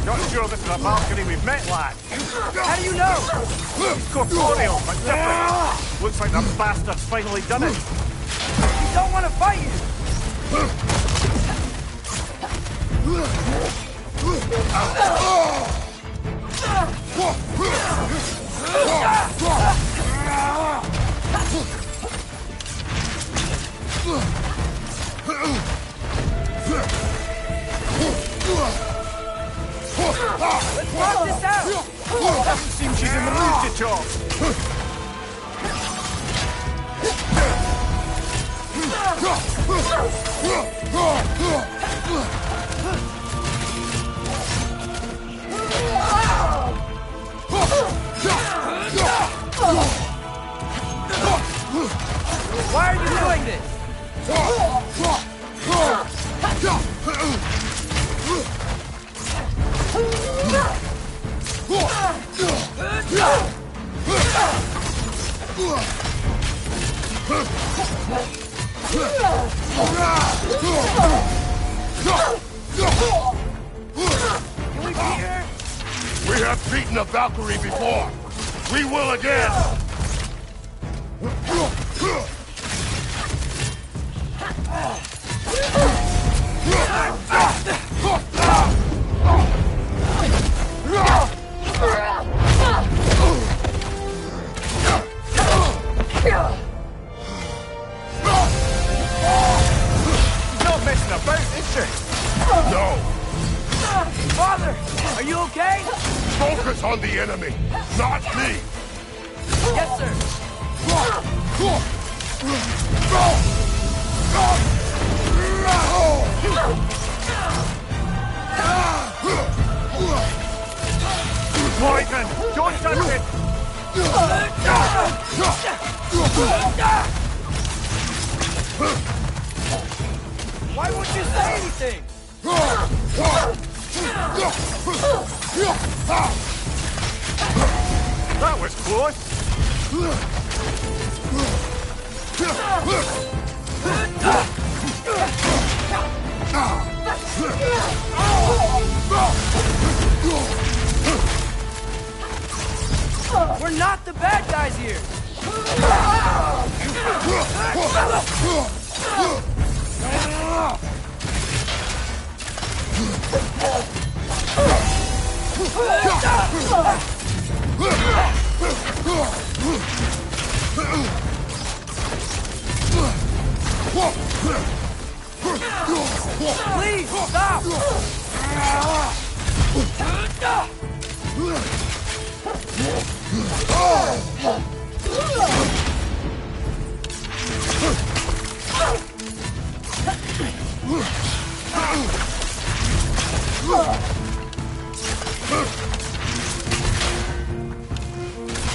Not sure this is a balcony we've met, lad. How do you know? He's corporeal, but different. Looks like the bastard's finally done it. We don't want to fight you! Let's talk this out! Doesn't seem she's in the mood to talk. Why are you doing this? Can we beat her? We have beaten a Valkyrie before. We will again. Not messing about, is she? No. Father, are you okay? Focus on the enemy, not me. Yes, sir. Poison! Don't touch it! Why won't you say anything? That was close! We're not the bad guys here. Please stop.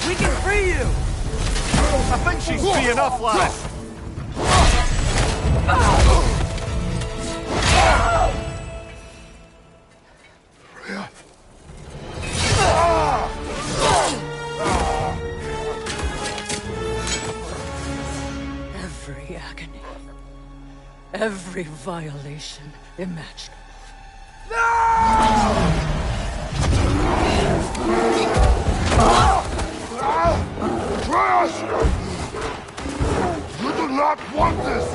We can free you! I think she's free enough, lad. Every agony, every violation imaginable. Trash! You do not want this!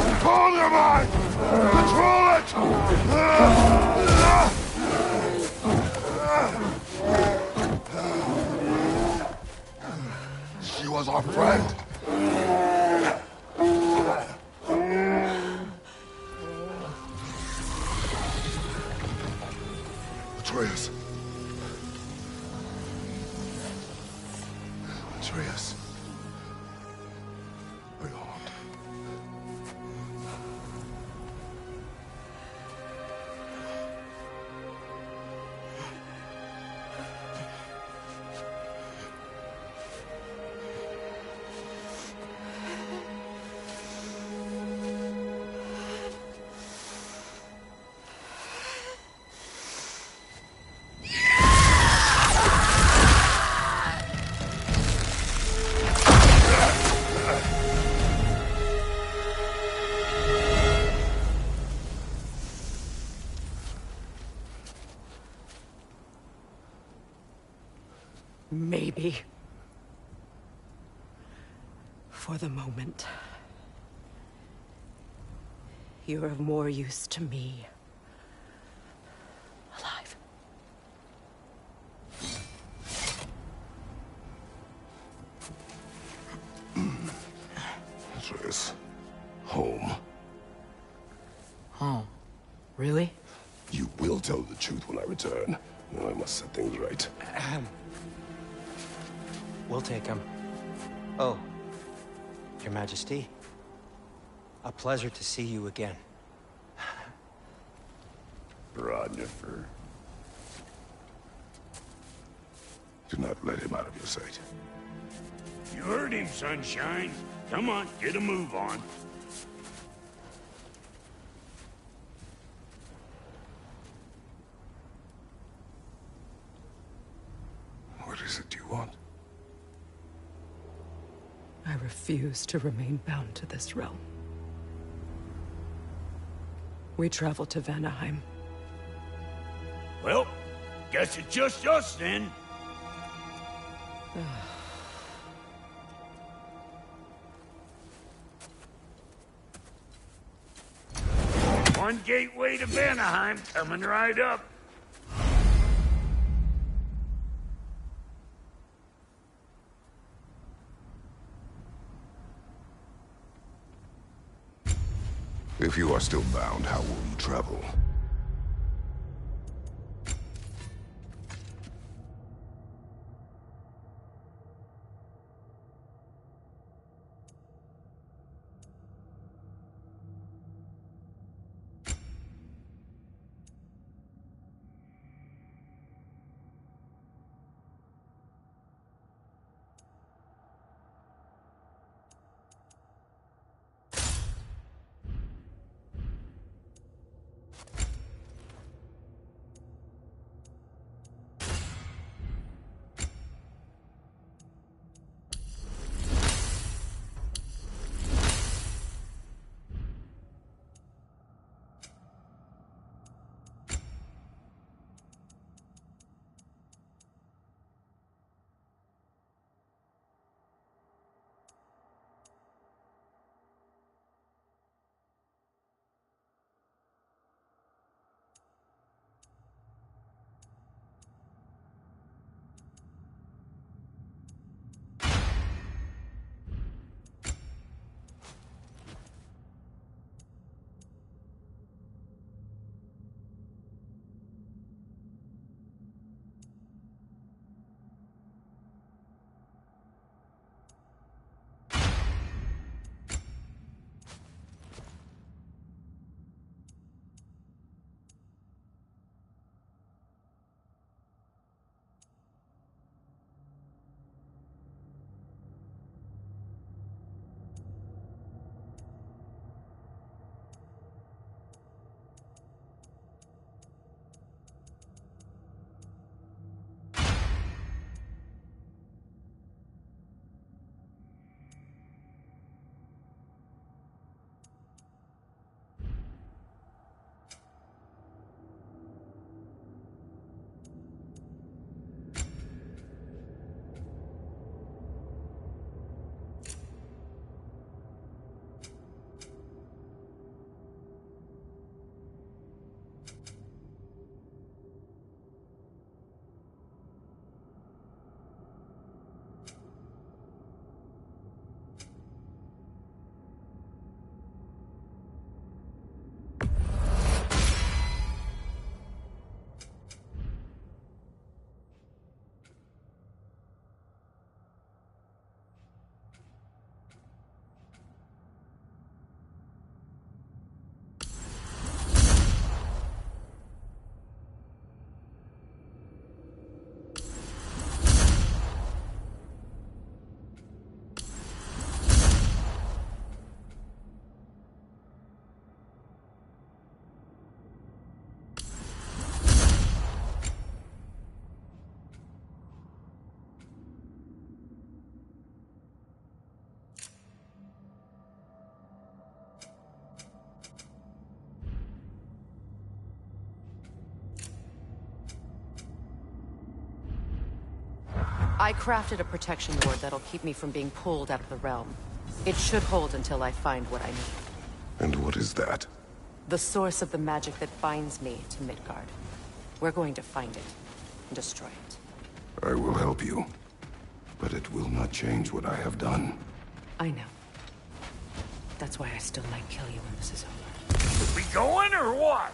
Control your mind! Control it! She was our friend. Atreus. Atreus. Beyond. Maybe. For the moment. You're of more use to me. Alive. Atreus. Home. Home? Really? You will tell the truth when I return. Then I must set things right. We'll take him. Oh, Your Majesty. A pleasure to see you again. Ragnarok. Do not let him out of your sight. You heard him, Sunshine. Come on, get a move on. What is it you want? I refuse to remain bound to this realm. We travel to Vanaheim. Well, guess it's just us then. One gateway to Vanaheim coming right up. If you are still bound, how will you travel? I crafted a protection ward that'll keep me from being pulled out of the realm. It should hold until I find what I need. And what is that? The source of the magic that binds me to Midgard. We're going to find it and destroy it. I will help you. But it will not change what I have done. I know. That's why I still might kill you when this is over. We going or what?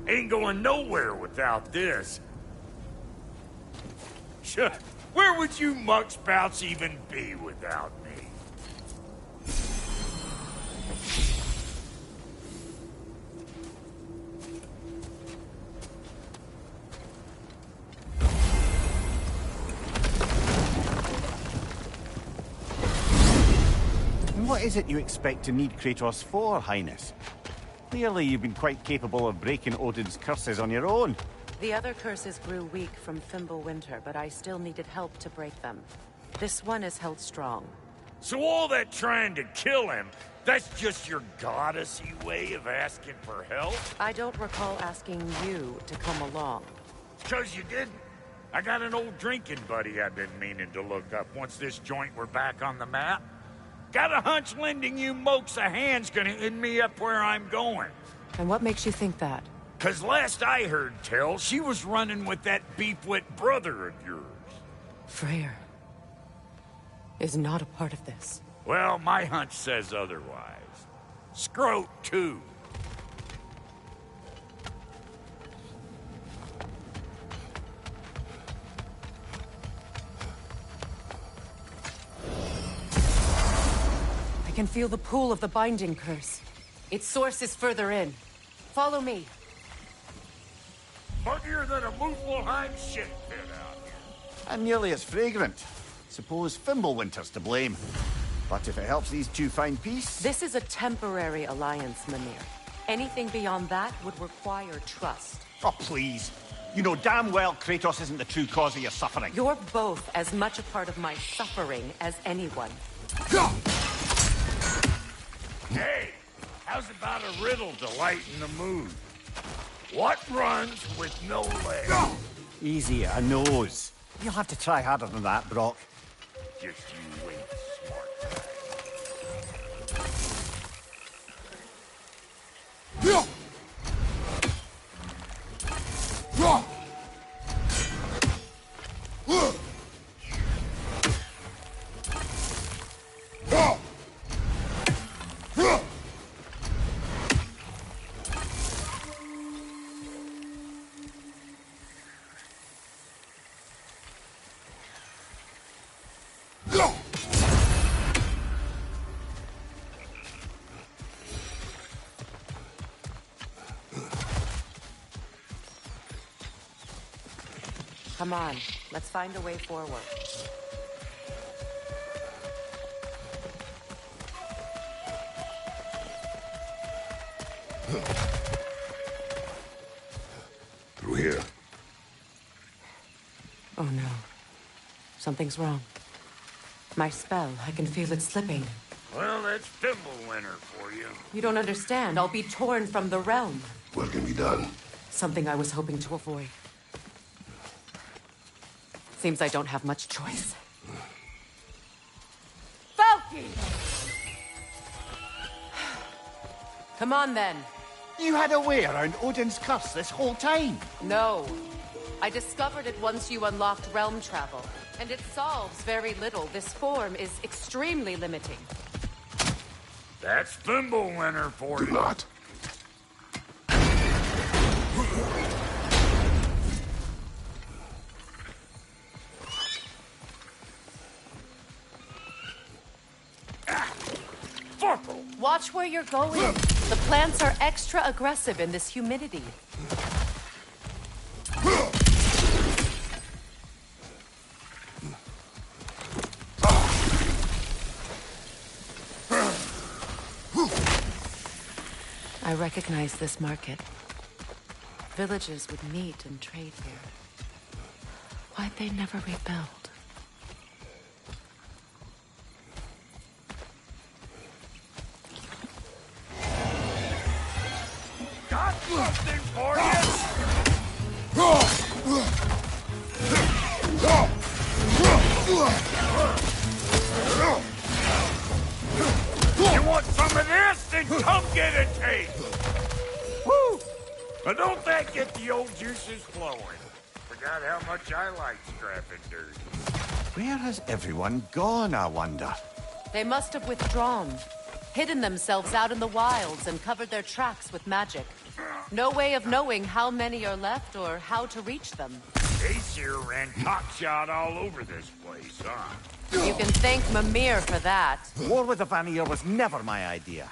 Ain't going nowhere without this. Sure. Where would you muckspouts even be without me? And what is it you expect to need Kratos for, Highness? Clearly you've been quite capable of breaking Odin's curses on your own. The other curses grew weak from Fimbulwinter, but I still needed help to break them. This one is held strong. So all that trying to kill him, that's just your goddessy way of asking for help? I don't recall asking you to come along. 'Cause you didn't. I got an old drinking buddy I've been meaning to look up once this joint were back on the map. Got a hunch lending you mokes a hand's gonna end me up where I'm going. And what makes you think that? 'Cause last I heard tell, she was running with that beefwit brother of yours. Freyr is not a part of this. Well, my hunch says otherwise. Scrote, too. I can feel the pull of the binding curse. Its source is further in. Follow me. Muggier than a Muspelheim shit pit out here. And nearly as fragrant. Suppose Fimbulwinter's to blame. But if it helps these two find peace... This is a temporary alliance, Mimir. Anything beyond that would require trust. Oh, please. You know damn well Kratos isn't the true cause of your suffering. You're both as much a part of my suffering as anyone. Hey, how's about a riddle to lighten the mood? What runs with no legs? Easy, a nose. You'll have to try harder than that, Brock. Just you wait, smart Come on, let's find a way forward. Through here. Oh no. Something's wrong. My spell, I can feel it slipping. Well, that's Fimbulwinter for you. You don't understand. I'll be torn from the realm. What can be done? Something I was hoping to avoid. Seems I don't have much choice. Falky! Come on, then. You had a way around Odin's curse this whole time. No. I discovered it once you unlocked realm travel. And it solves very little. This form is extremely limiting. That's Fimbulwinter for Do you. not. Fuckle! Watch where you're going. The plants are extra aggressive in this humidity. I recognize this market. Villages would meet and trade here. Why'd they never rebuild? Something for you! You want some of this? Then come get a taste! Woo! Now don't that get the old juices flowing? Forgot how much I like scrapping dirt. Where has everyone gone, I wonder? They must have withdrawn, hidden themselves out in the wilds and covered their tracks with magic. No way of knowing how many are left or how to reach them. Aesir ran cockshot all over this place, huh? You can thank Mimir for that. War with the Vanir was never my idea.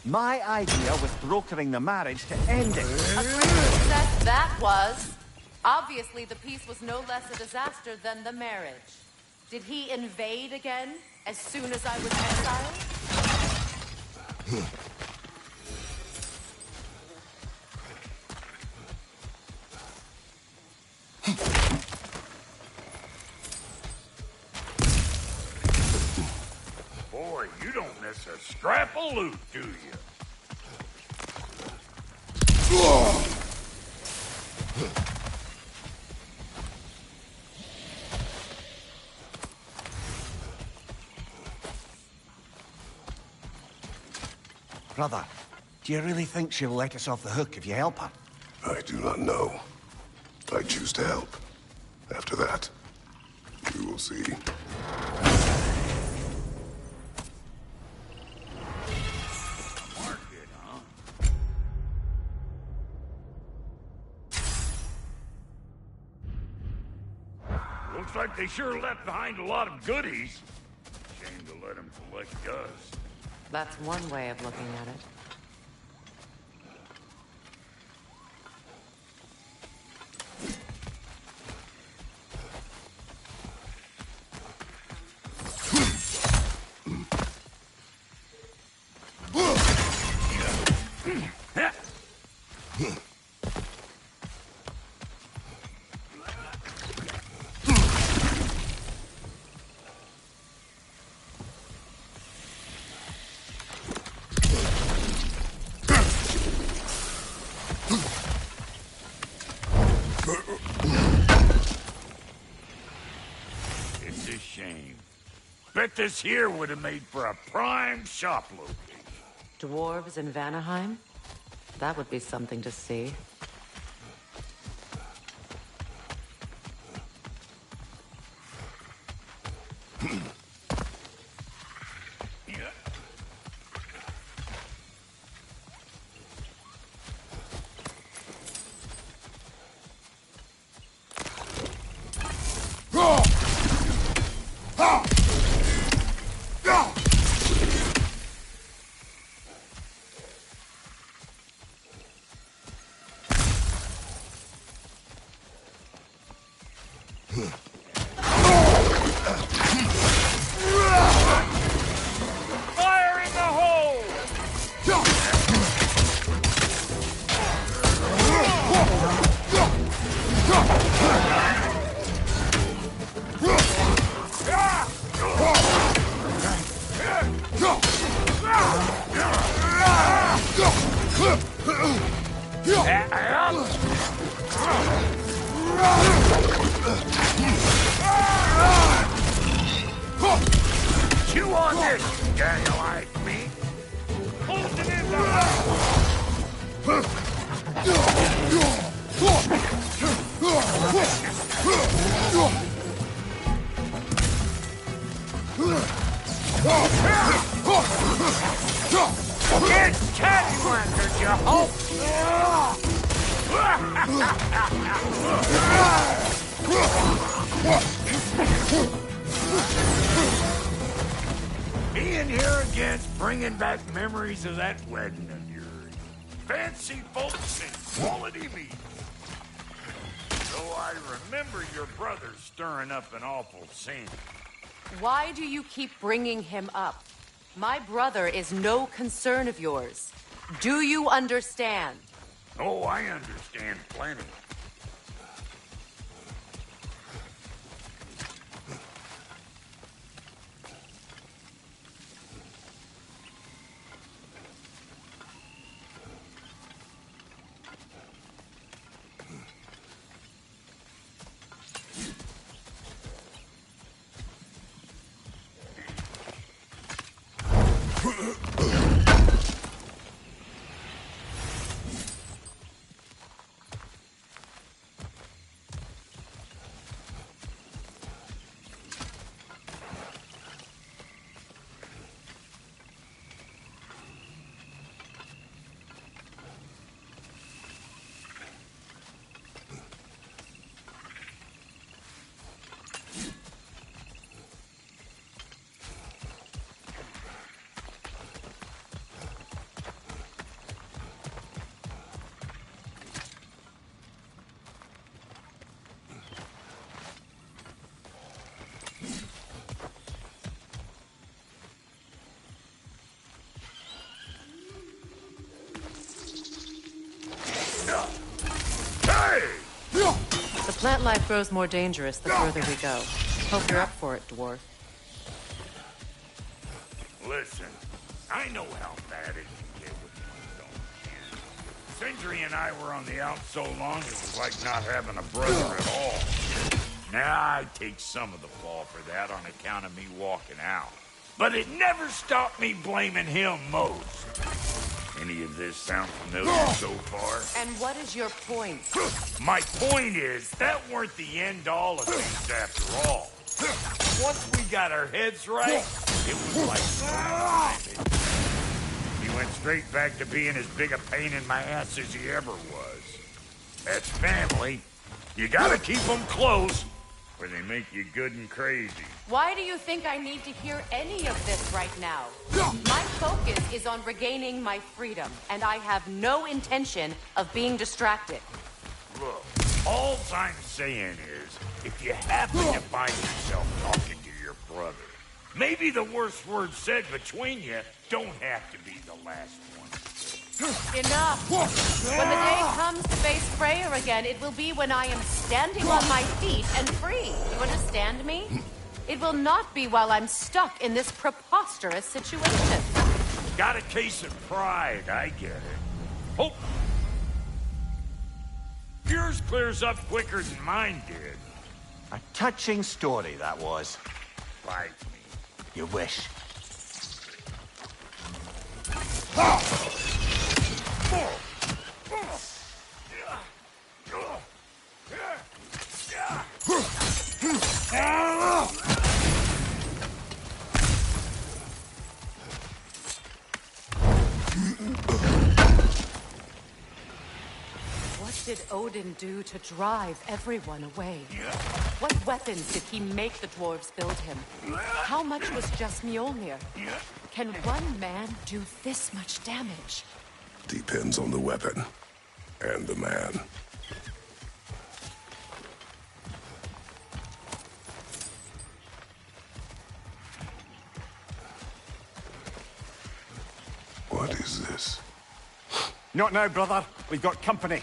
My idea was brokering the marriage to end it. A great success that was. Obviously, the peace was no less a disaster than the marriage. Did he invade again as soon as I was exiled? Boy, you don't miss a scrap of loot, do you? Brother, do you really think she'll let us off the hook if you help her? I do not know. I choose to help. After that, we will see. Market, huh? Looks like they sure left behind a lot of goodies. Shame to let them collect dust. That's one way of looking at it. It's a shame. Bet this here would have made for a prime shop location. Dwarves in Vanaheim? That would be something to see. Fire in the hole! Chew on this, you gang like me. Hold it in the house. It's cattywankers, you hope. Being here again's bringing back memories of that wedding of yours. Fancy folks and quality meat. Though I remember your brother stirring up an awful scene. Why do you keep bringing him up? My brother is no concern of yours. Do you understand? Oh, I understand plenty. Plant life grows more dangerous the further we go. Hope you're up for it, dwarf. Listen, I know how bad it can get with one's own kin. Sindri and I were on the out so long, it was like not having a brother at all. Now, I take some of the fall for that on account of me walking out. But it never stopped me blaming him most. Any of this sound familiar so far? And what is your point? My point is, that weren't the end-all of things after all. Once we got our heads right, it was like... He went straight back to being as big a pain in my ass as he ever was. That's family. You gotta keep them close, or they make you good and crazy. Why do you think I need to hear any of this right now? My focus is on regaining my freedom, and I have no intention of being distracted. Look, all I'm saying is, if you happen to find yourself talking to your brother, maybe the worst words said between you don't have to be the last one. Enough! When the day comes to face Freyr again, it will be when I am standing on my feet and free. You understand me? It will not be while I'm stuck in this preposterous situation. Got a case of pride, I get it. Hope yours clears up quicker than mine did. A touching story, that was. Bite me. You wish. What did Odin do to drive everyone away? What weapons did he make the dwarves build him? How much was just Mjolnir? Can one man do this much damage? Depends on the weapon and the man. What is this? Not now, brother. We've got company.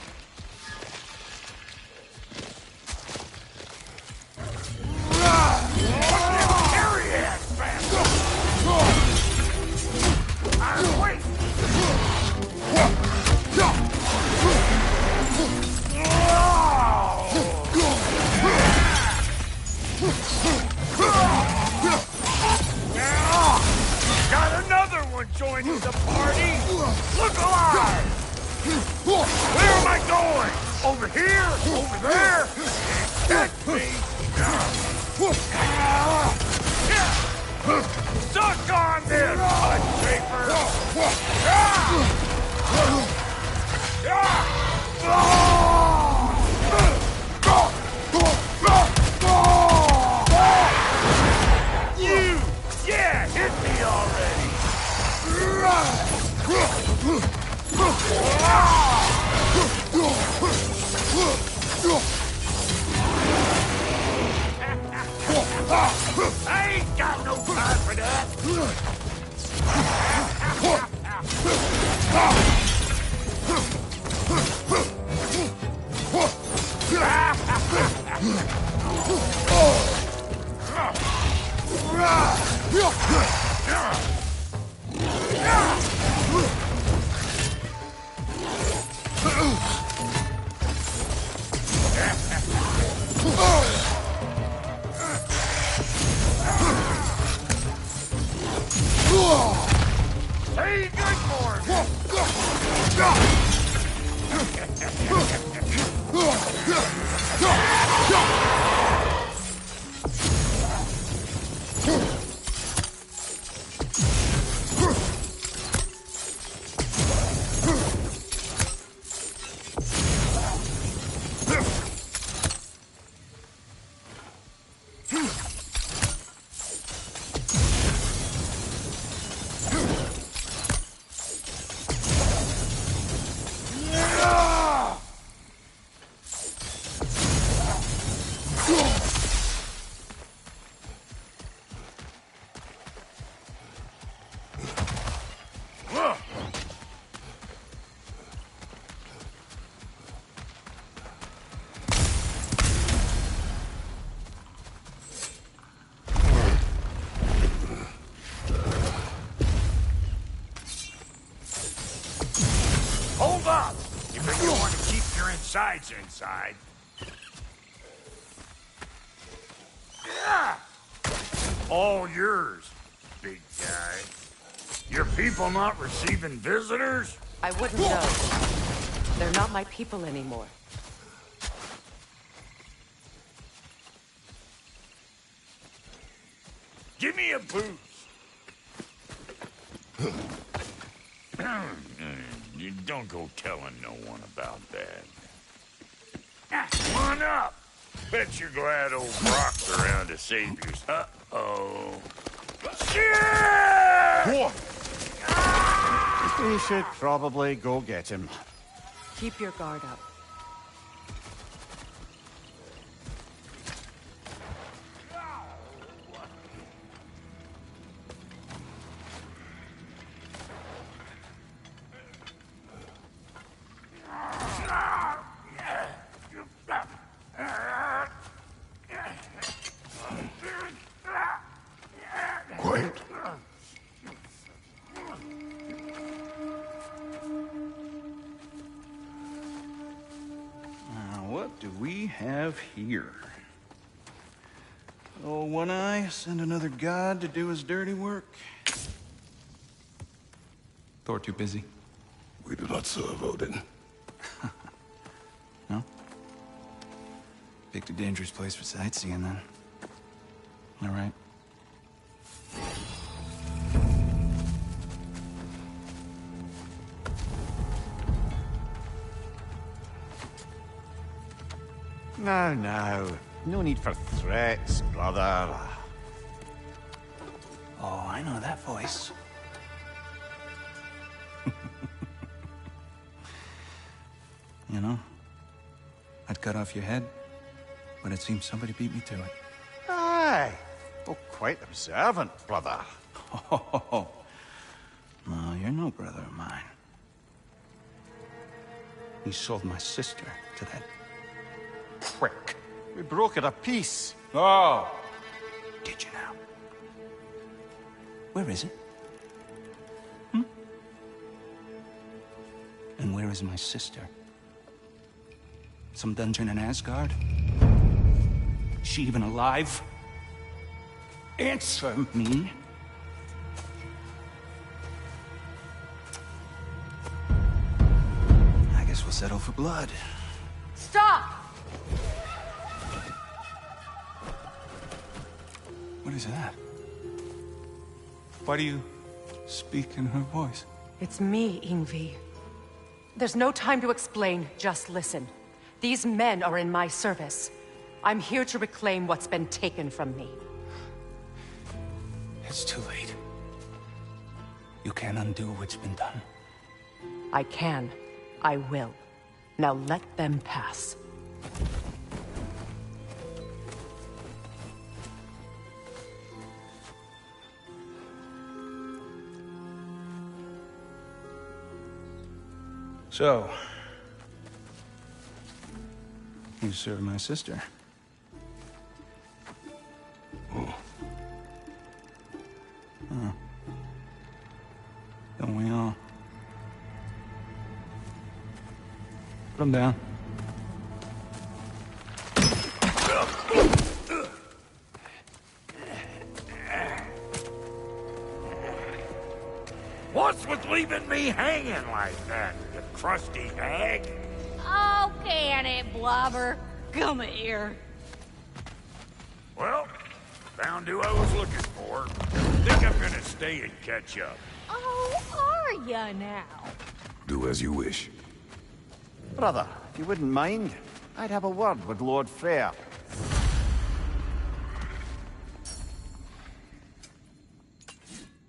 Got another one joining the party! Look alive! Where am I going? Over here? Over there? That's me! Suck on this, butt shaper! You! Yeah, hit me already! I ain't got no time for that! Hey, good morning! Hold up! You think you want to keep your insides inside? Yeah! All yours, big guy. Your people not receiving visitors? I wouldn't know. They're not my people anymore. Give me a boost. You don't go telling no one about that. Come on up. Bet you're glad old Brock's around to save you. Uh-oh. Shit! Boy! We should probably go get him. Keep your guard up. Quiet. What do we have here? Oh, One Eye, send another god to do his dirty work? Thor too busy? We do not serve Odin. No? Picked a dangerous place for sightseeing, then. All right. Now, now. No need for threats, brother. Oh, I know that voice. You know, I'd cut off your head, but it seems somebody beat me to it. Aye. Oh, quite observant, brother. Oh, no, you're no brother of mine. You sold my sister to that prick. We broke it a piece. Oh! Did you now? Where is it? And where is my sister? Some dungeon in Asgard? She even alive? Answer me. I guess we'll settle for blood. Stop! What is that? Why do you speak in her voice? It's me, Ingvi. There's no time to explain, just listen. These men are in my service. I'm here to reclaim what's been taken from me. It's too late. You can't undo what's been done. I can. I will. Now let them pass. So, you served my sister. Oh. Huh. Don't we all? Put him down. What's with leaving me hanging like that, you crusty hag? Oh, can it, Blobber? Come here. Well, found who I was looking for. Think I'm gonna stay and catch up. Oh, are ya now? Do as you wish. Brother, if you wouldn't mind, I'd have a word with Lord Freyr.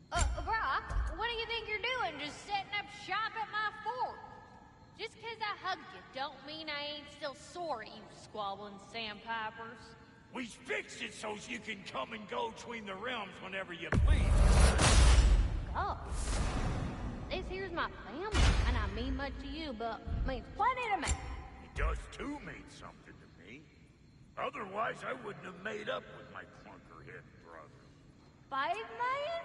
Brock, what do you think you're doing just setting up shop at my fort? Just 'cause I hugged you don't mean I ain't still sore at you squabbling sandpipers. We fixed it so you can come and go between the realms whenever you please. Oh. This here's my family, and I mean much to you, but means plenty to me. It does too mean something to me. Otherwise, I wouldn't have made up with my clunkerhead brother. 5 million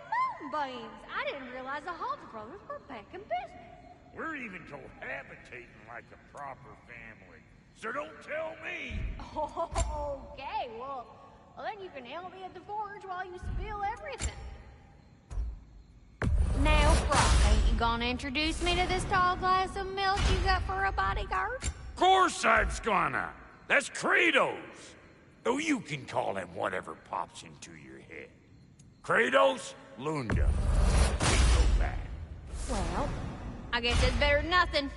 moonbeams! I didn't realize the Halter brothers were back in business. We're even cohabitating like a proper family. So don't tell me! Okay, well, then you can help me at the forge while you spill everything. Now, Brock, ain't you gonna introduce me to this tall glass of milk you got for a bodyguard? Of course I'm gonna! That's Kratos! Though you can call him whatever pops into your head. Kratos, Lunda. We go back. Well, I guess it's better than nothing.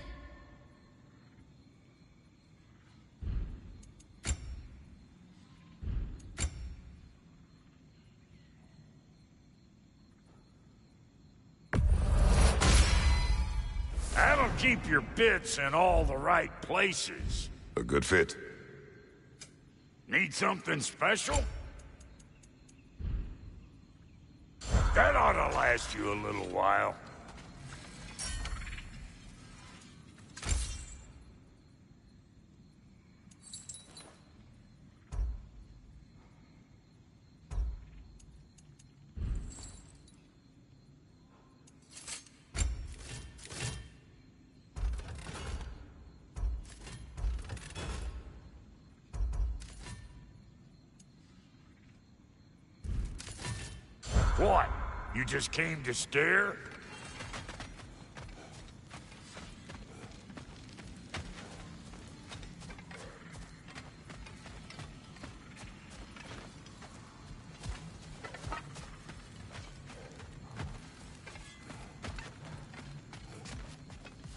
That'll keep your bits in all the right places. A good fit. Need something special? That ought to last you a little while. What? You just came to stare?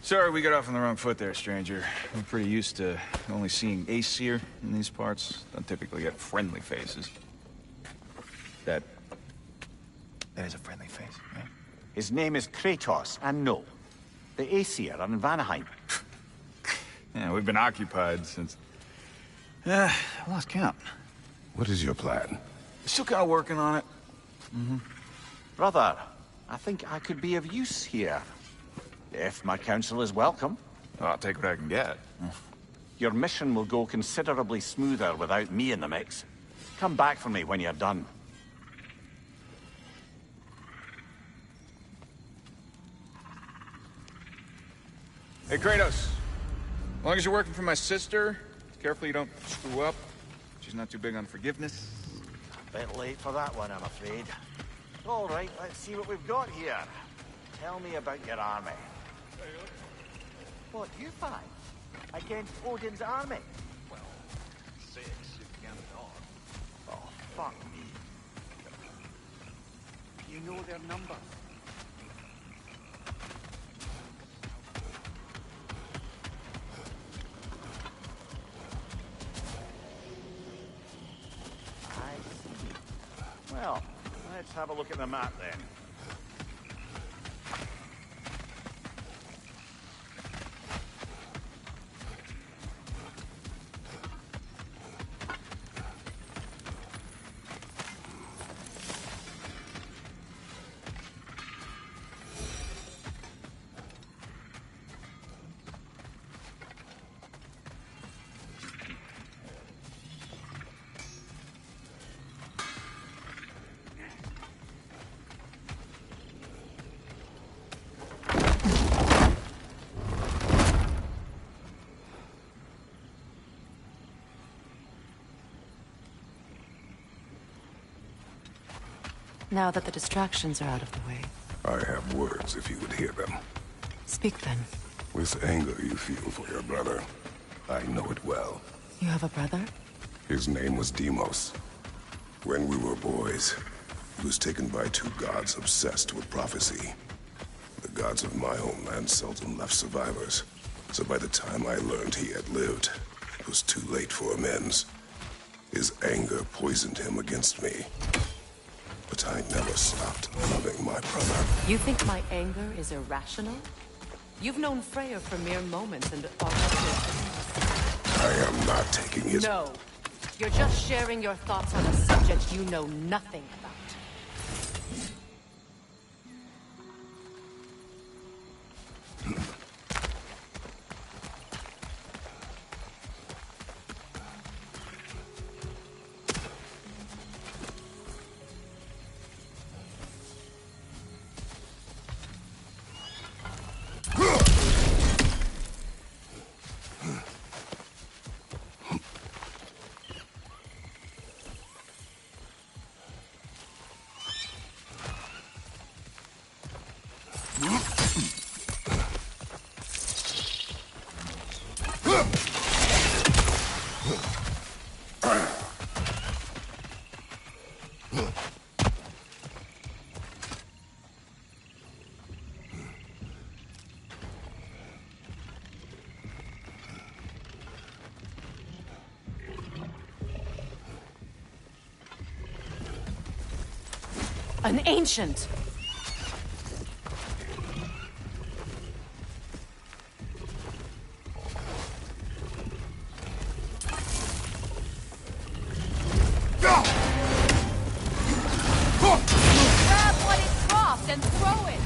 Sorry we got off on the wrong foot there, stranger. I'm pretty used to only seeing Aesir in these parts. Don't typically get friendly faces. That is a friendly face, right? His name is Kratos, and no. The Aesir are in Vanaheim. Yeah, we've been occupied since... I lost count. What is your plan? Still kind of working on it. Brother, I think I could be of use here. If my counsel is welcome. I'll take what I can get. Your mission will go considerably smoother without me in the mix. Come back for me when you're done. Hey, Kratos. As long as you're working for my sister, careful you don't screw up. She's not too big on forgiveness. A bit late for that one, I'm afraid. All right, let's see what we've got here. Tell me about your army. What, you fight? Against Odin's army? Well, 6 if you count the dog. Oh, fuck me. You know their number. I see. Well, let's have a look at the map then. Now that the distractions are out of the way. I have words if you would hear them. Speak then. With anger you feel for your brother, I know it well. You have a brother? His name was Deimos. When we were boys, he was taken by 2 gods obsessed with prophecy. The gods of my homeland seldom left survivors, so by the time I learned he had lived, it was too late for amends. His anger poisoned him against me. But I never stopped loving my brother. You think my anger is irrational? You've known Freyr for mere moments and already... I am not taking his... No. You're just sharing your thoughts on a subject you know nothing about. An ancient! Grab what it dropped and throw it!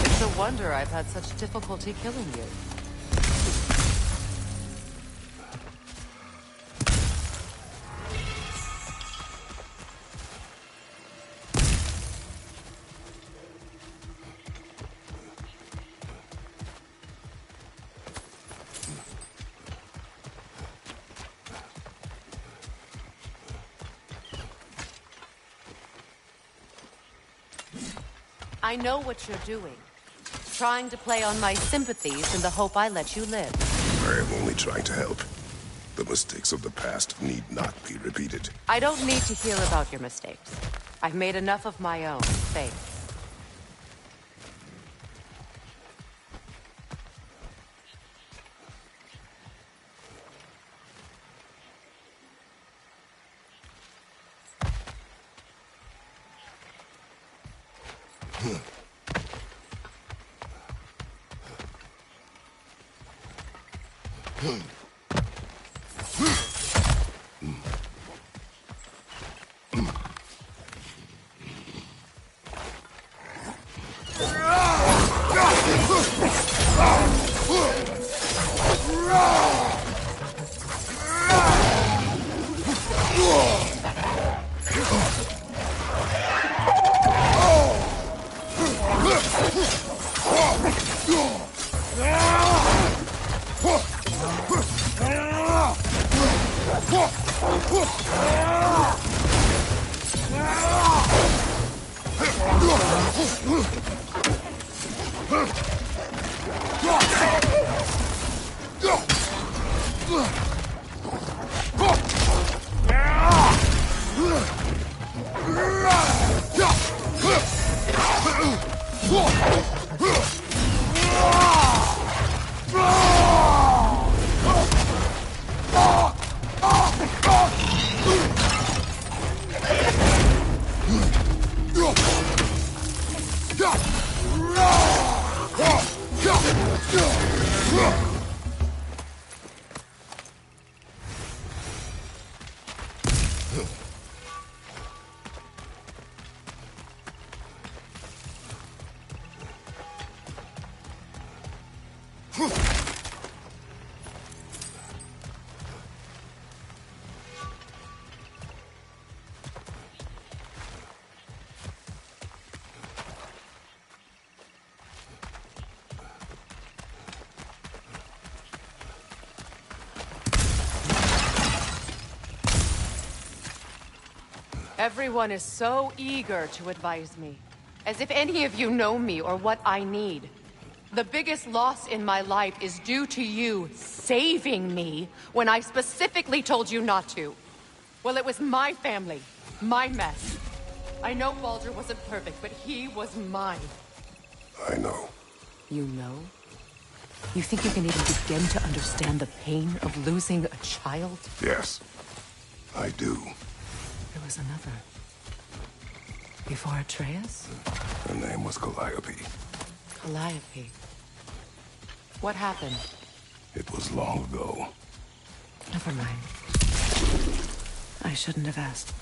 It's a wonder I've had such difficulty killing you. I know what you're doing. Trying to play on my sympathies in the hope I let you live. I am only trying to help. The mistakes of the past need not be repeated. I don't need to hear about your mistakes. I've made enough of my own. Thanks. Everyone is so eager to advise me. As if any of you know me or what I need. The biggest loss in my life is due to you saving me when I specifically told you not to. Well, it was my family, my mess. I know Baldur wasn't perfect, but he was mine. I know. You know? You think you can even begin to understand the pain of losing a child? Yes, I do. There was another. Before Atreus? Her name was Calliope. Calliope. What happened? It was long ago. Never mind. I shouldn't have asked.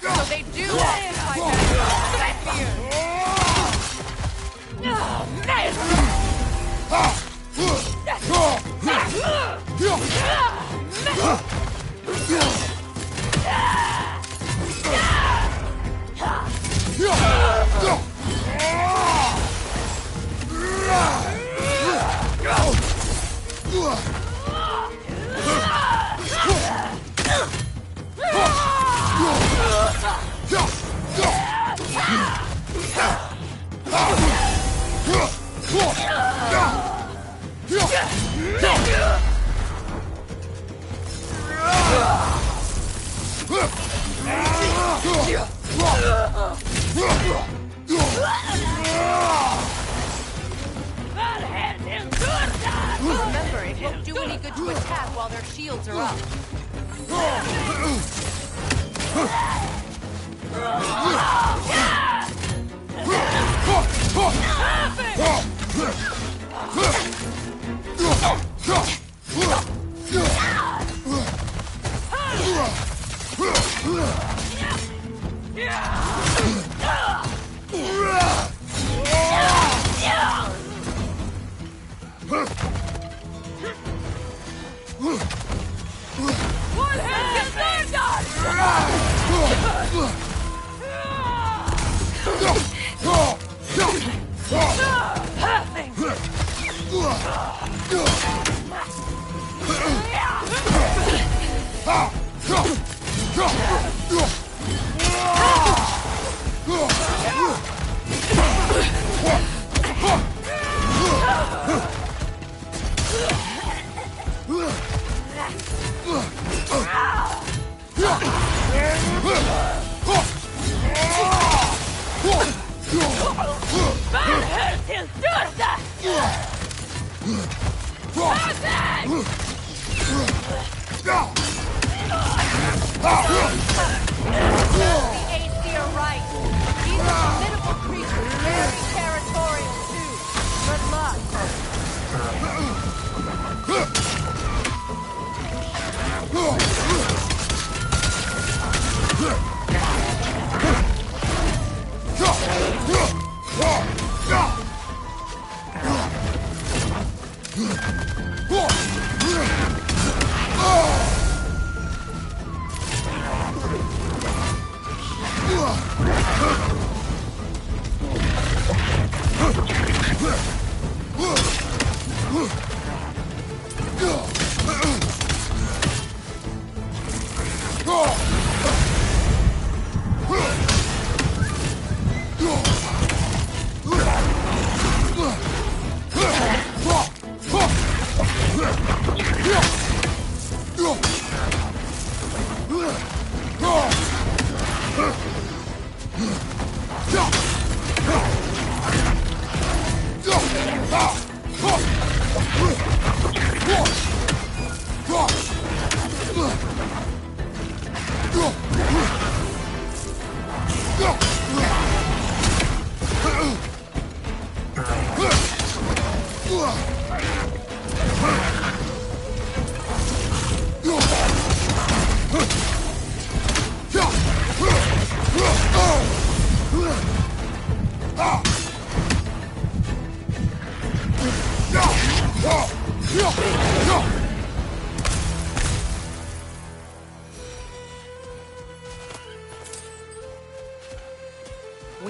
So they do occupy that Remember, it won't do any good to attack while their shields are up.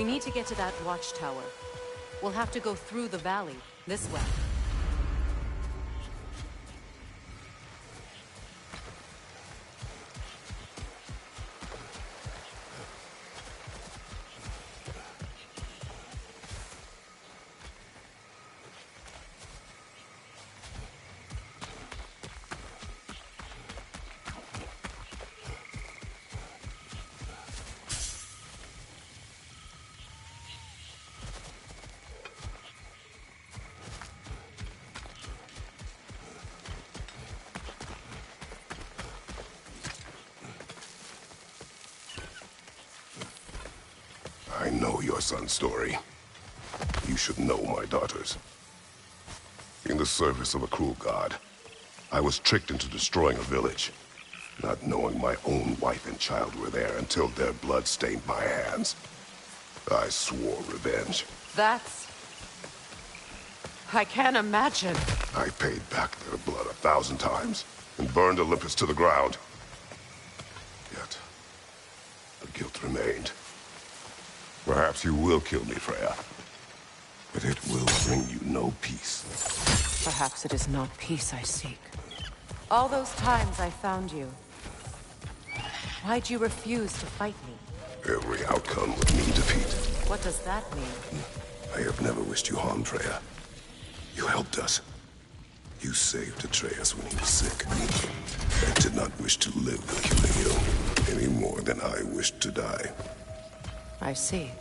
need to get to that watchtower. We'll have to go through the valley, this way. I know your son's story. You should know my daughter's. In the service of a cruel god, I was tricked into destroying a village, not knowing my own wife and child were there until their blood stained my hands. I swore revenge. That's... I can't imagine. I paid back their blood 1,000 times and burned Olympus to the ground. Yet, the guilt remained. Perhaps you will kill me, Freya. But it will bring you no peace. Perhaps it is not peace I seek. All those times I found you, why'd you refuse to fight me? Every outcome would mean defeat. What does that mean? I have never wished you harm, Freya. You helped us. You saved Atreus when he was sick. I did not wish to live killing you, any more than I wished to die. I see.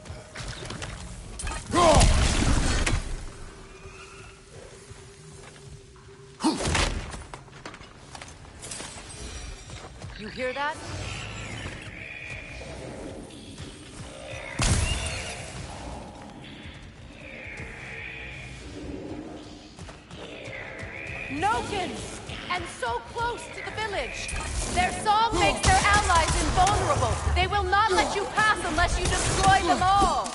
You hear that? Nogins! And so close to the village! Their song makes their allies invulnerable! They will not let you pass unless you destroy them all!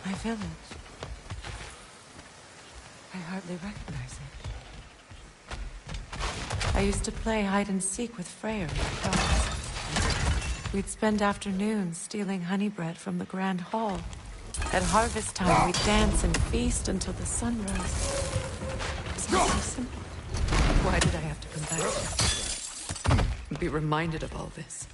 My village. I hardly recognize it. I used to play hide and seek with Freyr and the dogs. We'd spend afternoons stealing honey bread from the Grand Hall. At harvest time, we'd dance and feast until the sun rose. It sounds so simple. Why did I have to come back here and be reminded of all this?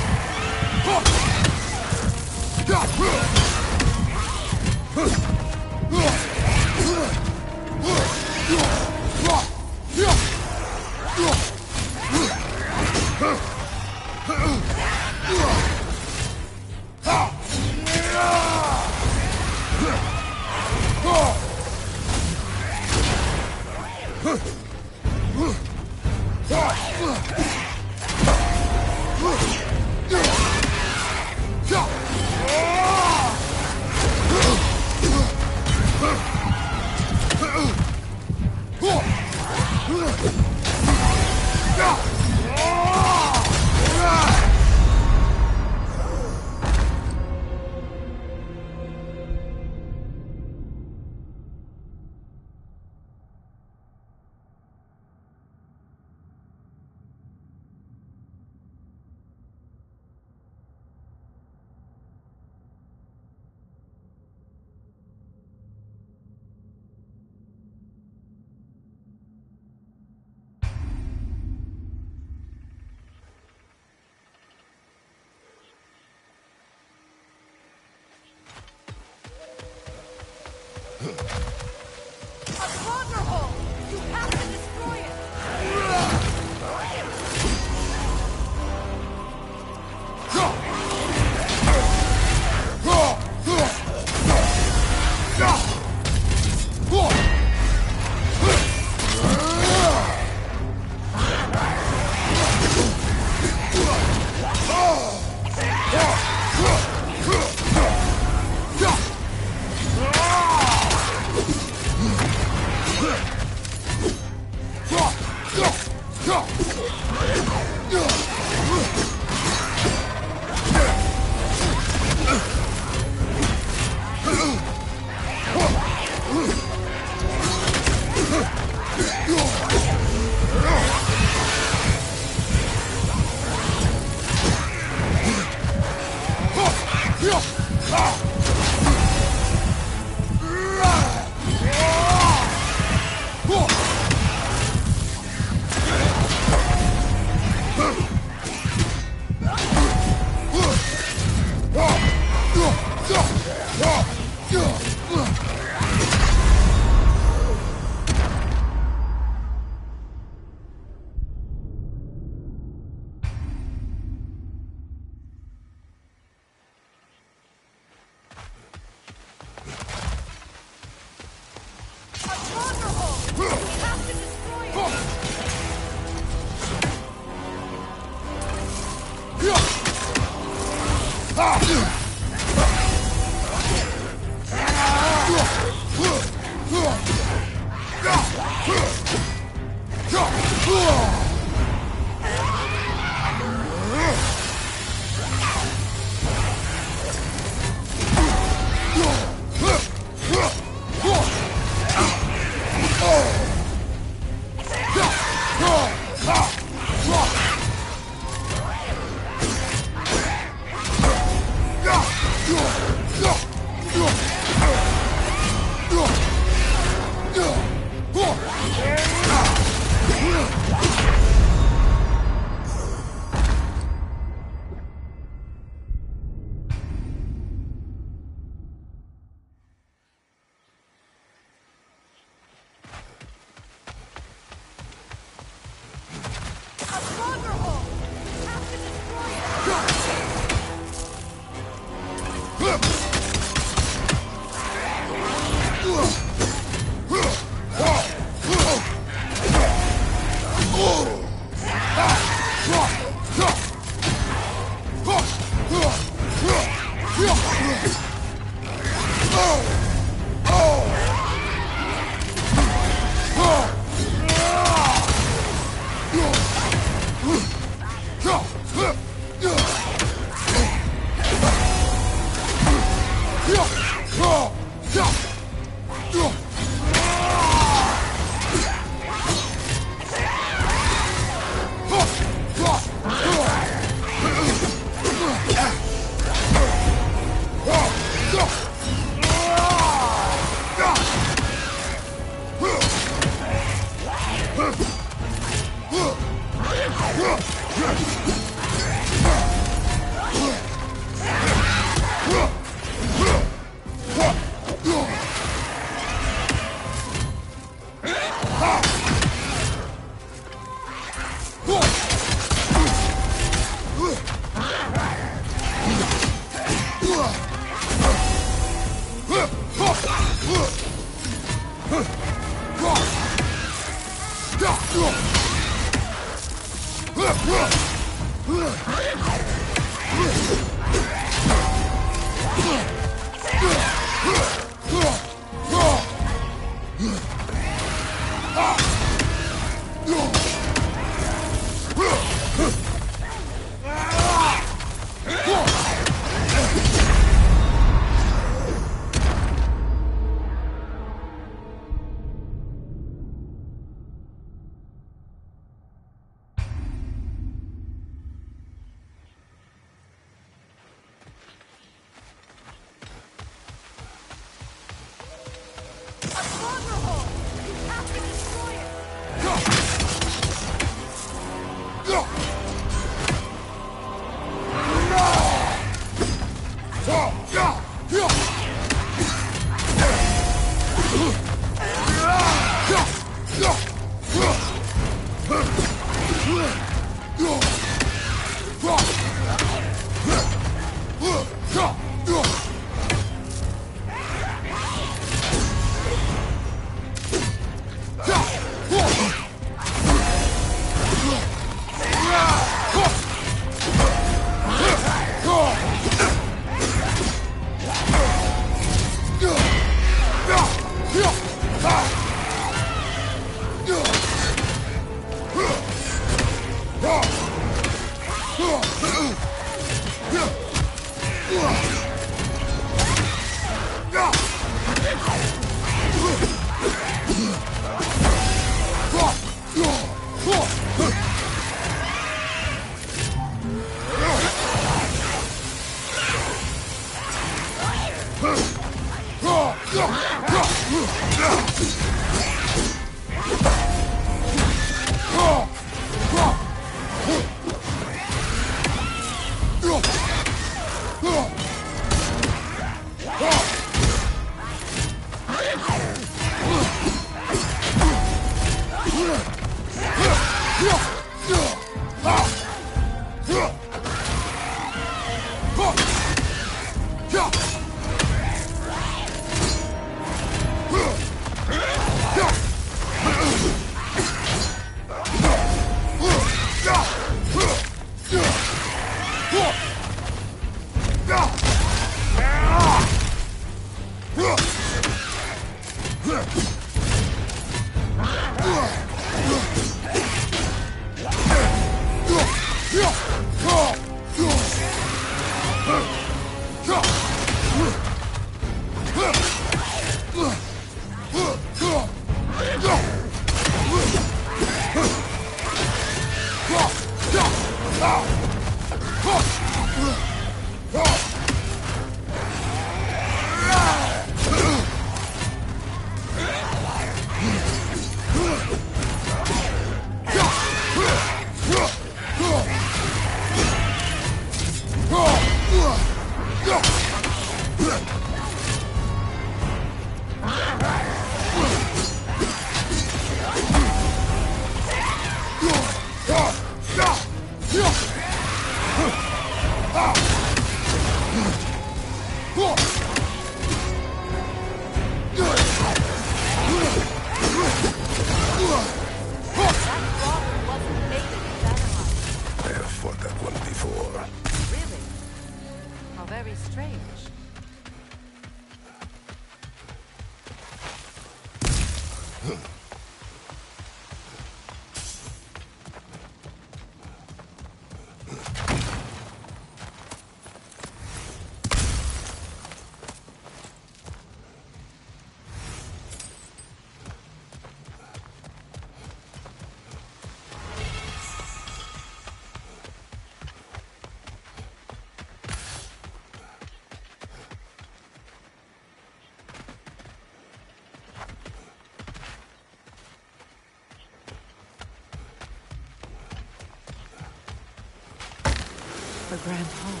The Grand Hall.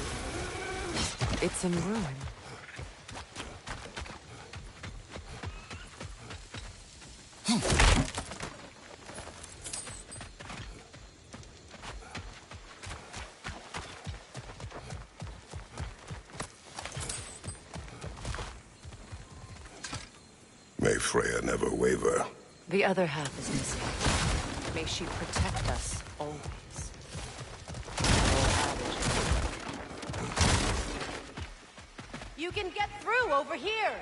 It's in ruin. May Freya never waver. The other half is missing. May she protect us always. You can get through over here!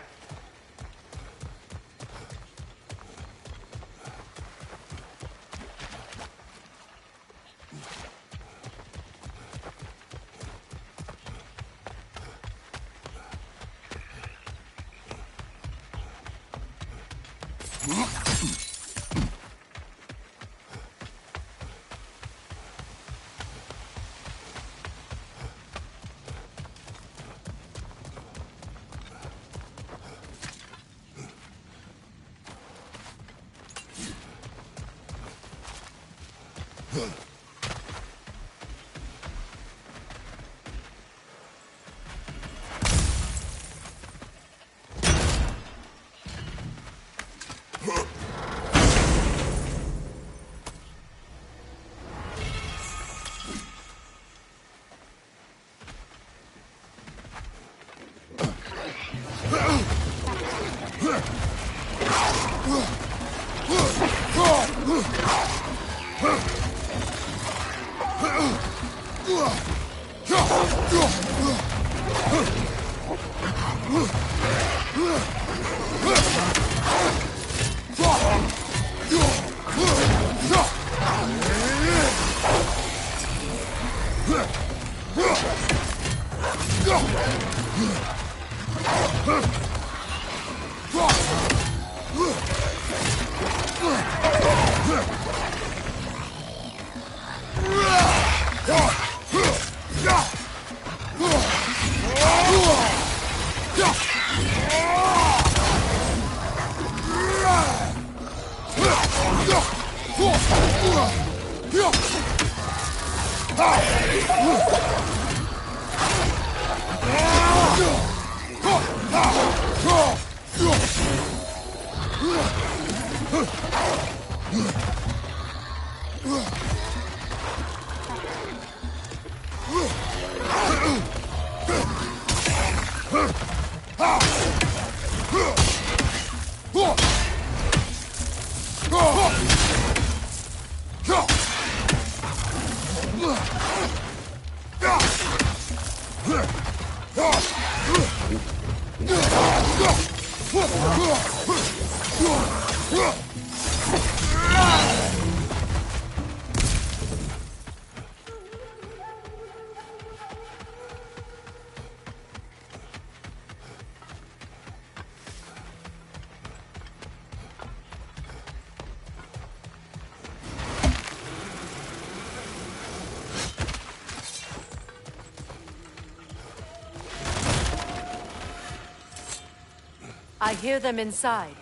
I hear them inside.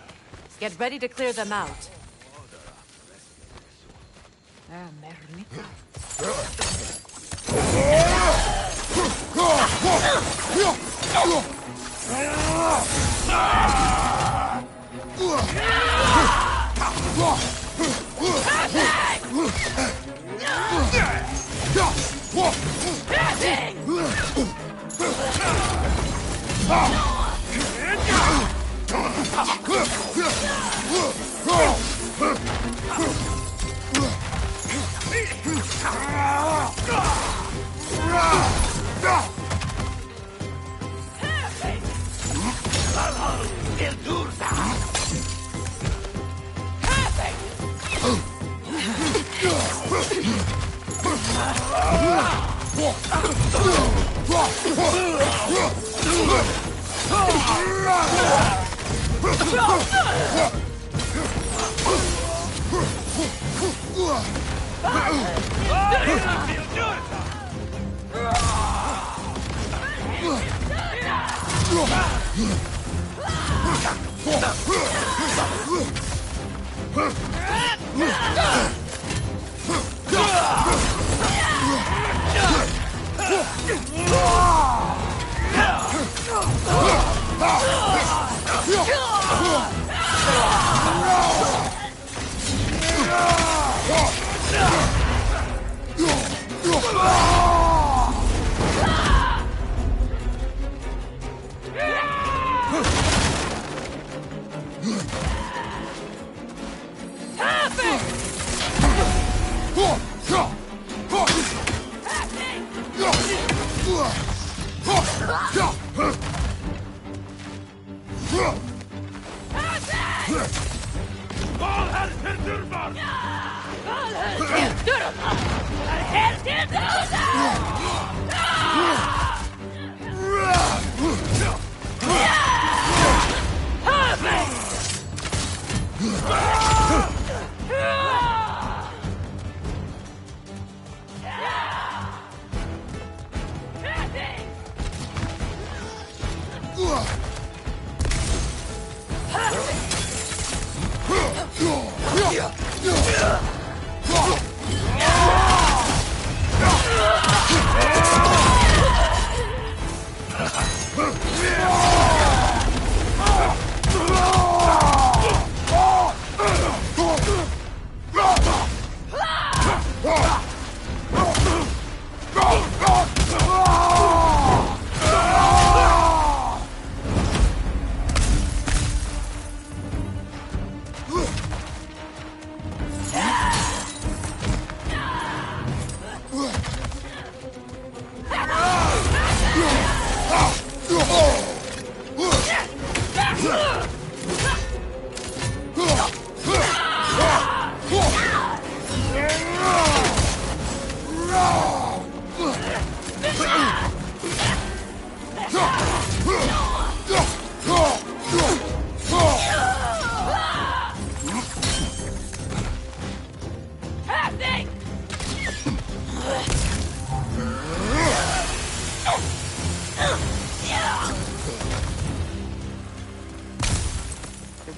Get ready to clear them out. Into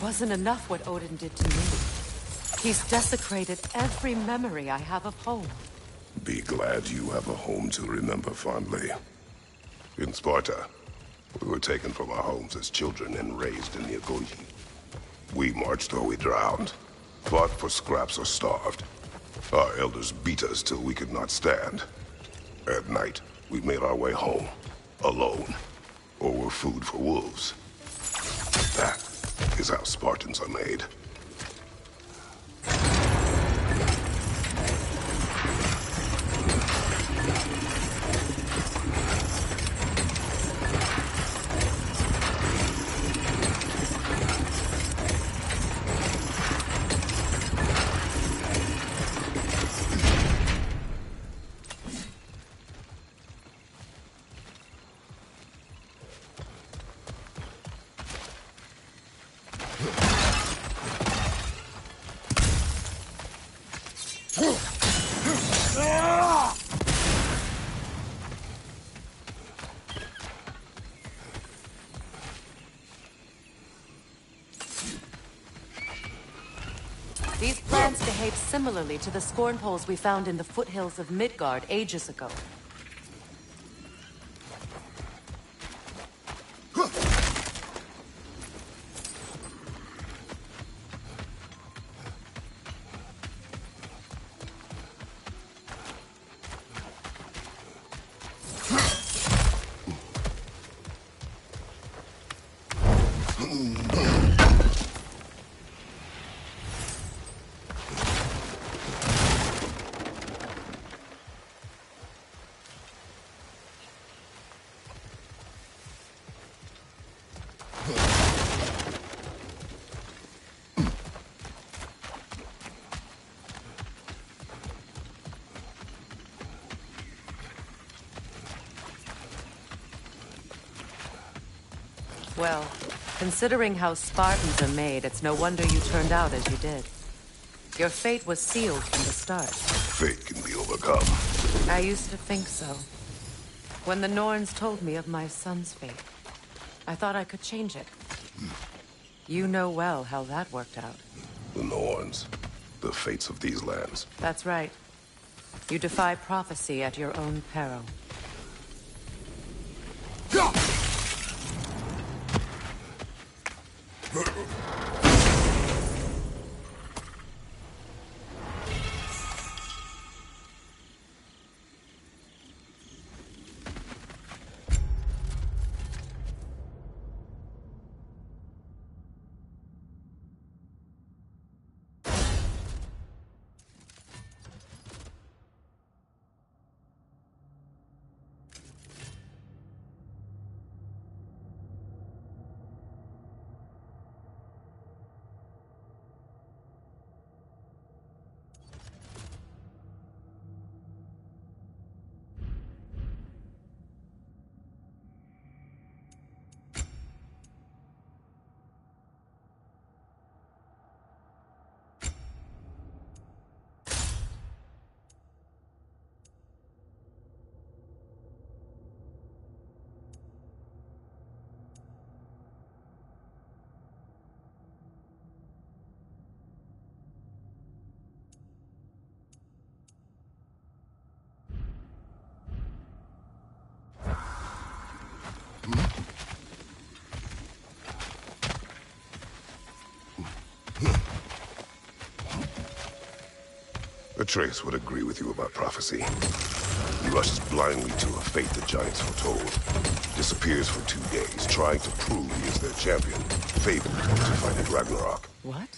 Wasn't enough what Odin did to me. He's desecrated every memory I have of home. Be glad you have a home to remember fondly. In Sparta, we were taken from our homes as children and raised in the Agoge. We marched or we drowned, fought for scraps or starved. Our elders beat us till we could not stand. At night, we made our way home, alone, or were food for wolves. That is how Spartans are made. These plants behave similarly to the scorn poles we found in the foothills of Midgard ages ago. Well, considering how Spartans are made, it's no wonder you turned out as you did. Your fate was sealed from the start. Fate can be overcome. I used to think so. When the Norns told me of my son's fate, I thought I could change it. You know well how that worked out. The Norns. The fates of these lands. That's right. You defy prophecy at your own peril. Atreus would agree with you about prophecy. He rushes blindly to a fate the Giants foretold. Disappears for 2 days, trying to prove he is their champion. Fabled to fight at Ragnarok. What?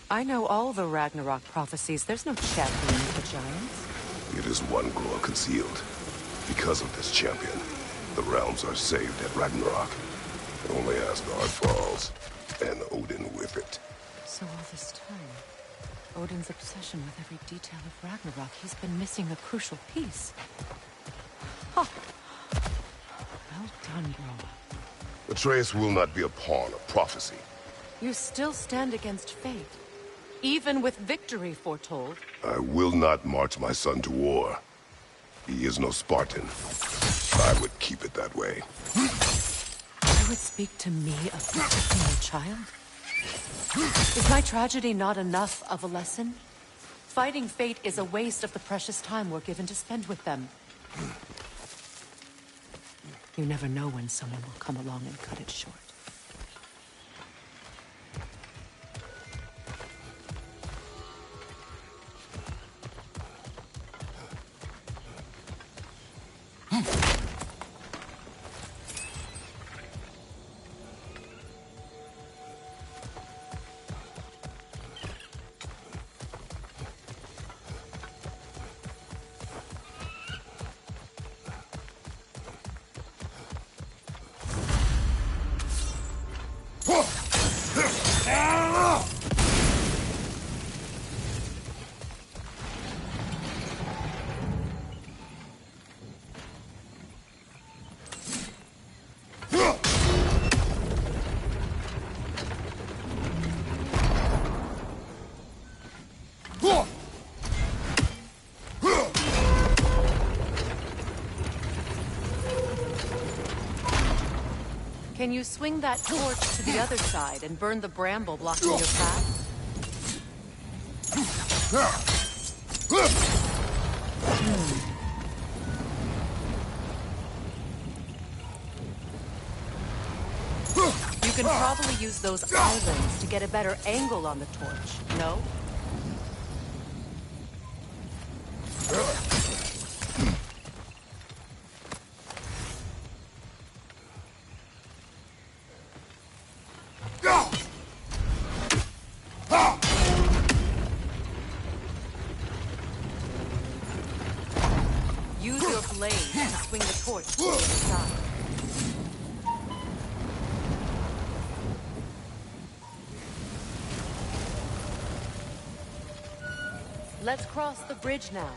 I know all the Ragnarok prophecies. There's no champion of the Giants. It is one grow concealed. Because of this champion, the realms are saved at Ragnarok. Only Asgard falls, and Odin with it. So all this time, Odin's obsession with every detail of Ragnarok, he's been missing a crucial piece. Huh. Well done, bro. Atreus will not be a pawn of prophecy. You still stand against fate, even with victory foretold. I will not march my son to war. He is no Spartan. I would keep it that way. You would speak to me of protecting your child? Is my tragedy not enough of a lesson? Fighting fate is a waste of the precious time we're given to spend with them. You never know when someone will come along and cut it short. Can you swing that torch to the other side and burn the bramble blocking your path? You can probably use those islands to get a better angle on the torch, no? Use your blade to swing the torch to the other side. Let's cross the bridge now.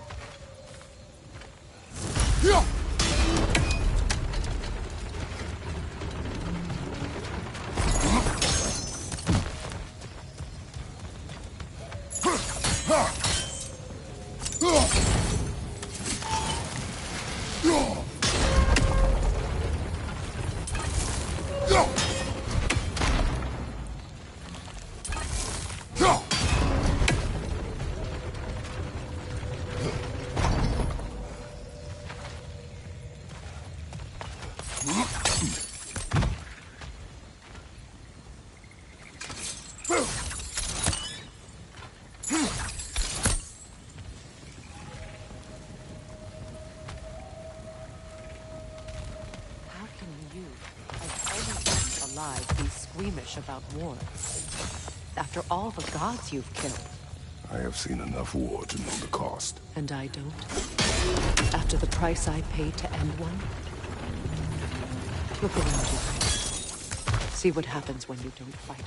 How can you, of anyone alive, be squeamish about war? After all the gods you've killed. I have seen enough war to know the cost. And I don't? After the price I paid to end one? Look around you. See what happens when you don't fight.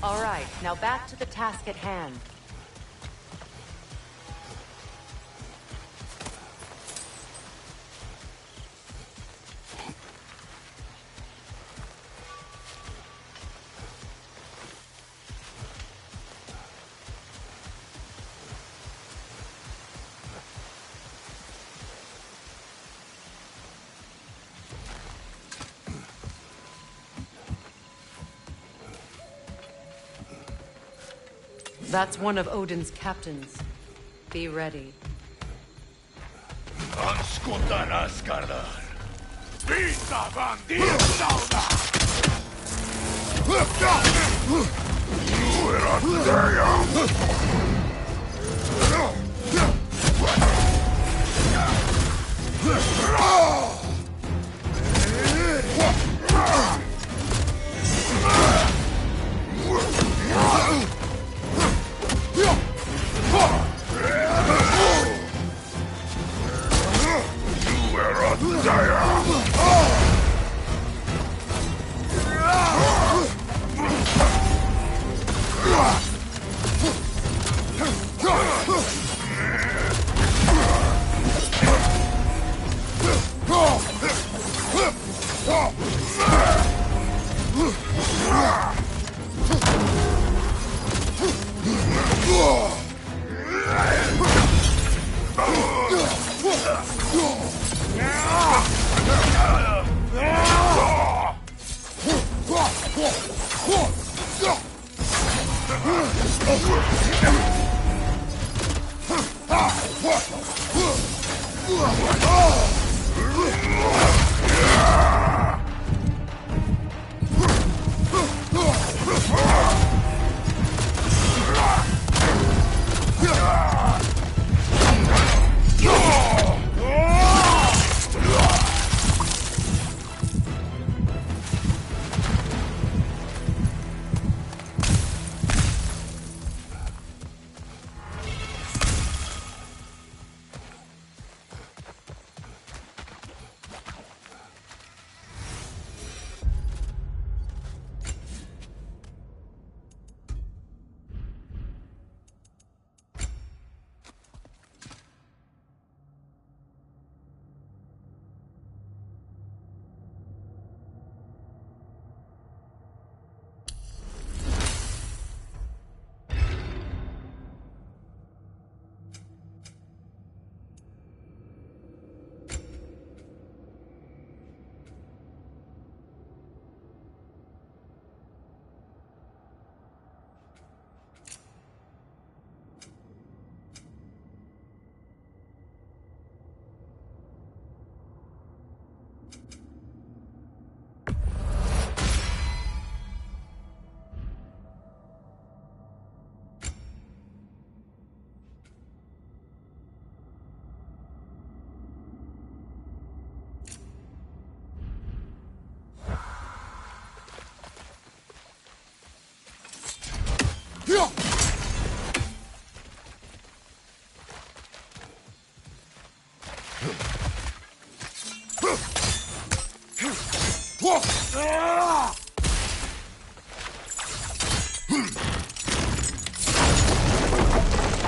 All right, now back to the task at hand. That's one of Odin's captains. Be ready. Anskutan Asgardar. Vita bandita!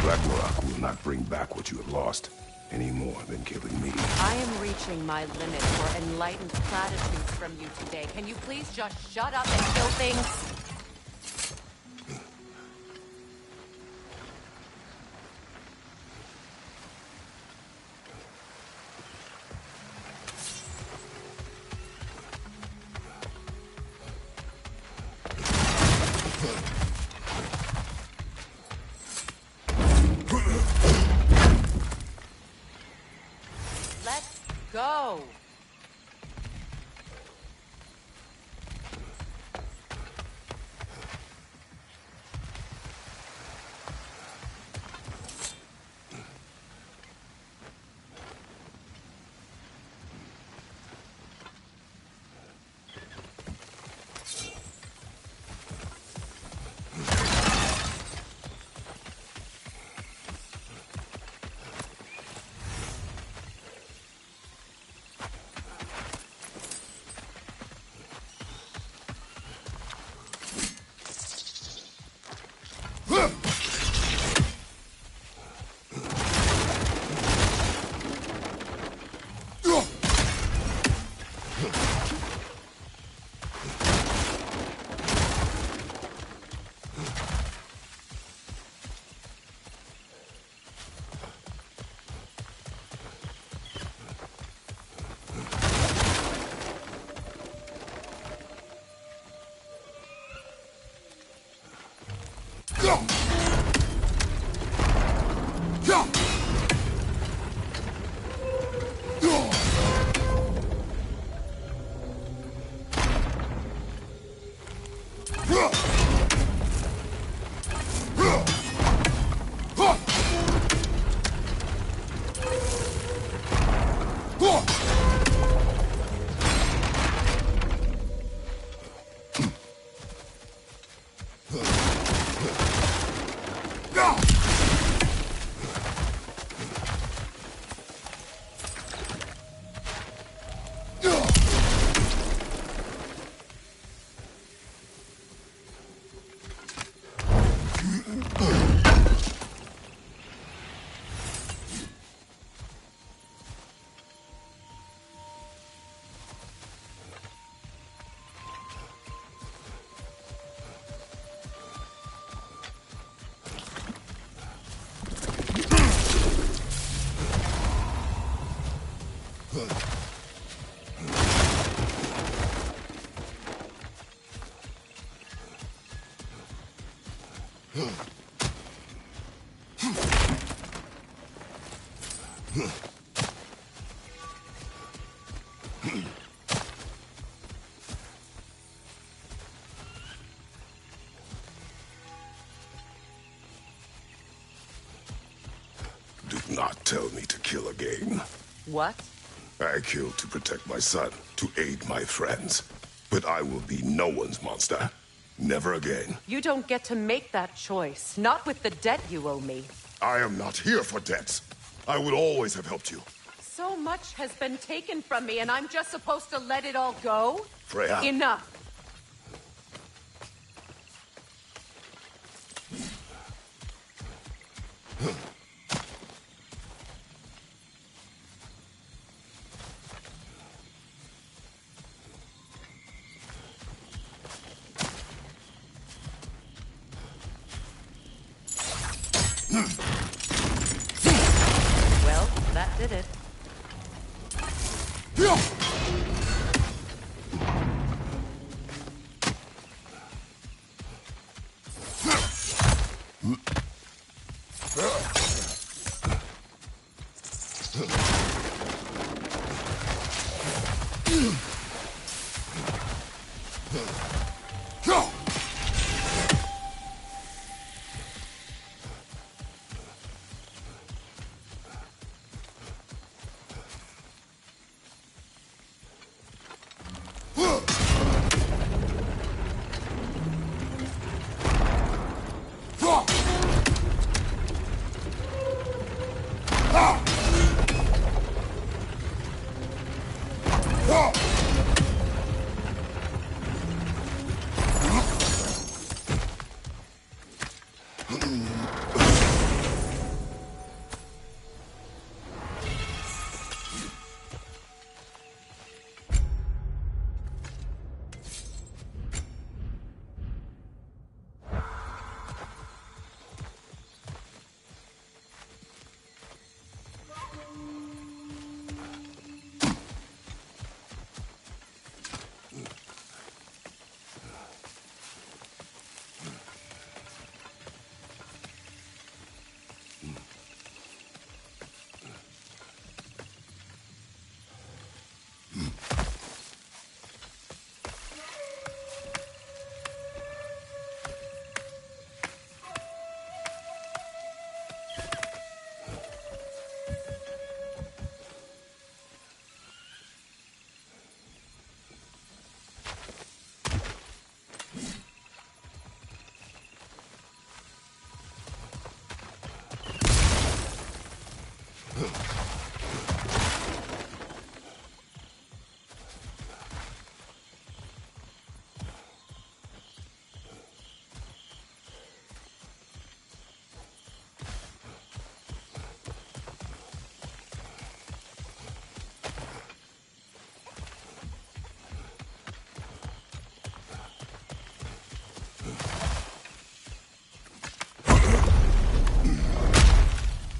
Ragnarok will not bring back what you have lost, any more than killing me. I am reaching my limit for enlightened platitudes from you today. Can you please just shut up and kill things? Let's go. Do not tell me to kill again. What? I killed to protect my son, to aid my friends. But I will be no one's monster. Never again. You don't get to make that choice. Not with the debt you owe me. I am not here for debts. I would always have helped you. So much has been taken from me, and I'm just supposed to let it all go? Freya. Enough. Well, that did it.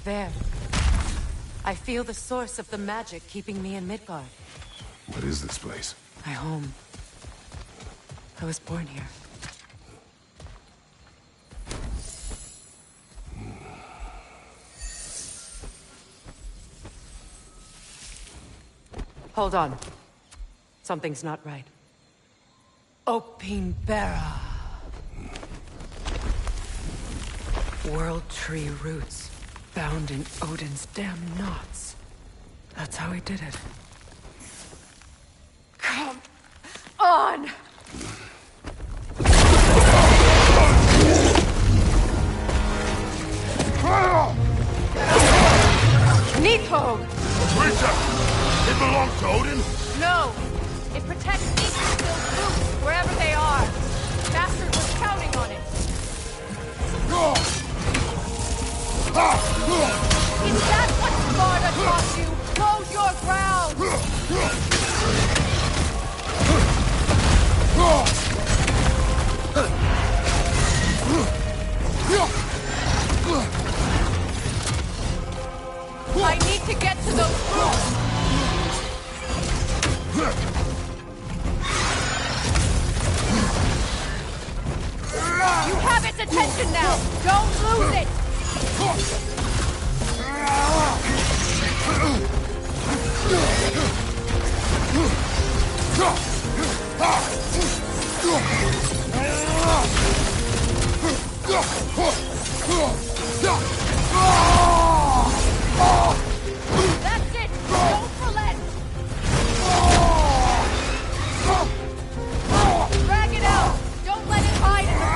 There. I feel the source of the magic keeping me in Midgard. What is this place? My home. I was born here. Hold on. Something's not right. Opinbera. World tree roots. Bound in Odin's damn knots. That's how he did it. Come on! Nidhogg! Princess! It belongs to Odin? No! It protects Yggdrasil's roots, wherever they are. Bastard was counting on it. Is that what Sparta taught you? Hold your ground! I need to get to those roots! You have its attention now! Don't lose it! That's it! Don't relent! Drag it out! Don't let it hide in the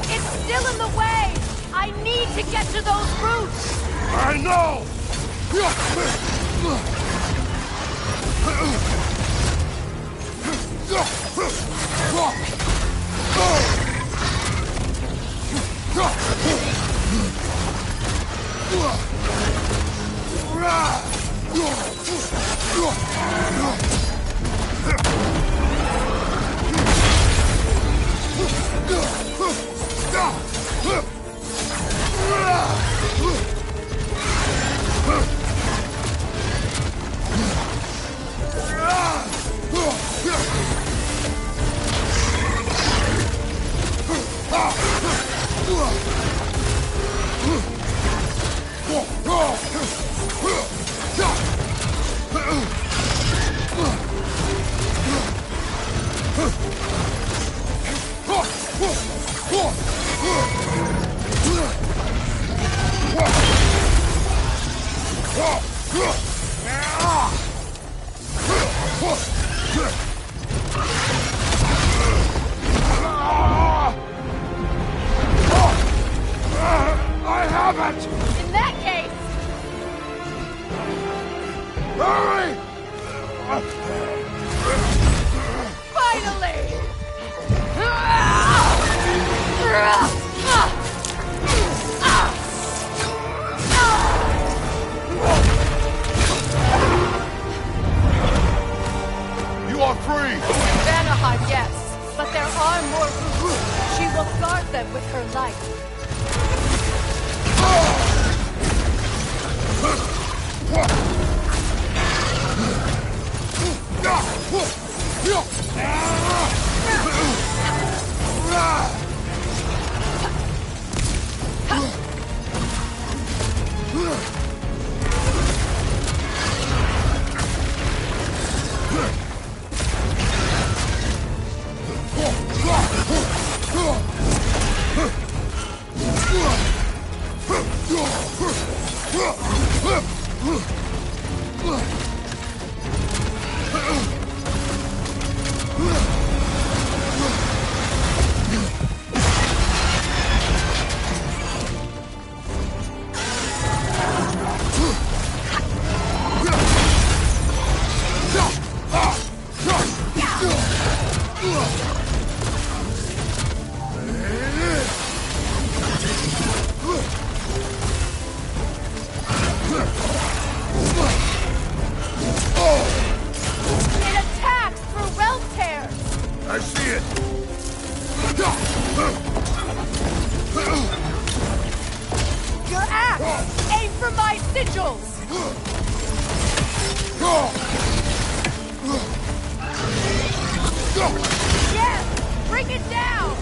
It's still in the way! I need to get to those roots! I know! I have it! In that case, Hurry! finally! You are free! Vanaheim, yes, but there are more roots. She will guard them with her life. It attacks through realm tears! I see it! Your axe! Aim for my sigils! Yes! Bring it down!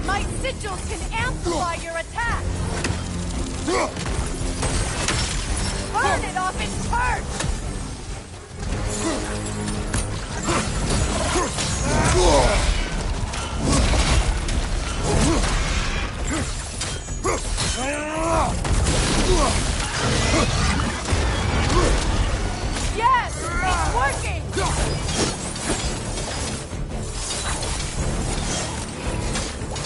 My sigils can amplify your attack! Burn it off its perch! Yes! It's working!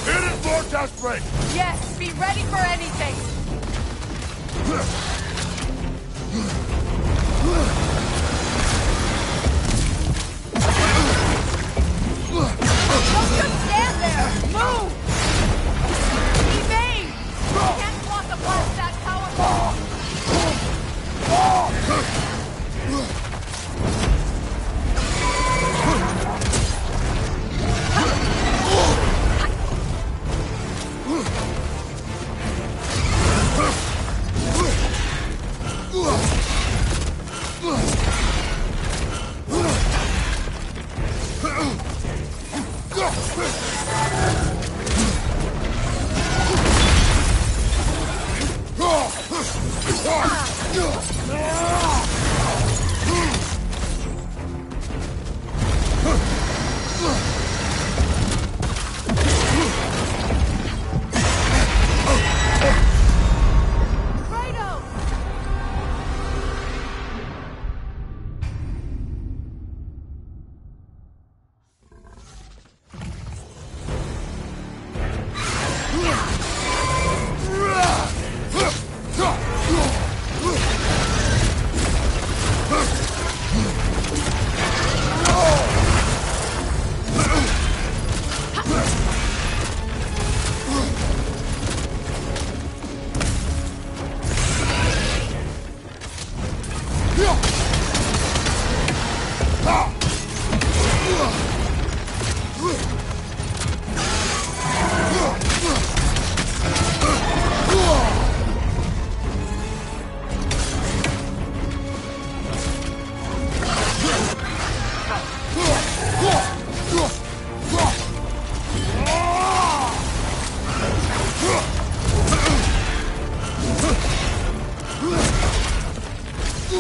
It is more desperate! Yes, be ready for anything! Don't just stand there! Move! Evade! You can't block a blast that powerful!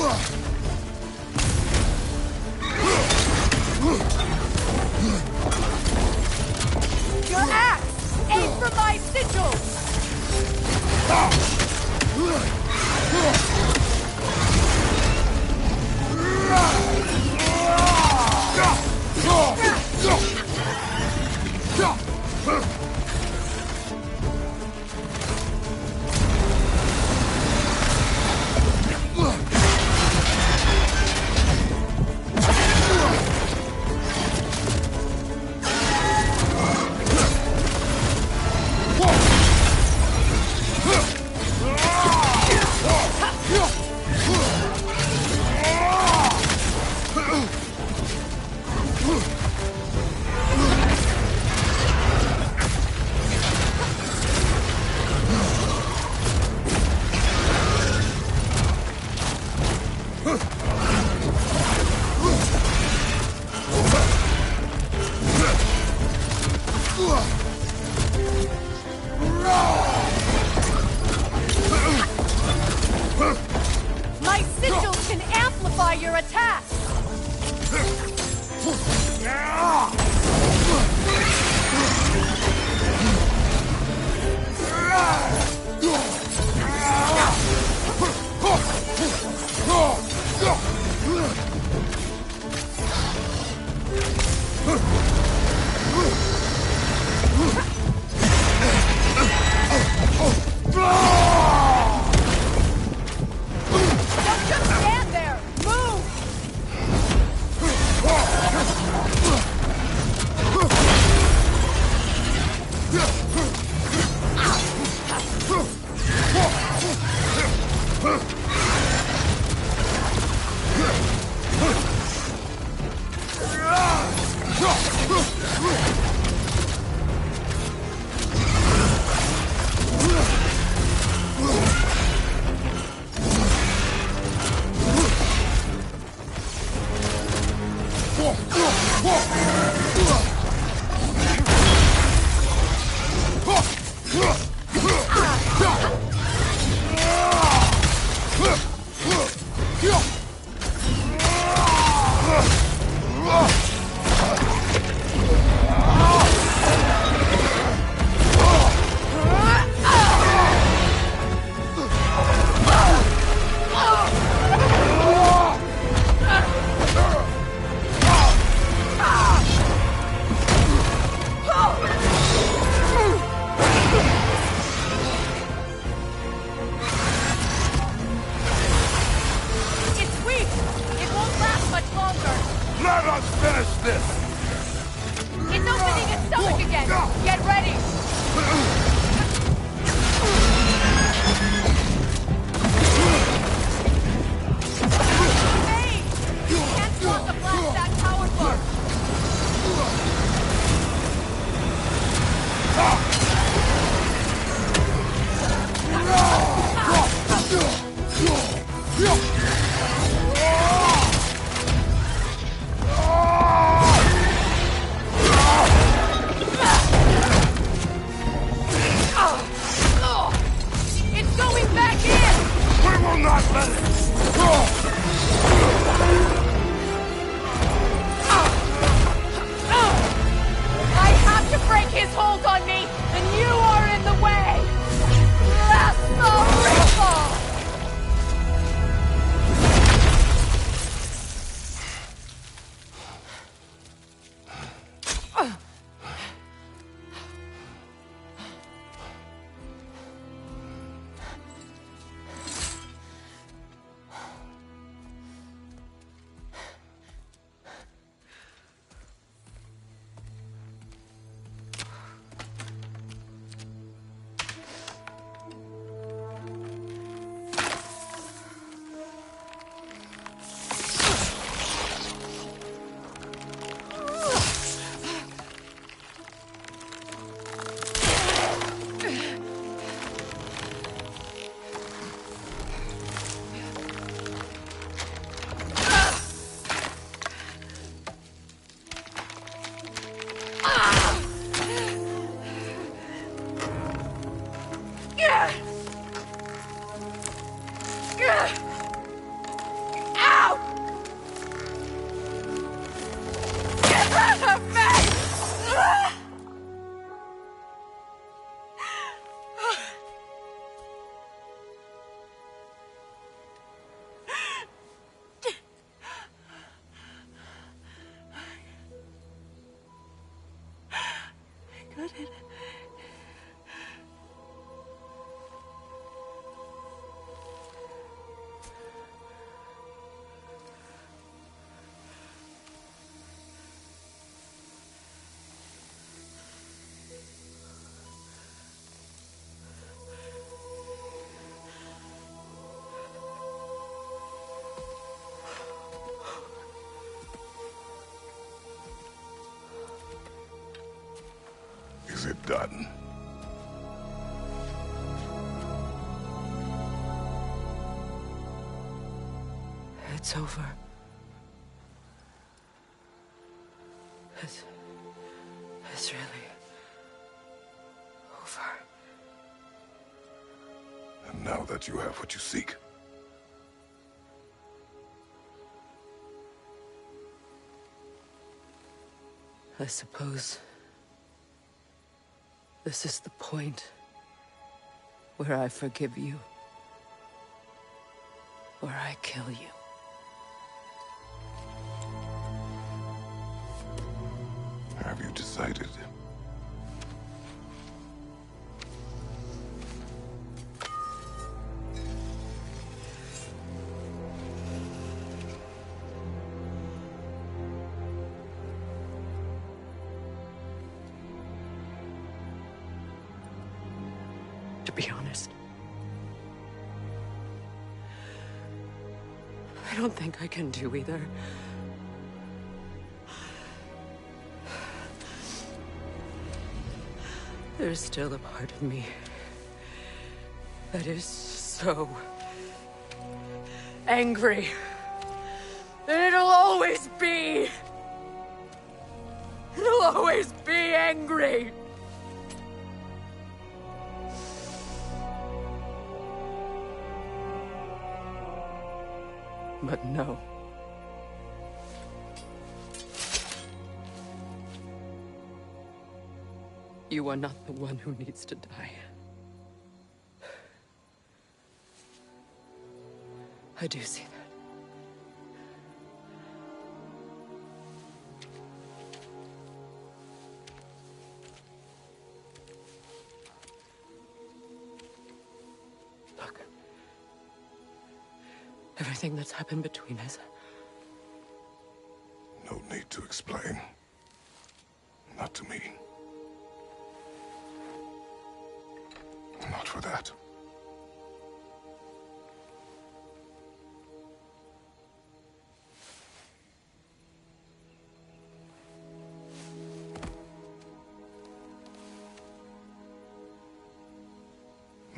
Your axe! Aim for my sigils! My sigils can amplify your attack! Don't just stand there! Move! It's weak! It won't last much longer! Let us finish this! It's opening its stomach again! Get ready! Hey! You can't block a blast that powerful! It's going back in! We will not let it! I have to break his hold on me, and you are in the way! That's the ripple! done. It's over. It's really over. And now that you have what you seek, I suppose this is the point where I forgive you, or I kill you. have you decided? To be honest, I don't think I can do either. There's still a part of me that is so angry. And it'll always be. It'll always be angry. But no. You are not the one who needs to die. I do see that. Look. Everything that's happened between us. No need to explain. Not to me. Not for that.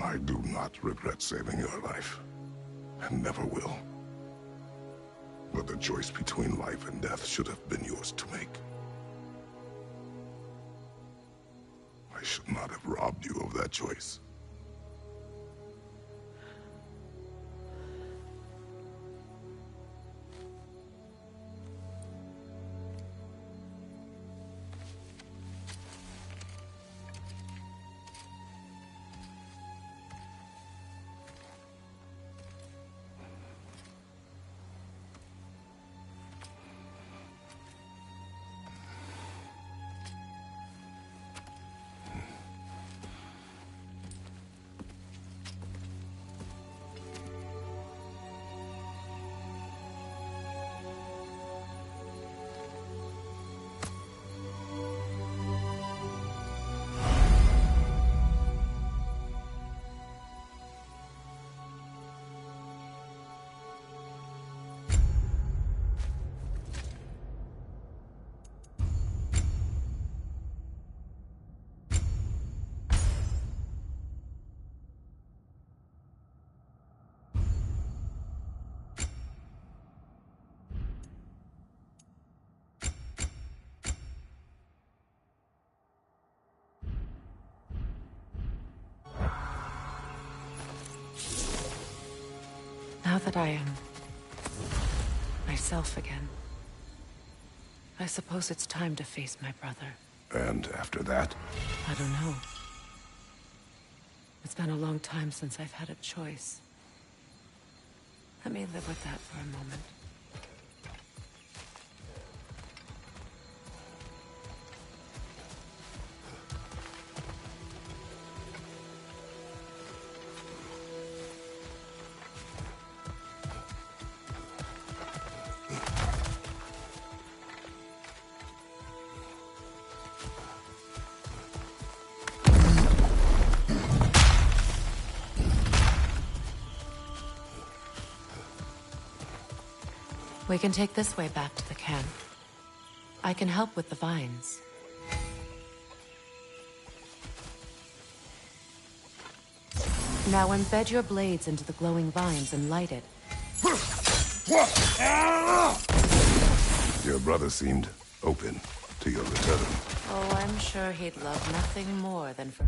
I do not regret saving your life, and never will. But the choice between life and death should have been yours to make. I should not have robbed you of that choice. Now that I am myself again, I suppose it's time to face my brother. And after that? I don't know. It's been a long time since I've had a choice. Let me live with that for a moment. We can take this way back to the camp. I can help with the vines. Now embed your blades into the glowing vines and light it. Your brother seemed open to your return. Oh, I'm sure he'd love nothing more than for...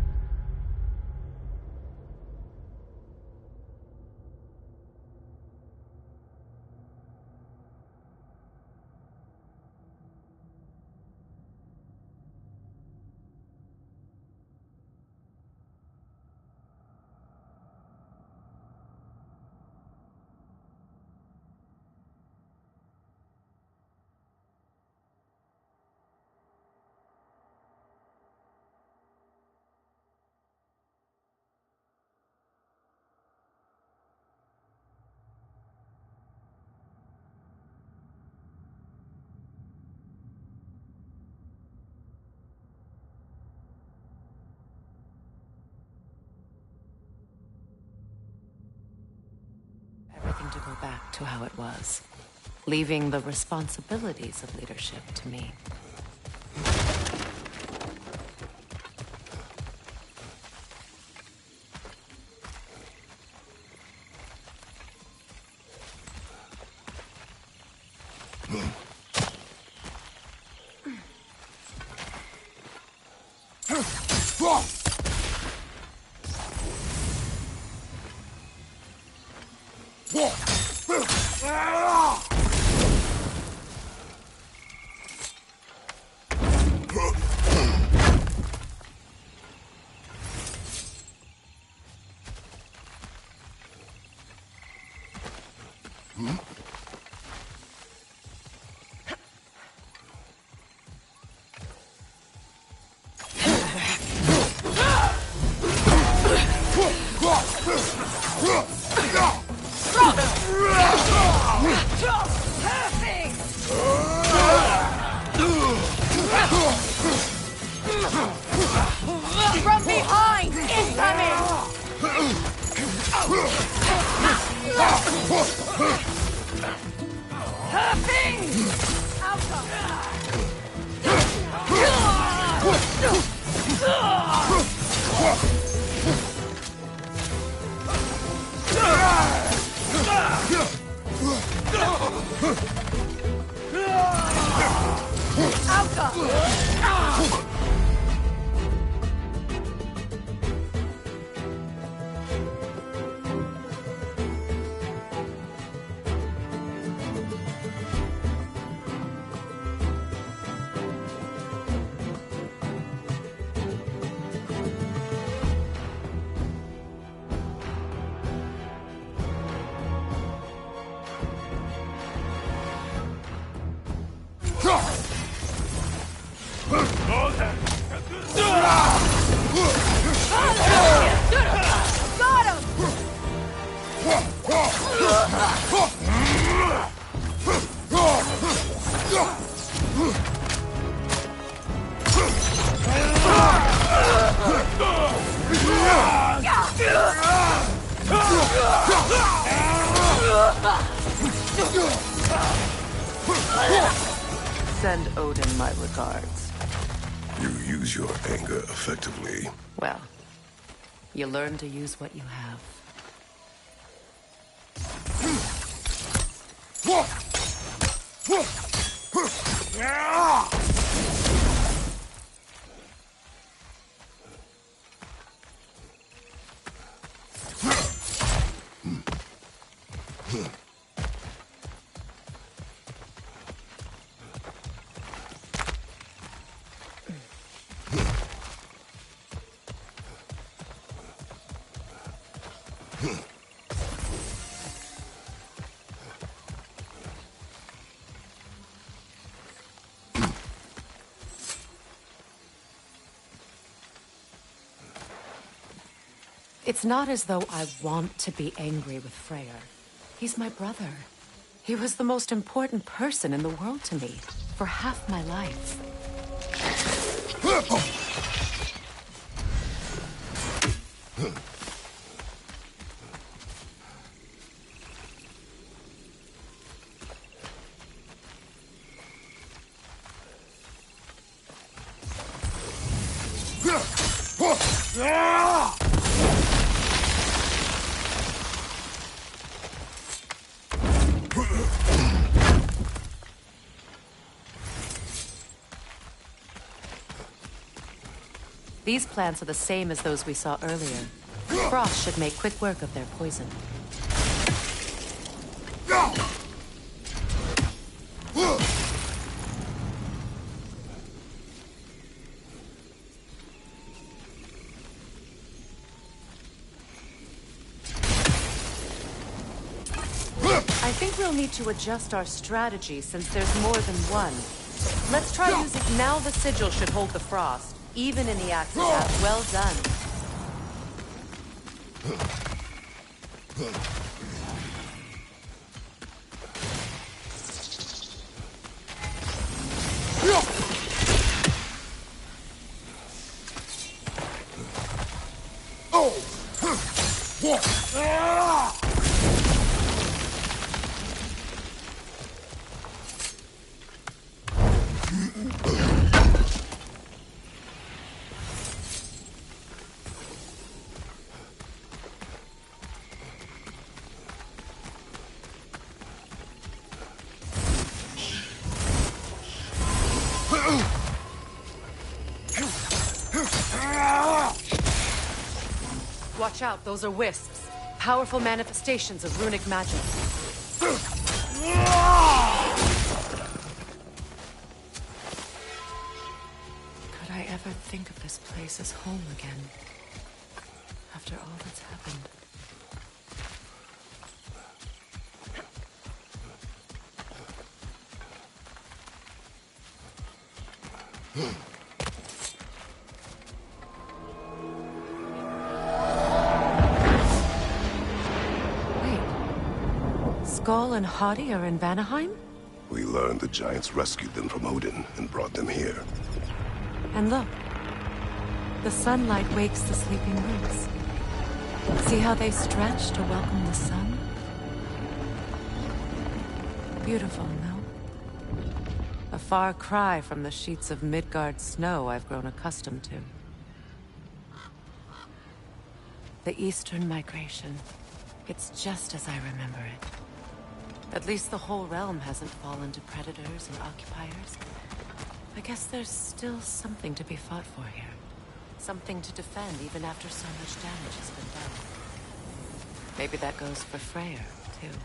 Everything to go back to how it was, leaving the responsibilities of leadership to me. From behind! Incoming! Send Odin my regards. You use your anger effectively. Well, you learn to use what you have. It's not as though I want to be angry with Freyr. He's my brother. He was the most important person in the world to me for half my life. These plants are the same as those we saw earlier. Frost should make quick work of their poison. I think we'll need to adjust our strategy since there's more than one. Let's try using... Now the sigil should hold the frost, even in the axis path. Well done. Watch out, those are wisps. Powerful manifestations of runic magic. Could I ever think of this place as home again? After all that's happened. Skull and Hadi are in Vanaheim? We learned the giants rescued them from Odin and brought them here. And look. The sunlight wakes the sleeping roots. See how they stretch to welcome the sun? Beautiful, no? A far cry from the sheets of Midgard snow I've grown accustomed to. The Eastern Migration. It's just as I remember it. At least the whole realm hasn't fallen to predators and occupiers. I guess there's still something to be fought for here. Something to defend even after so much damage has been done. Maybe that goes for Freyr, too.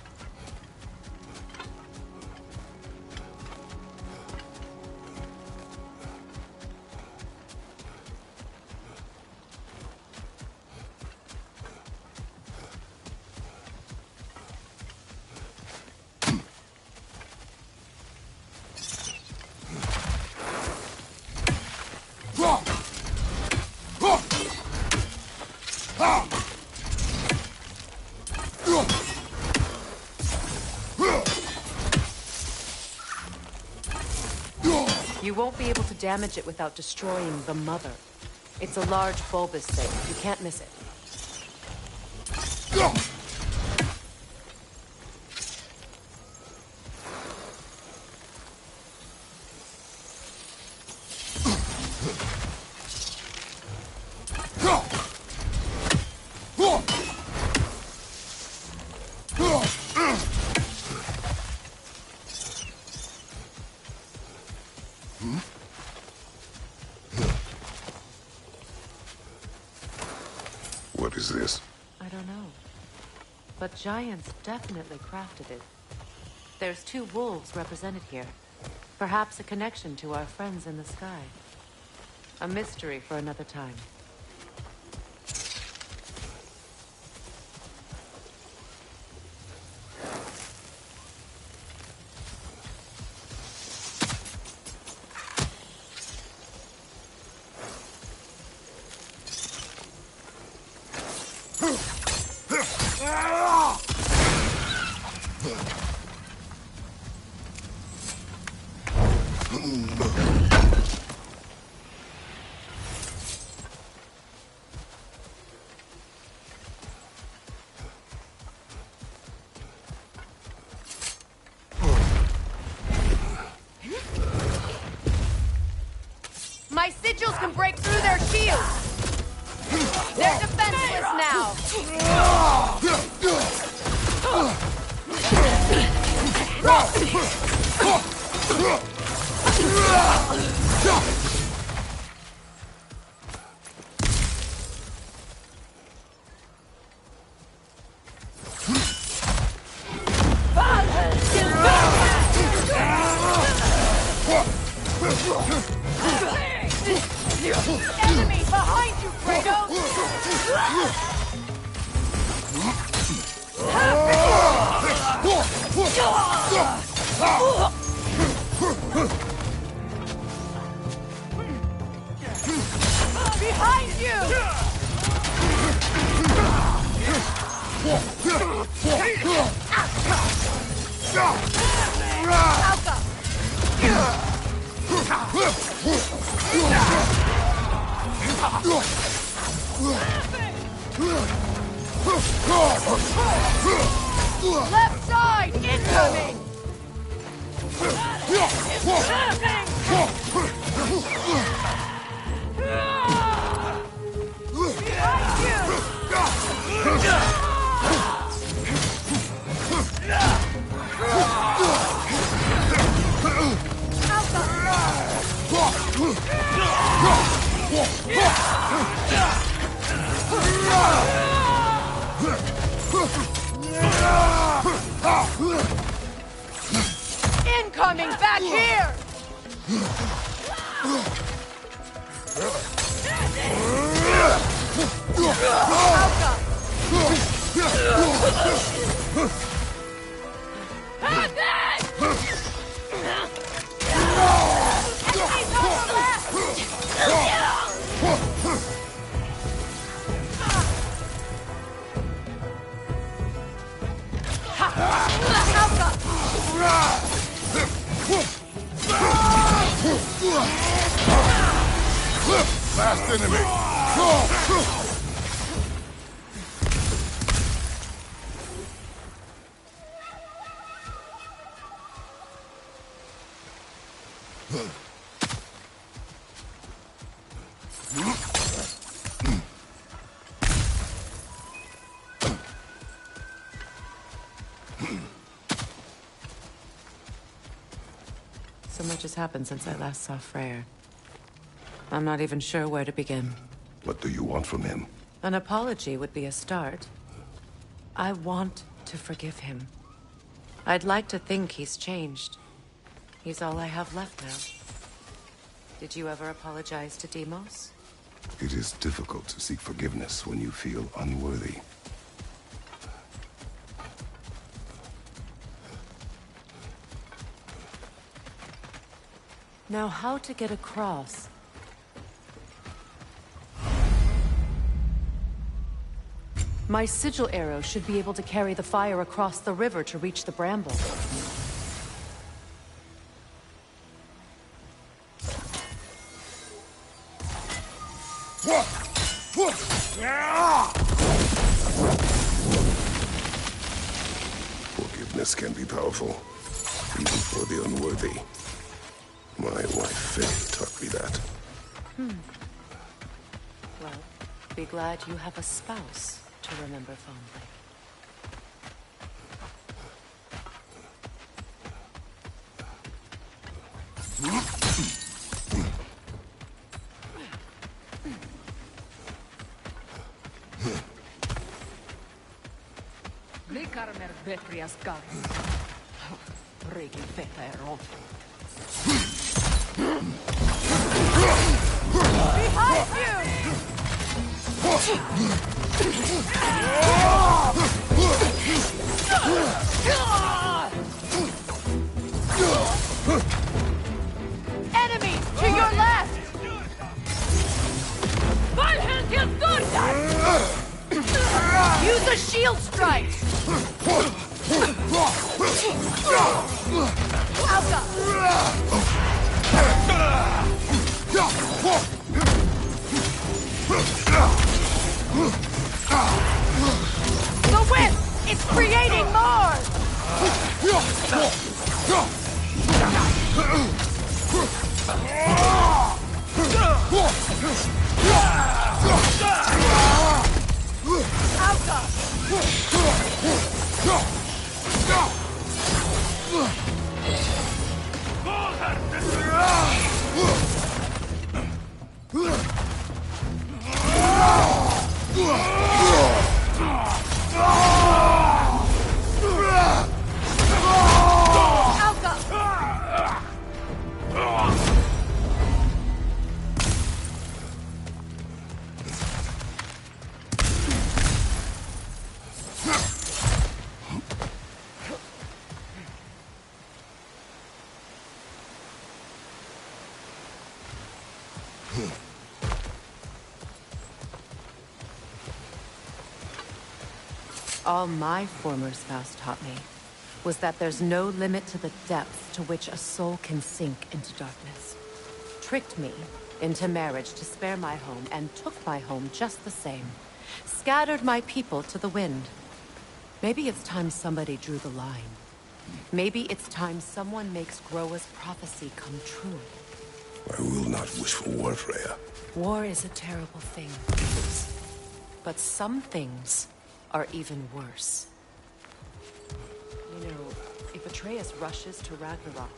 You won't be able to damage it without destroying the mother. It's a large bulbous thing. You can't miss it. What is this? I don't know. But giants definitely crafted it. There's 2 wolves represented here. Perhaps a connection to our friends in the sky. A mystery for another time. My sigils can break through their shields! They're defenseless now! Enemy behind you, Kratos! Behind you! Left side, incoming! Incoming back here! Last enemy! So much has happened since I last saw Freyr. I'm not even sure where to begin. What do you want from him? An apology would be a start. I want to forgive him. I'd like to think he's changed. He's all I have left now. Did you ever apologize to Deimos? It is difficult to seek forgiveness when you feel unworthy. Now, how to get across? My sigil arrow should be able to carry the fire across the river to reach the bramble. Forgiveness can be powerful, even for the unworthy. My wife Faye taught me that. Well, be glad you have a spouse to remember fondly. Likarmer Betrias Gars. Reikin Fetero. Behind you! Enemy to your left! Use a shield strike! The whip! It's creating more! All my former spouse taught me was that there's no limit to the depth to which a soul can sink into darkness. Tricked me into marriage to spare my home, and took my home just the same. Scattered my people to the wind. Maybe it's time somebody drew the line. Maybe it's time someone makes Groa's prophecy come true. I will not wish for war, Freya. War is a terrible thing. But some things are even worse. You know, if Atreus rushes to Ragnarok,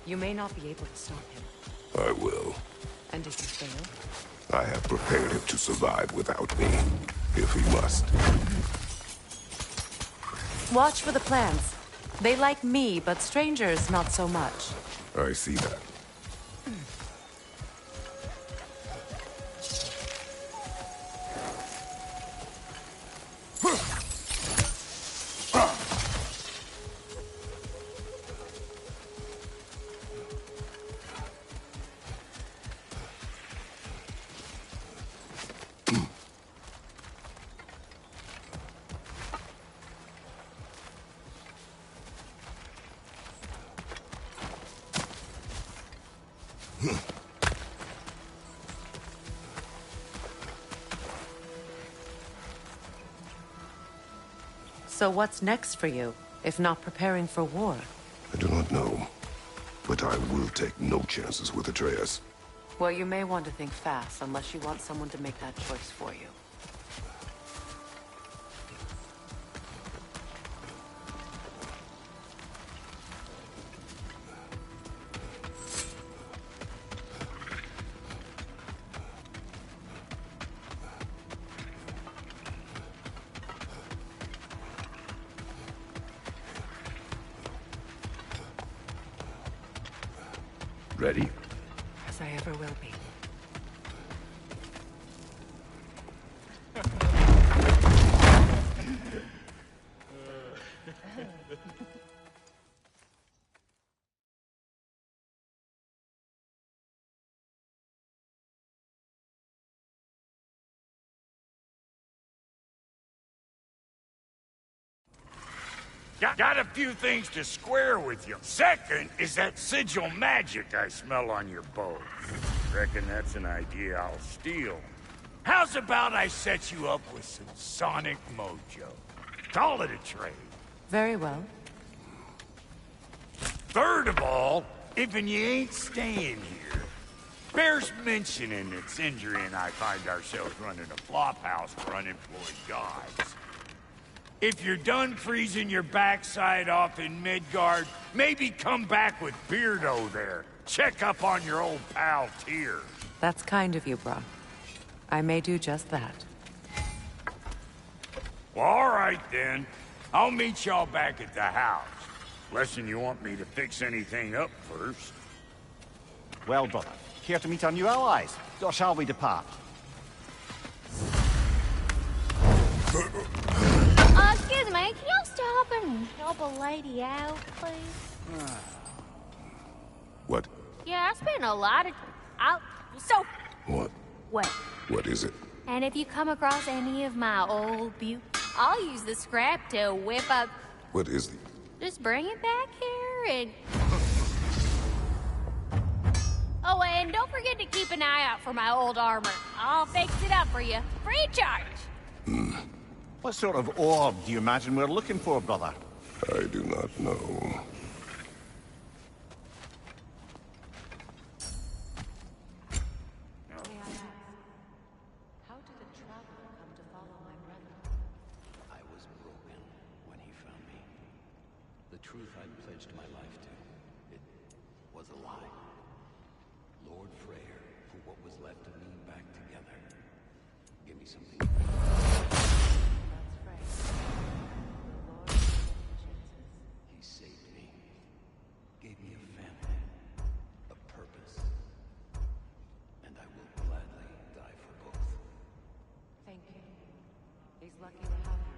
you may not be able to stop him. I will. And if you fail? I have prepared him to survive without me, if he must. Watch for the plants. They like me, but strangers not so much. I see that. So what's next for you, if not preparing for war? I do not know, but I will take no chances with Atreus. Well, you may want to think fast, unless you want someone to make that choice for you. Ready? As I ever will be. Got a few things to square with you. Second is that sigil magic I smell on your bow. Reckon that's an idea I'll steal. How's about I set you up with some sonic mojo? Call it a trade. Very well. Third of all, if you ain't staying here, bears mentioning that Sindri and I find ourselves running a flop house for unemployed gods. If you're done freezing your backside off in Midgard, maybe come back with Beardo there. Check up on your old pal Tyr. That's kind of you, Brock. I may do just that. Well, all right then. I'll meet y'all back at the house. Lesson you want me to fix anything up first. Well, brother, care to meet our new allies? Or shall we depart? Excuse me, can y'all stop and help a lady out, please? What? Yeah, I spent a lot of... What? What? What is it? And if you come across any of my old butte, I'll use the scrap to whip up... What is it? Just bring it back here and... Oh, and don't forget to keep an eye out for my old armor. I'll fix it up for you. Free of charge. What sort of orb do you imagine we're looking for, brother? I do not know. How did a traveler come to follow my brother? I was broken when he found me. The truth I'd pledged my life to, it was a lie. Lord Freyr put what was left of me back together. Give me something. That's Frey. The Lord of chances. He saved me. Gave me a family. A purpose. And I will gladly die for both. Thank you. He's lucky to have you.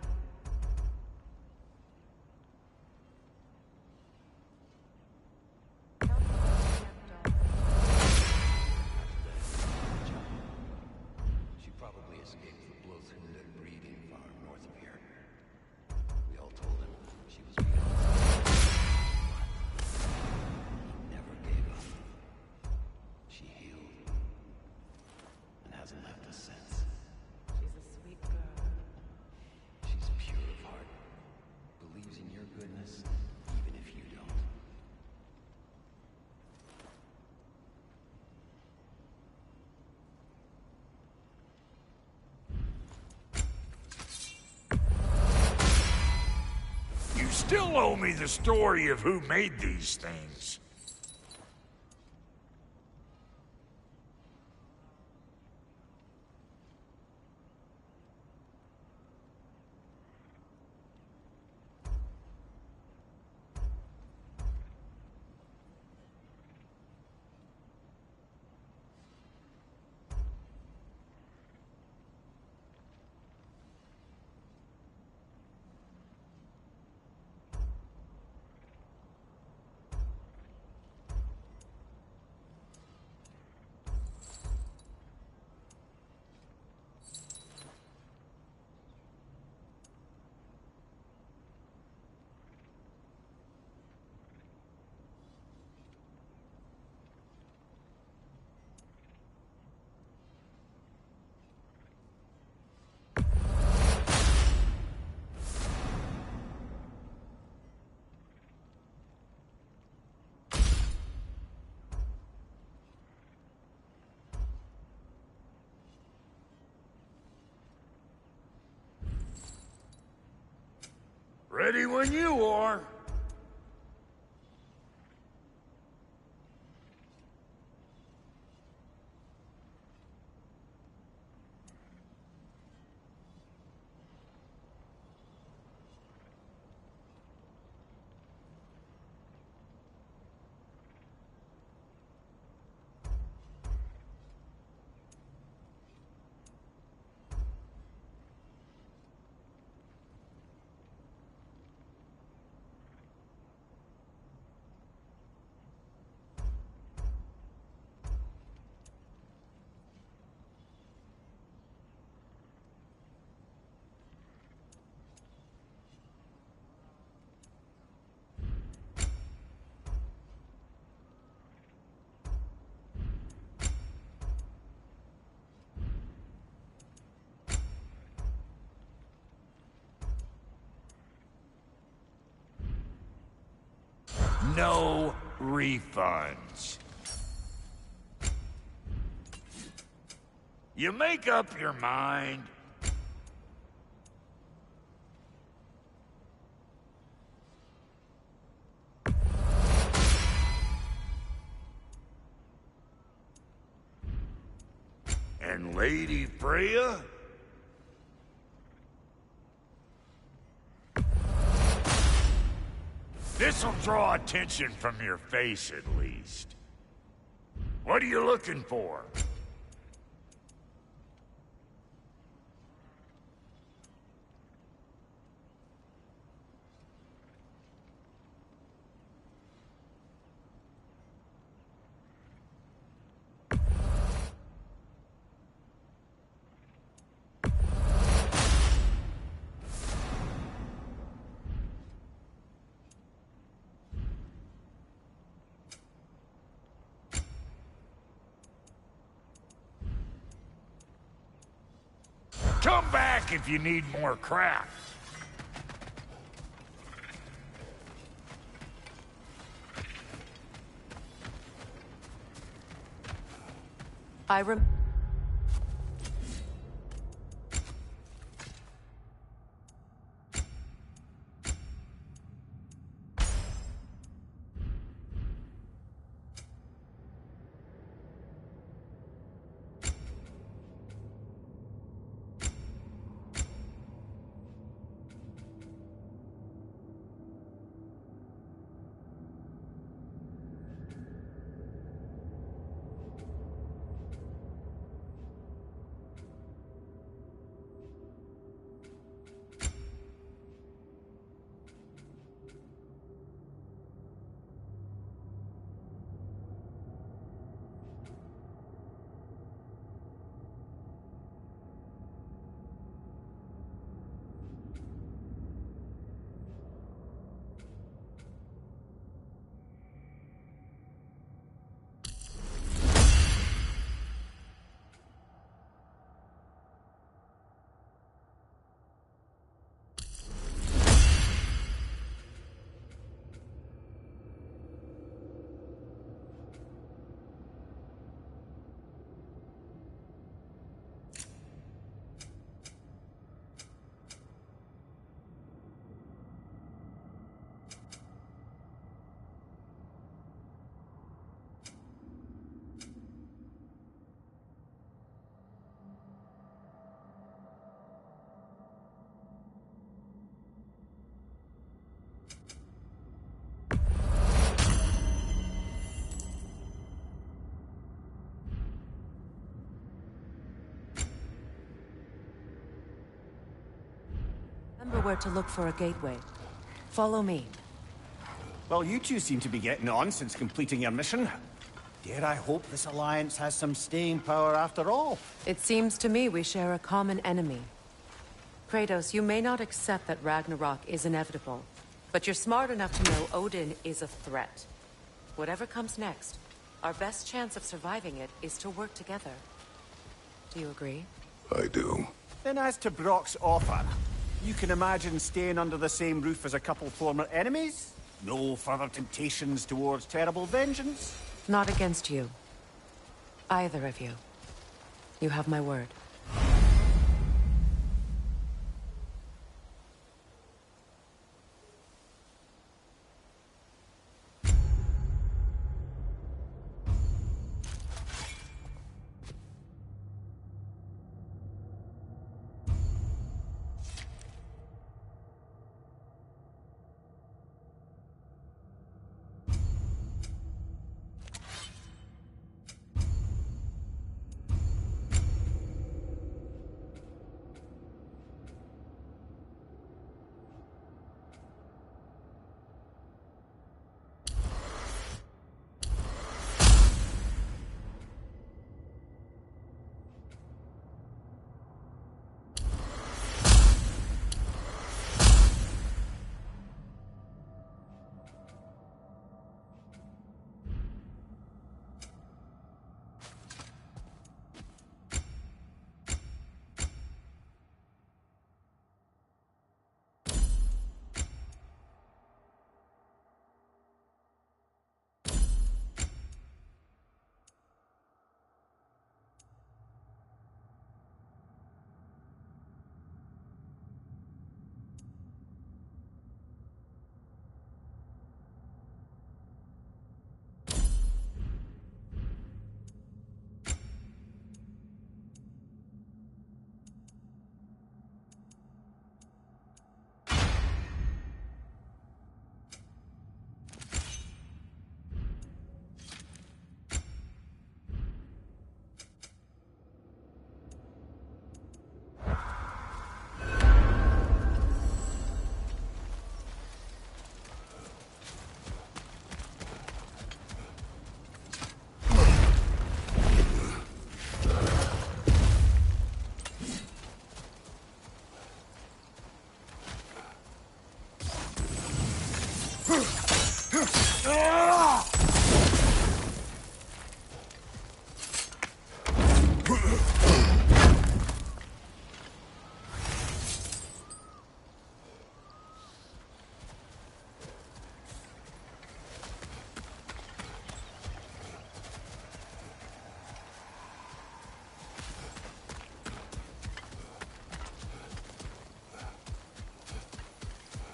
Don't forget, dog. She probably escaped the still owe me the story of who made these things. Ready when you are. No refunds. You make up your mind. And Lady Freya? This'll draw attention from your face, at least. What are you looking for? Come back if you need more crap. where to look for a gateway. Follow me. Well, you two seem to be getting on since completing your mission. Dare I hope this alliance has some staying power after all? It seems to me we share a common enemy. Kratos, you may not accept that Ragnarok is inevitable, but you're smart enough to know Odin is a threat. Whatever comes next, our best chance of surviving it is to work together. Do you agree? I do. Then as to Brock's offer, you can imagine staying under the same roof as a couple former enemies? No further temptations towards terrible vengeance? Not against you. Either of you. You have my word.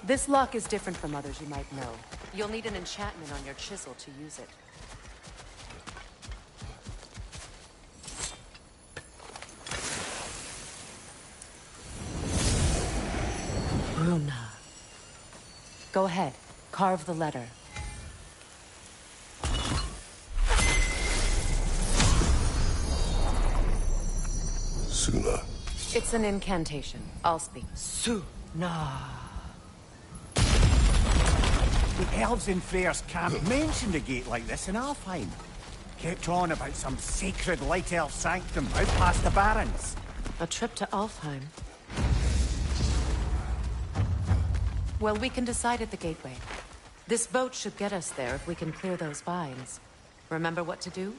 This lock is different from others you might know. You'll need an enchantment on your chisel to use it. Runa. Go ahead. Carve the letter. Suna. It's an incantation. I'll speak. Suna. The elves in Freyr's camp mentioned a gate like this in Alfheim. Kept on about some sacred light elf sanctum out past the Barrens. A trip to Alfheim. Well, we can decide at the gateway. This boat should get us there if we can clear those vines. Remember what to do?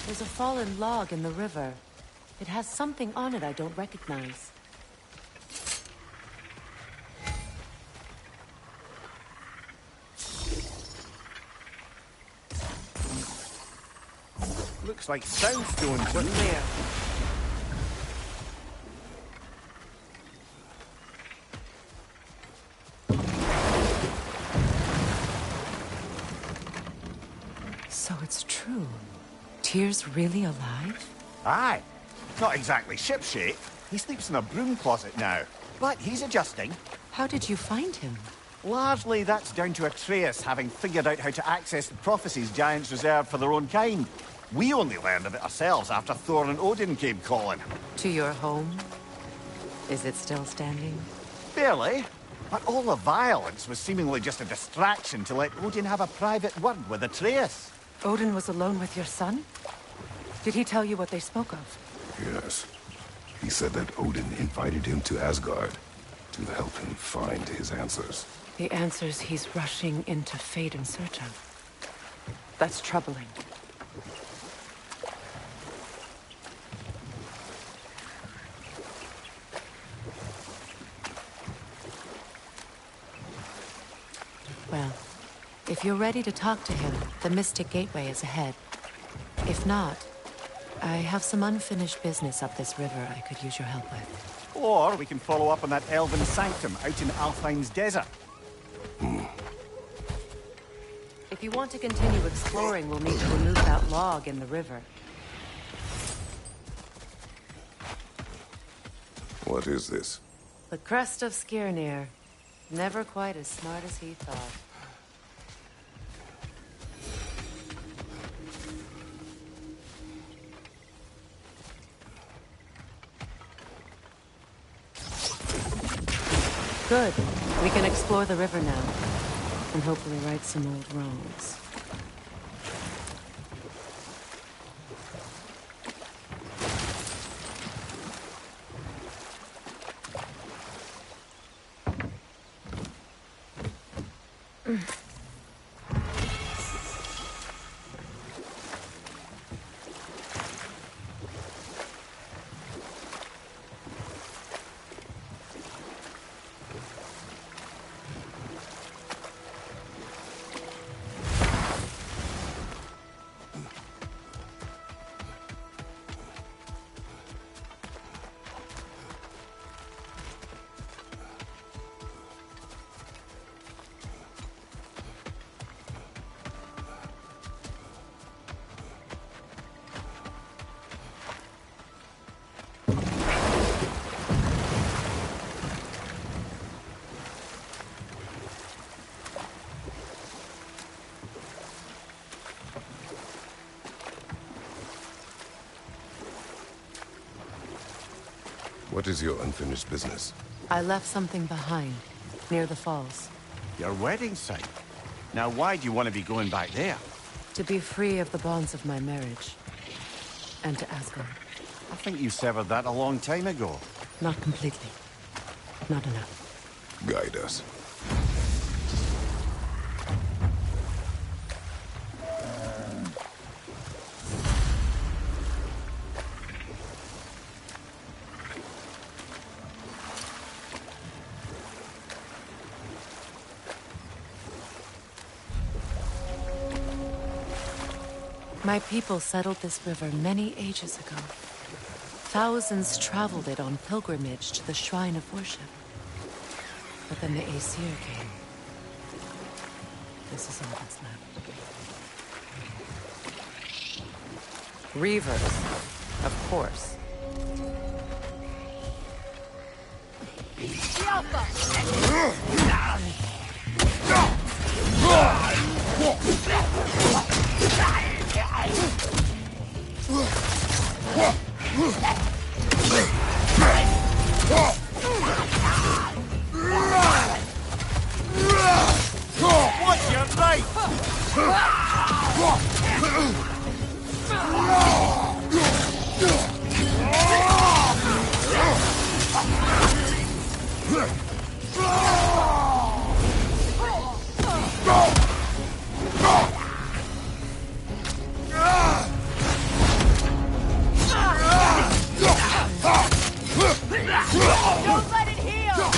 There's a fallen log in the river. It has something on it I don't recognize. Looks like soundstone to me. There. So it's true. Tyr's really alive? Aye. Not exactly shipshape, He sleeps in a broom closet now, but he's adjusting. How did you find him? Largely, that's down to Atreus having figured out how to access the prophecies giants reserved for their own kind. We only learned of it ourselves after Thor and Odin came calling. To your home? Is it still standing? Barely. But all the violence was seemingly just a distraction to let Odin have a private word with Atreus. Odin was alone with your son? Did he tell you what they spoke of? Yes. He said that Odin invited him to Asgard to help him find his answers. The answers he's rushing into fate in search of. That's troubling. Well, if you're ready to talk to him, the Mystic Gateway is ahead. If not, I have some unfinished business up this river I could use your help with. Or we can follow up on that elven sanctum out in Alfheim's desert. If you want to continue exploring, we'll need to remove that log in the river. What is this? The crest of Skirnir. Never quite as smart as he thought. Good. We can explore the river now. And hopefully right some old wrongs. What is your unfinished business? I left something behind, near the falls. Your wedding site. Now why do you want to be going back there? To be free of the bonds of my marriage. And to Asgard. I think you severed that a long time ago. Not completely. Not enough. Guide us. My people settled this river many ages ago. Thousands traveled it on pilgrimage to the shrine of worship. But then the Aesir came. This is all that's left. Reavers, of course. What's your right? Don't let it heal!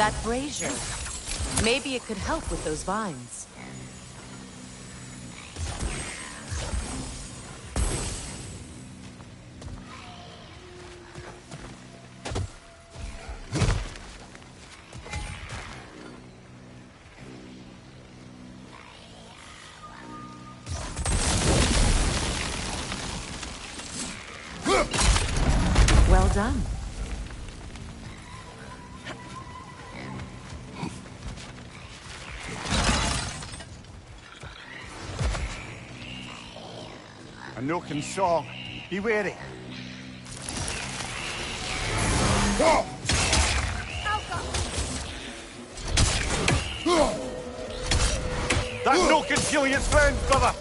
That brazier. Maybe it could help with those vines. Well done. A Noken song. Be wary. That Noken's healing its friends, brother.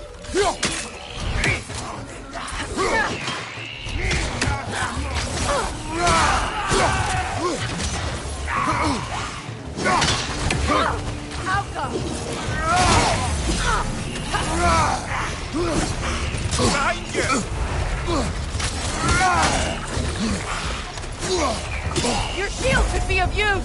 Behind you! Your shield could be of use!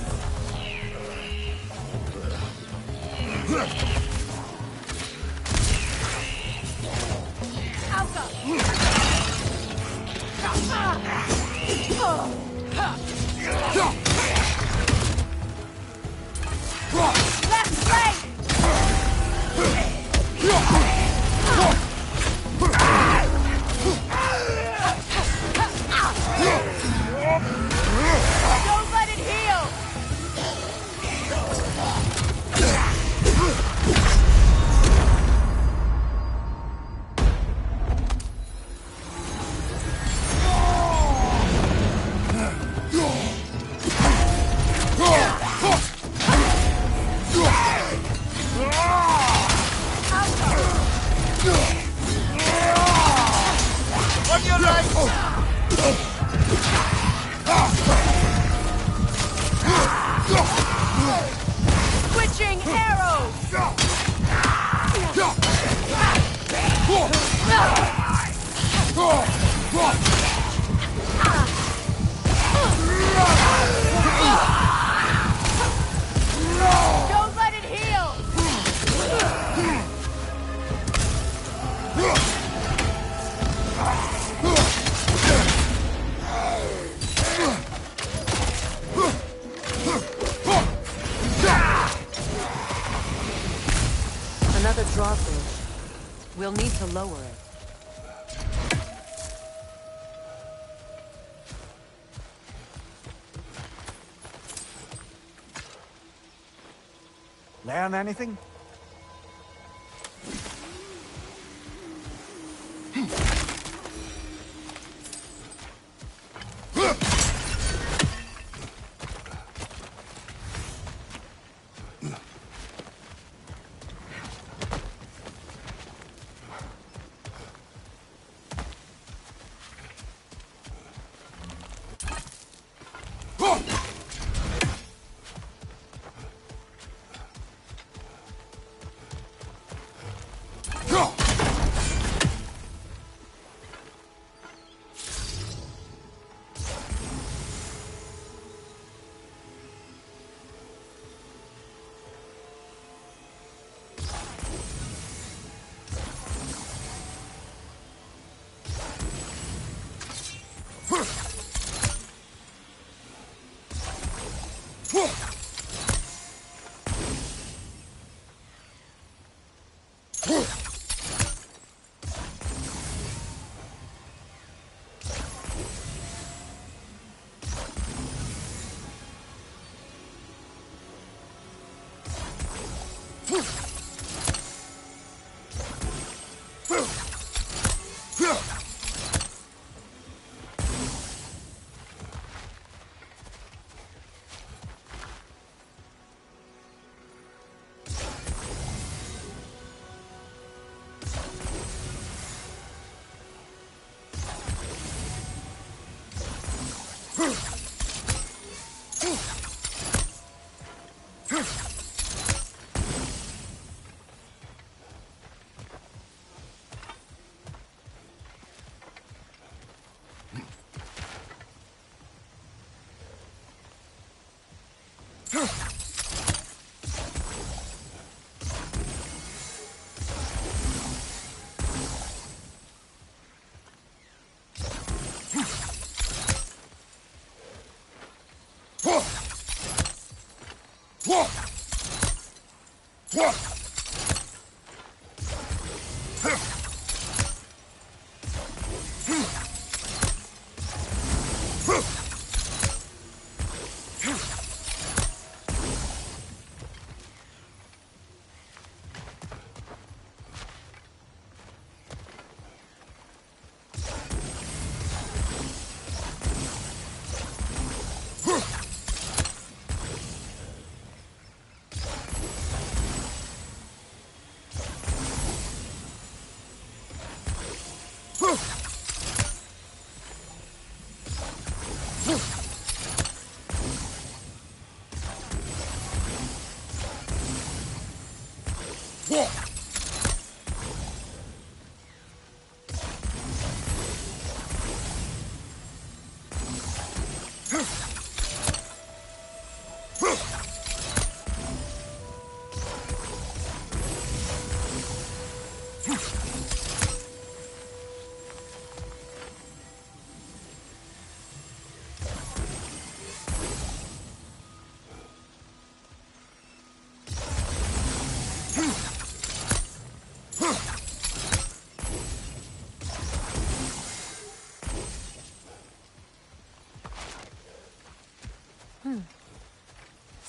Left flank! Don't let it heal! On your right! Switching arrows! Don't let it heal! Another drawbridge. We'll need to lower it. Learn anything?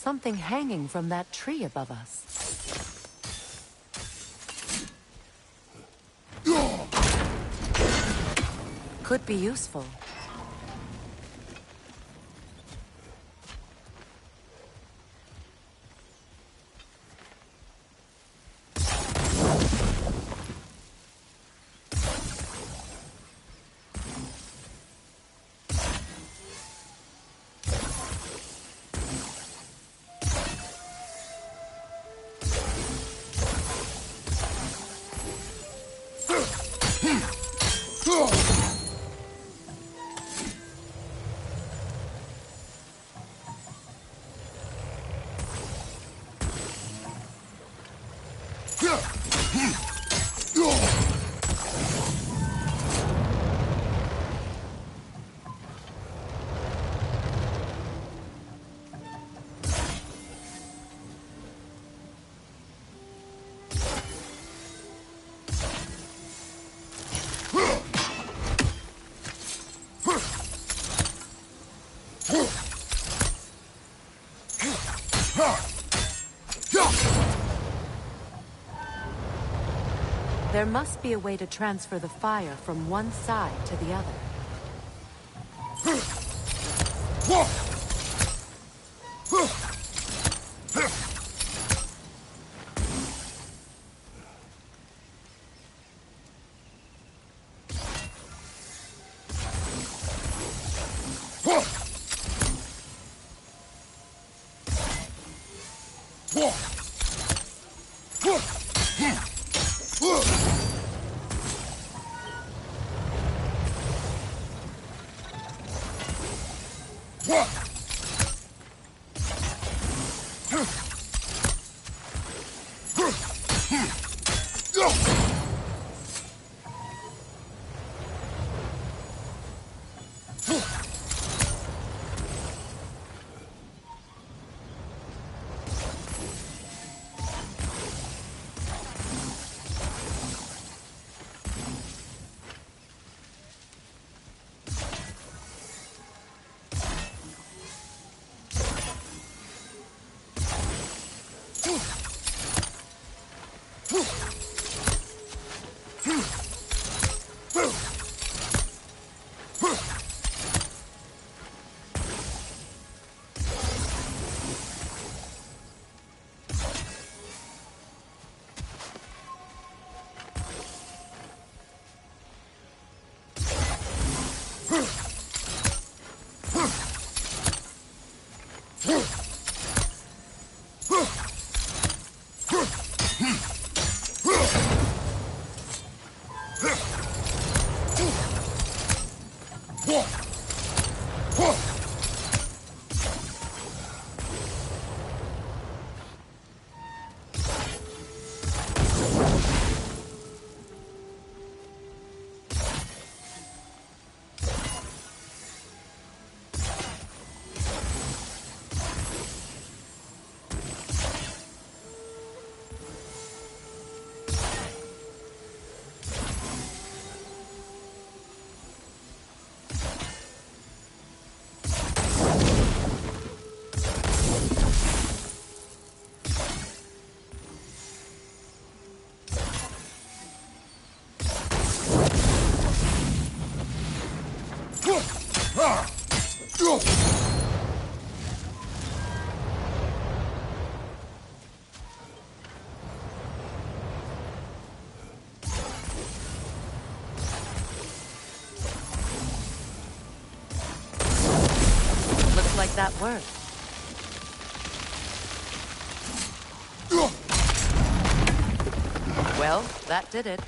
Something hanging from that tree above us. Could be useful. There must be a way to transfer the fire from one side to the other. that work? Well, that did it.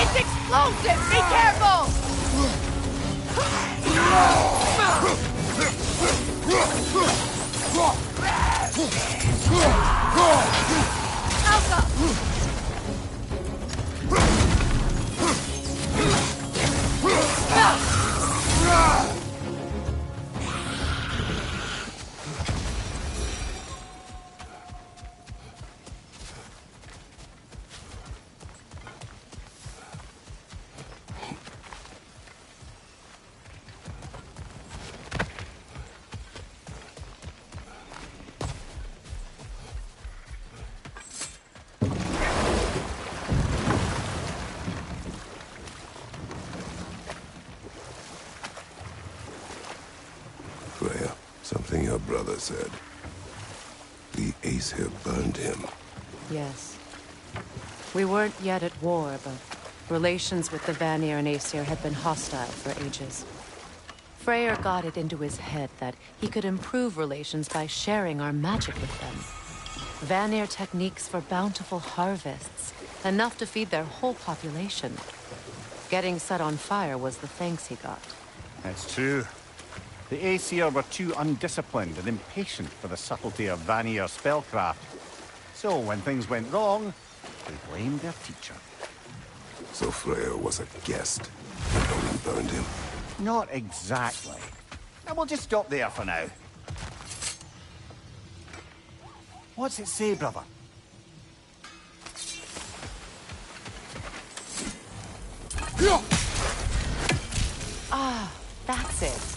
It's explosive! Be careful! Freya, something your brother said. The Aesir burned him. Yes. We weren't yet at war, but relations with the Vanir and Aesir had been hostile for ages. Freyr got it into his head that he could improve relations by sharing our magic with them. Vanir techniques for bountiful harvests, enough to feed their whole population. Getting set on fire was the thanks he got. That's true. The Aesir were too undisciplined and impatient for the subtlety of Vanir spellcraft. So when things went wrong, they blamed their teacher. So Freya was a guest. Odin burned him. Not exactly. And we'll just stop there for now. What's it say, brother? Ah, that's it.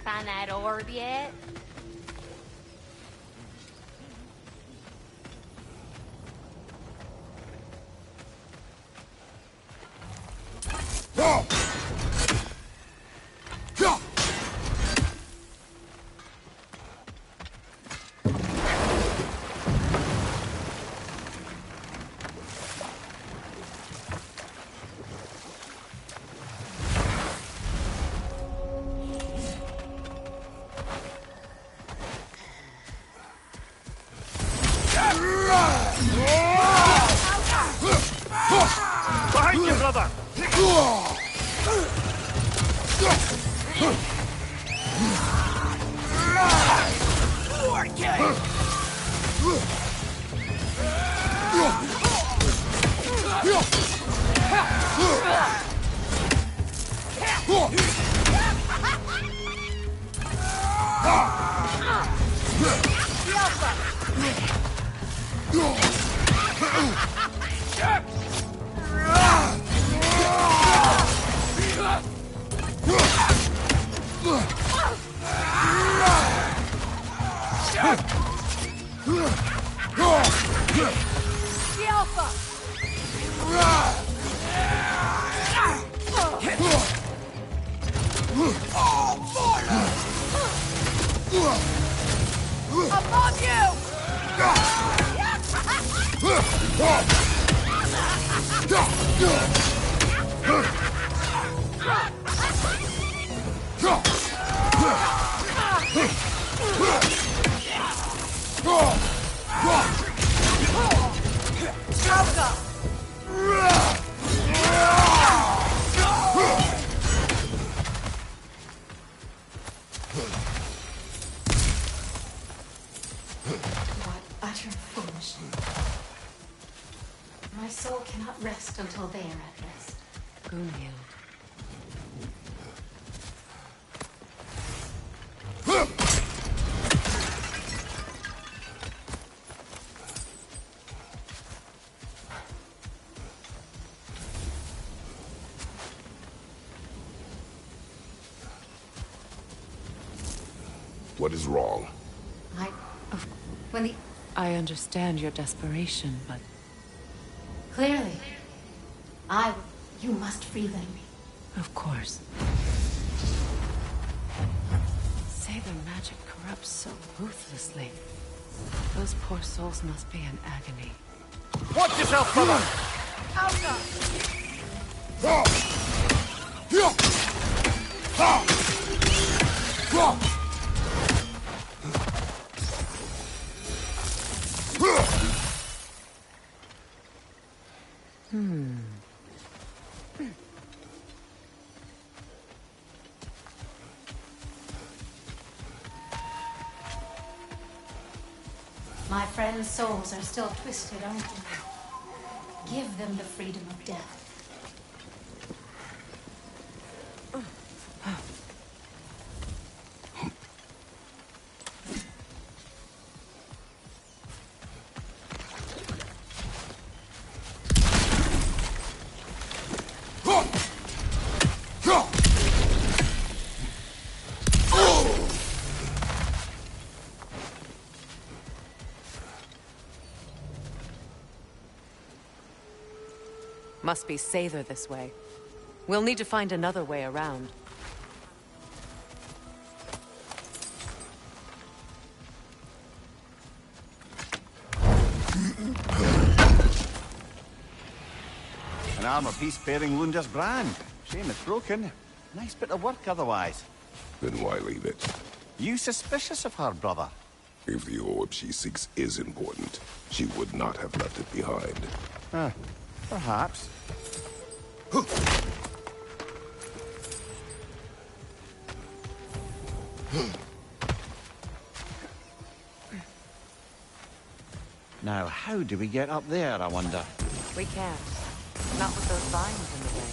Find that orb yet? Behind you, brother! Above What utter foolishness. My soul cannot rest until they are at rest. Gunhild. What is wrong? I understand your desperation, but... Clearly. You must free them. Of course. Say their magic corrupts so ruthlessly. Those poor souls must be in agony. Watch yourself, brother! My friends' souls are still twisted, aren't they? Give them the freedom of death. Must be safer this way. We'll need to find another way around. An armor piece bearing Lunda's brand. Shame it's broken. Nice bit of work otherwise. Then why leave it? You suspicious of her, brother? If the orb she seeks is important, she would not have left it behind. Perhaps. Now, how do we get up there, I wonder? We can't. Not with those vines in the way.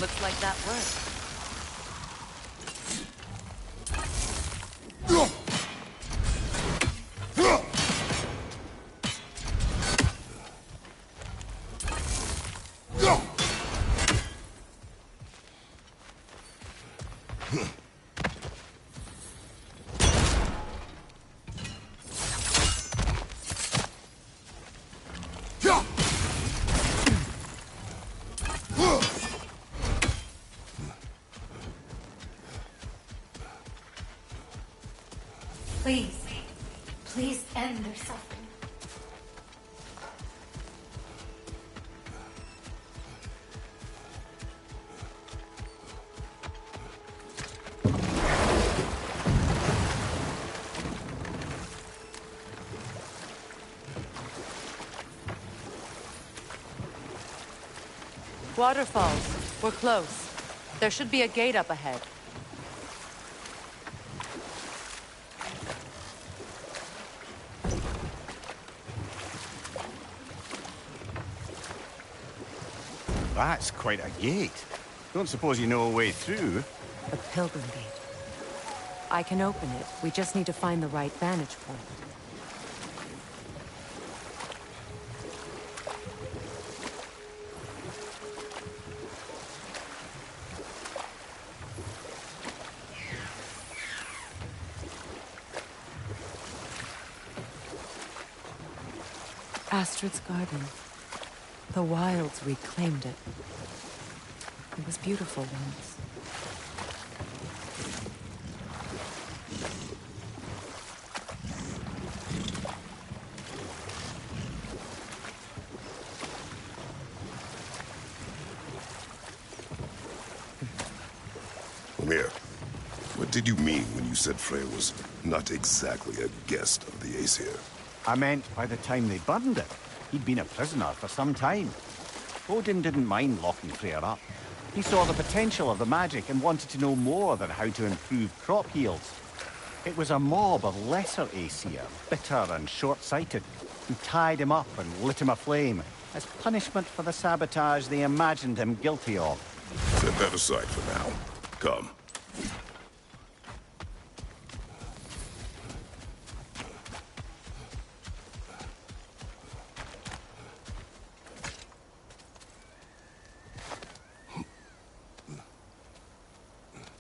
Looks like that worked. Please. Please end their suffering. Waterfalls. We're close. There should be a gate up ahead. That's quite a gate. Don't suppose you know a way through? The Pilgrim Gate. I can open it. We just need to find the right vantage point. Astrid's garden. The wilds reclaimed it. It was beautiful once. Lemire, what did you mean when you said Freya was not exactly a guest of the Aesir? I meant by the time they burned it, he'd been a prisoner for some time. Odin didn't mind locking Freya up. He saw the potential of the magic and wanted to know more than how to improve crop yields. It was a mob of lesser Aesir, bitter and short-sighted, who tied him up and lit him aflame as punishment for the sabotage they imagined him guilty of. Set that aside for now. Come.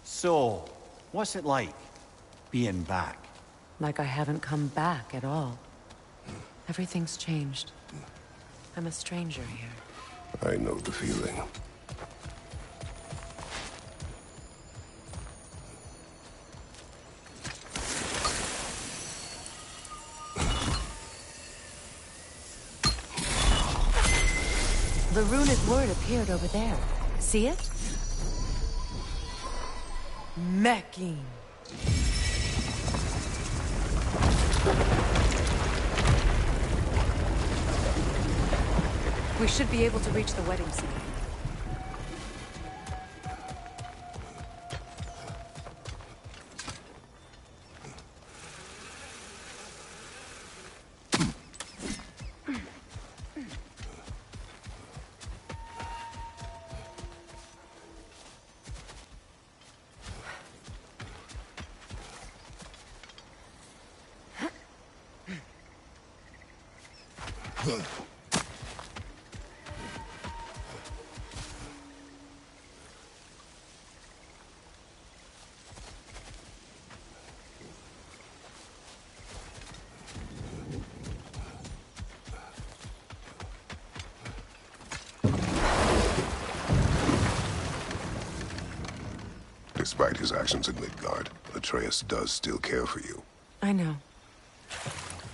So, what's it like, being back? Like I haven't come back at all. Everything's changed. I'm a stranger here. I know the feeling. The runic word appeared over there. See it? Mecking. We should be able to reach the wedding scene. Despite his actions in Midgard, Atreus does still care for you. I know.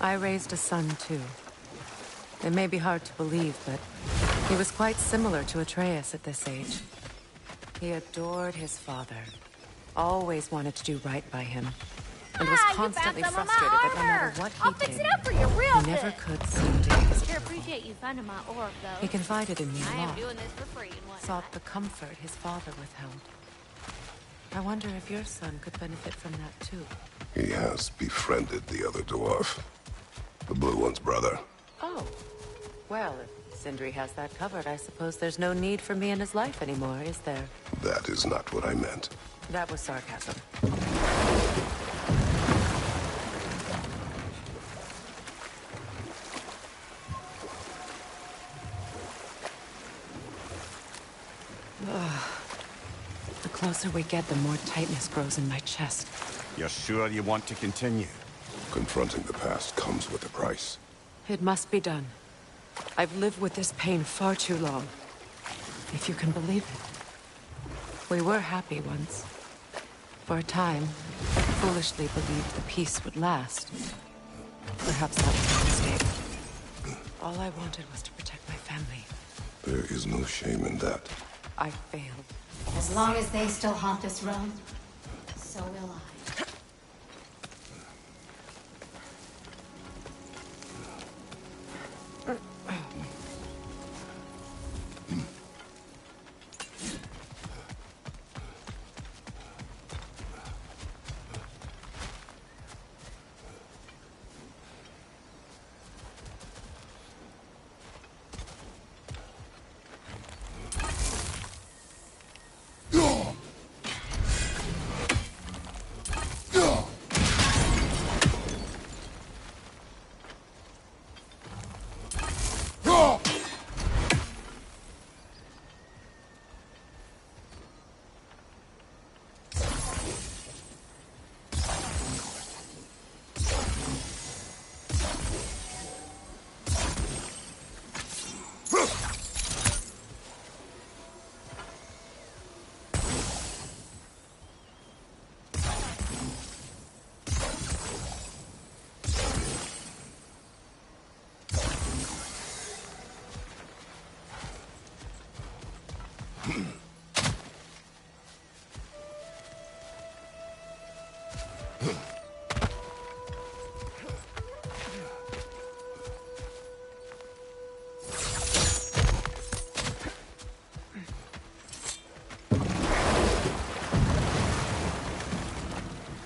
I raised a son, too. It may be hard to believe, but he was quite similar to Atreus at this age. He adored his father, always wanted to do right by him, and was constantly frustrated that no matter what I'll he fix did, it up for you real he never quick. could seem to get Sure appreciate you finding my orb, though. He confided in me I a am lot, doing this for free and whatnot. sought the comfort his father withheld. I wonder if your son could benefit from that, too. He has befriended the other dwarf. The blue one's brother. Oh. Well, if Sindri has that covered, I suppose there's no need for me in his life anymore, is there? That is not what I meant. That was sarcasm. The closer we get, the more tightness grows in my chest. You're sure you want to continue? Confronting the past comes with a price. It must be done. I've lived with this pain far too long. If you can believe it. We were happy once. For a time, I foolishly believed the peace would last. Perhaps that was a mistake. All I wanted was to protect my family. There is no shame in that. I failed. As long as they still haunt this realm, so will I.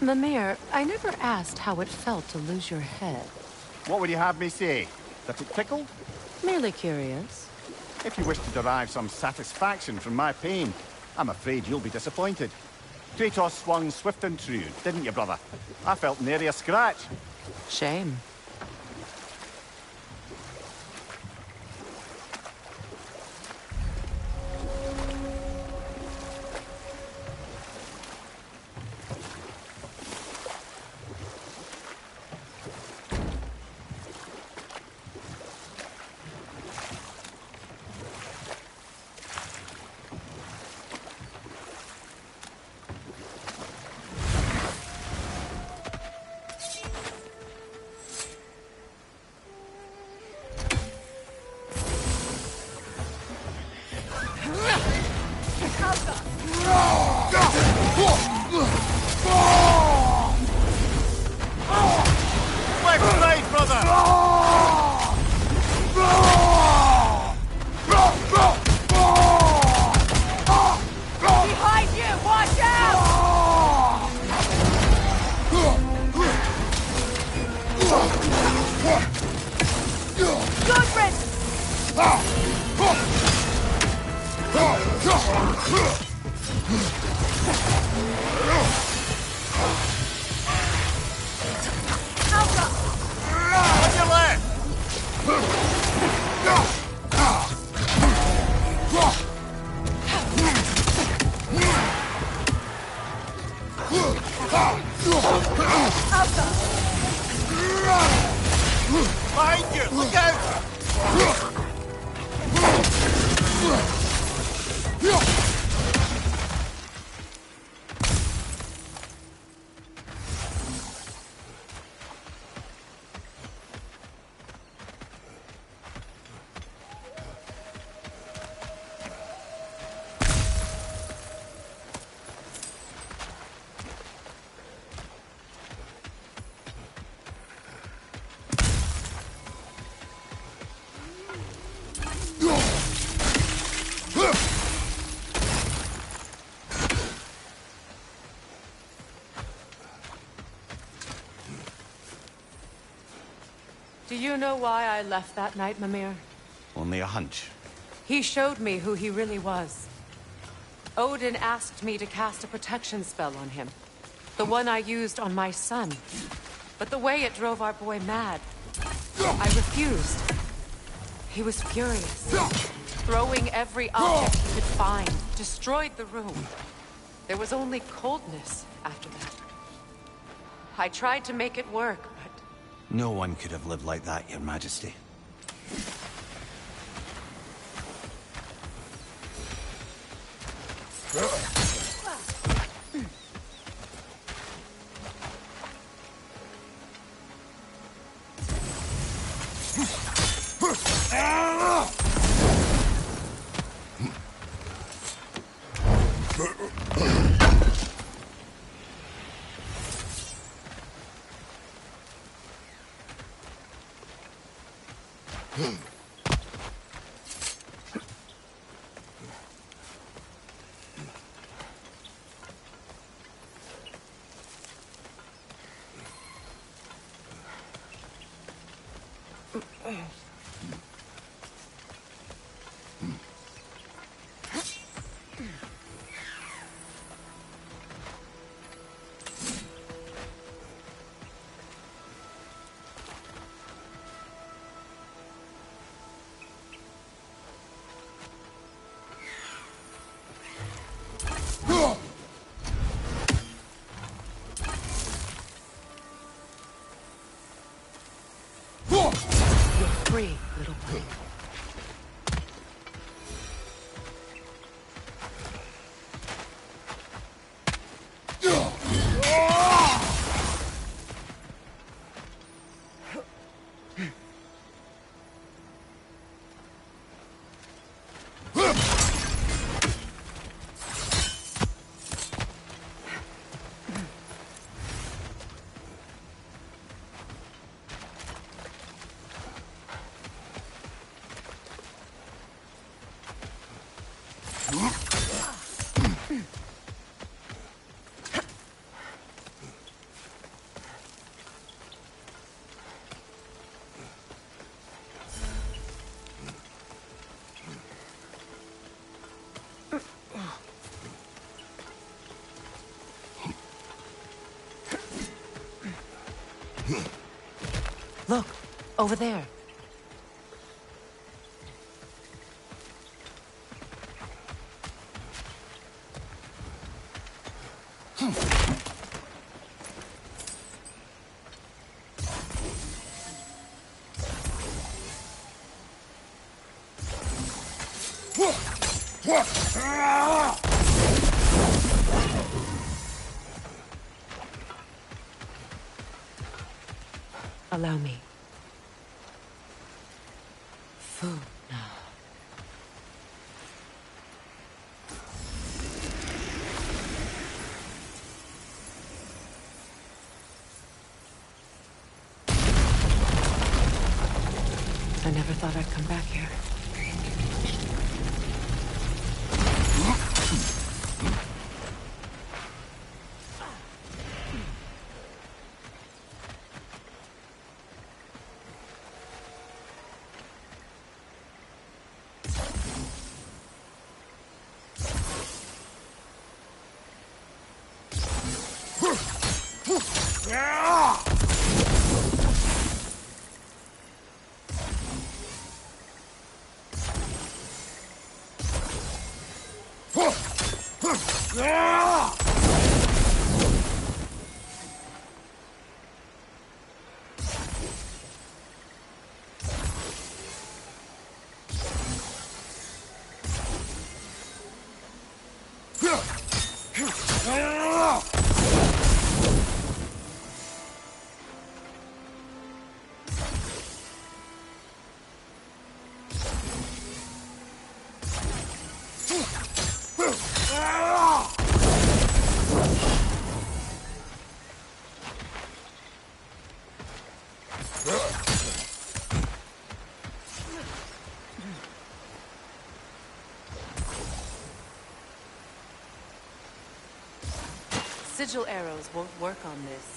Mimir, I never asked how it felt to lose your head. What would you have me say? That it tickled? Merely curious. If you wish to derive some satisfaction from my pain, I'm afraid you'll be disappointed. Kratos swung swift and true, didn't you, brother? I felt nary a scratch. Shame. Behind you! Look out! Do you know why I left that night, Mimir? Only a hunch. He showed me who he really was. Odin asked me to cast a protection spell on him. The one I used on my son. But the way it drove our boy mad, I refused. He was furious. Throwing every object he could find, destroyed the room. There was only coldness after that. I tried to make it work, but... No one could have lived like that, Your Majesty. Free, little one. Look, over there. Allow me. Food now. I never thought I'd come back here. Sigil arrows won't work on this.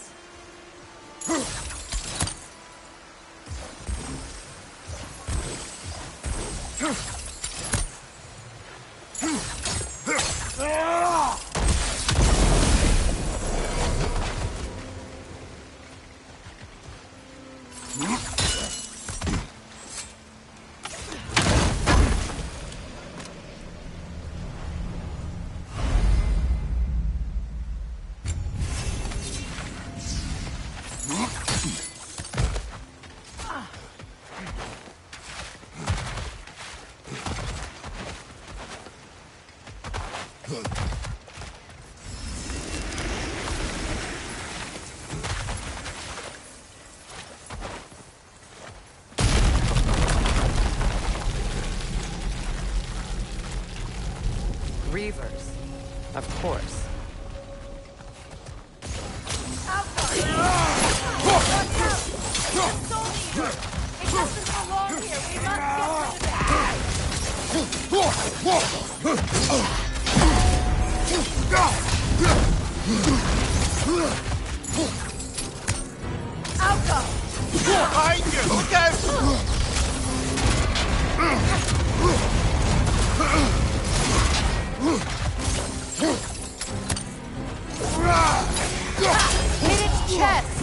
Reavers, of course. Behind you! Look out! Hit its chest!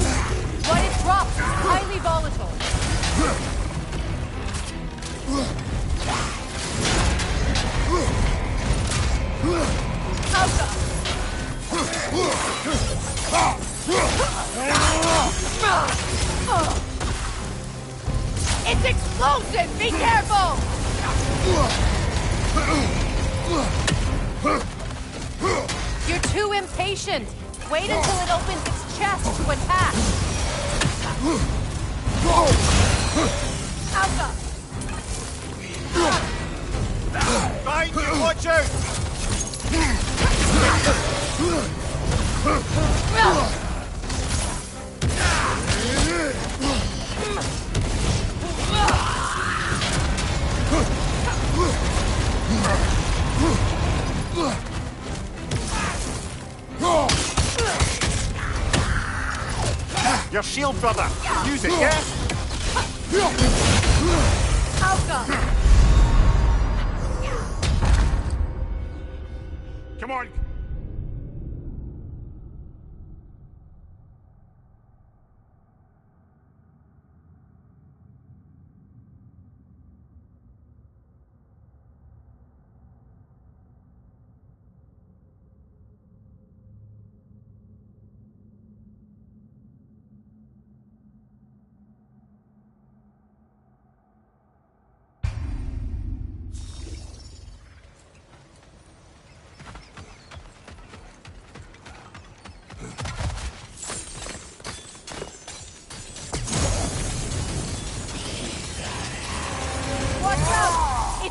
What it drops is highly volatile. It's explosive! Be careful! You're too impatient. Wait until it opens its chest to attack. Alpha! Behind you! Watch out! Your shield, brother! Use it, yeah? Alpha! Come on.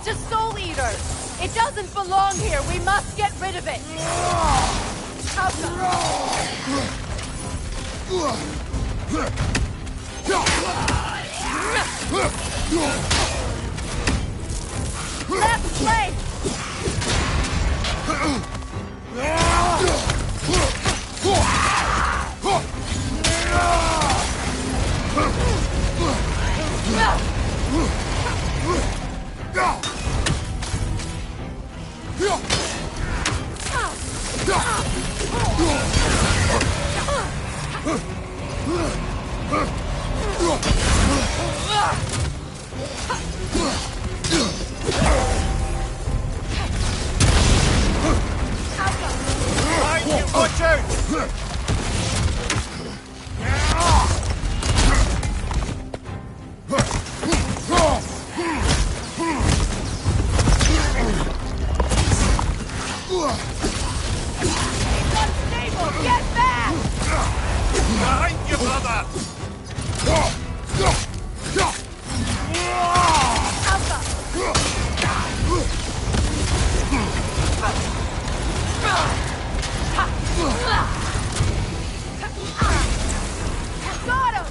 It's a soul eater! It doesn't belong here! We must get rid of it! Left flank! Watch out! Get back! Behind you, brother! Got him!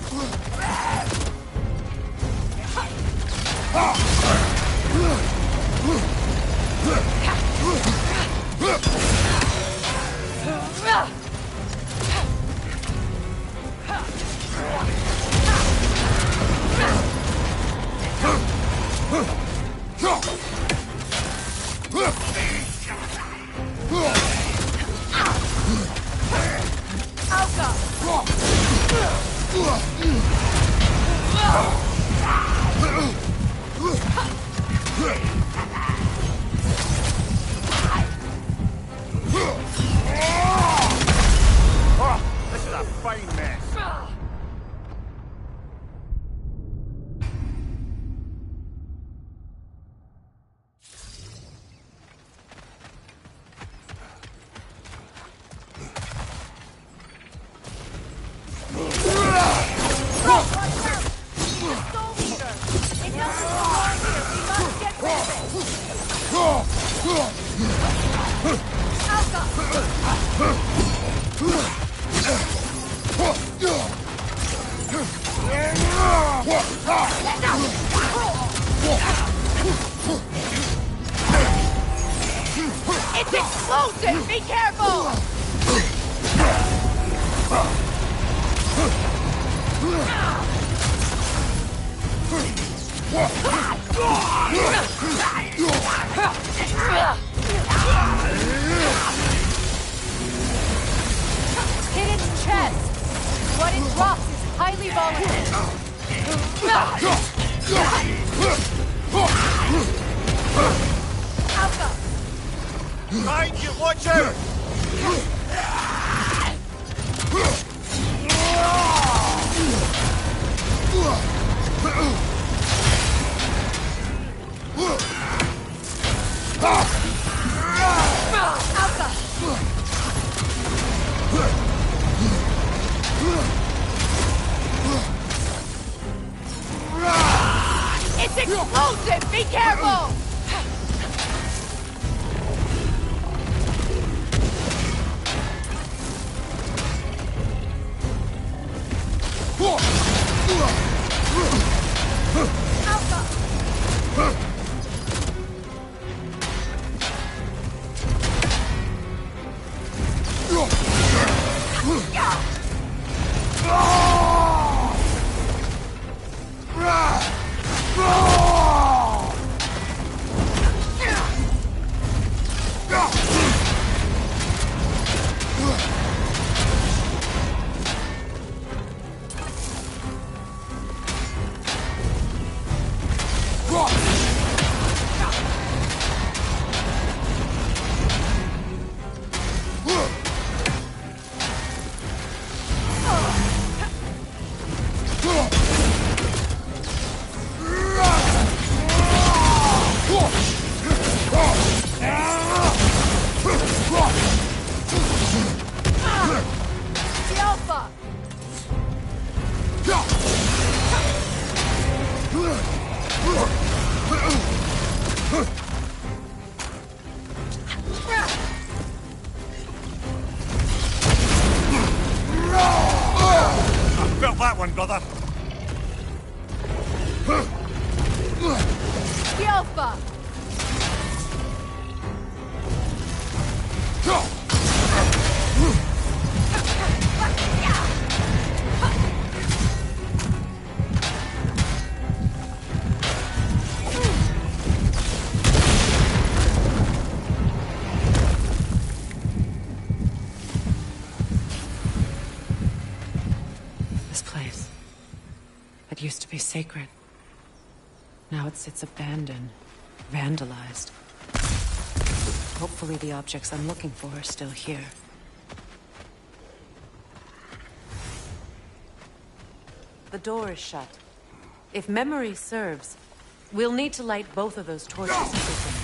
This is a fine mess. It's explosive! Be careful! Hit its chest! What it drops is highly volatile. Alpha! Behind you, watch out! It's explosive! Be careful! felt that one, brother. Alpha! This place. It used to be sacred. Now it sits abandoned, vandalized. Hopefully the objects I'm looking for are still here. The door is shut. If memory serves, we'll need to light both of those torches to open it.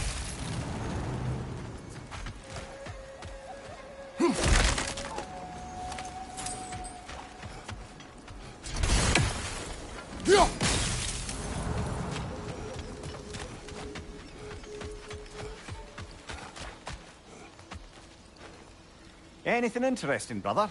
Anything interesting, brother?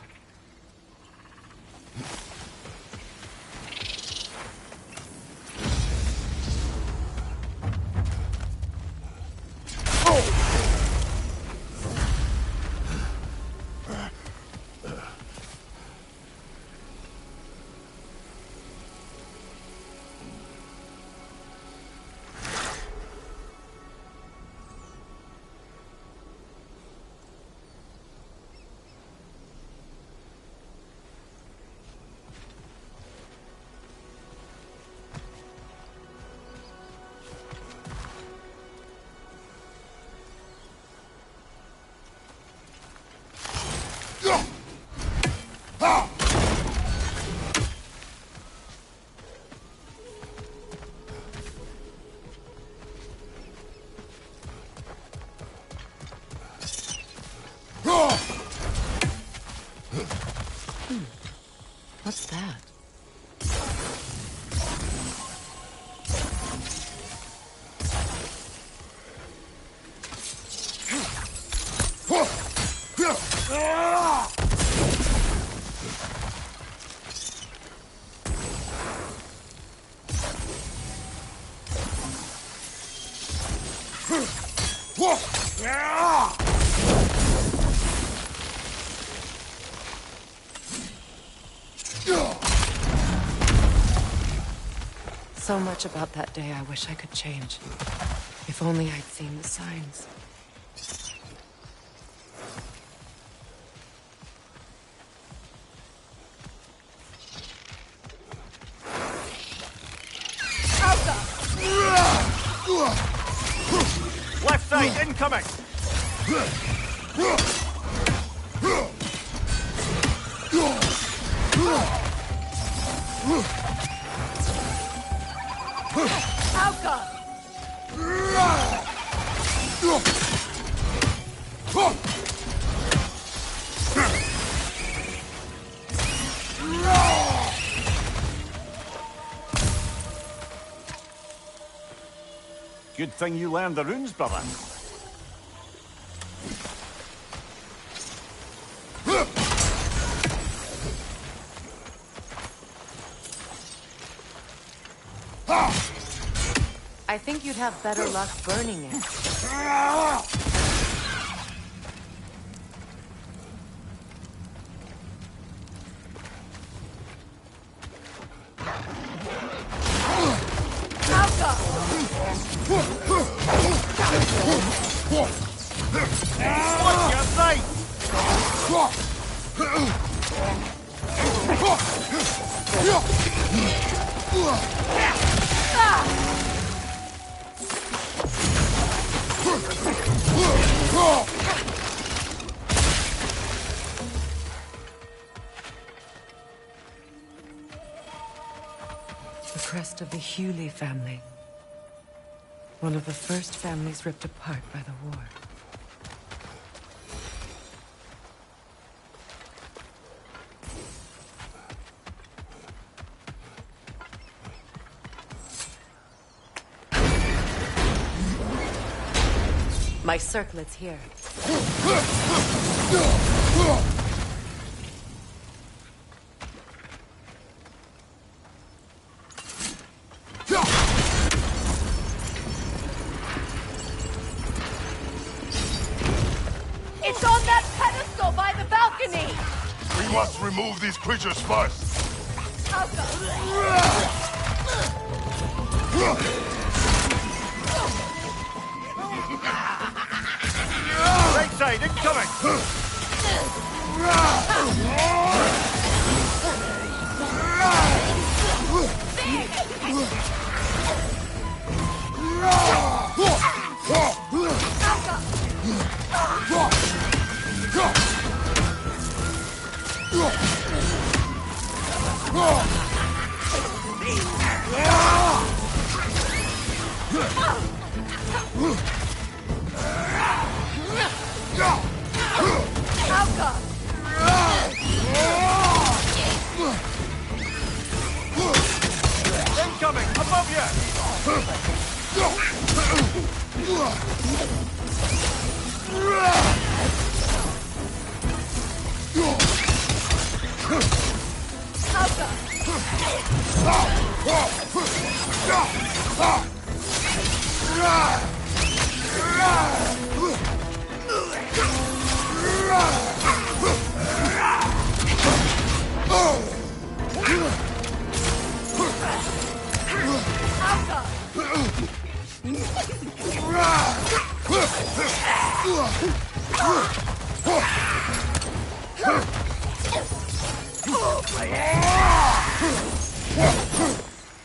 What's that? So much about that day I wish I could change. If only I'd seen the signs. Left side, incoming! Good thing you learned the runes, brother. I think you'd have better luck burning it. Watch your sight! The crest of the Hewley family. One of the first families ripped apart by the war. My circlet's here. We must remove these creatures first. Right side, incoming! Incoming! Above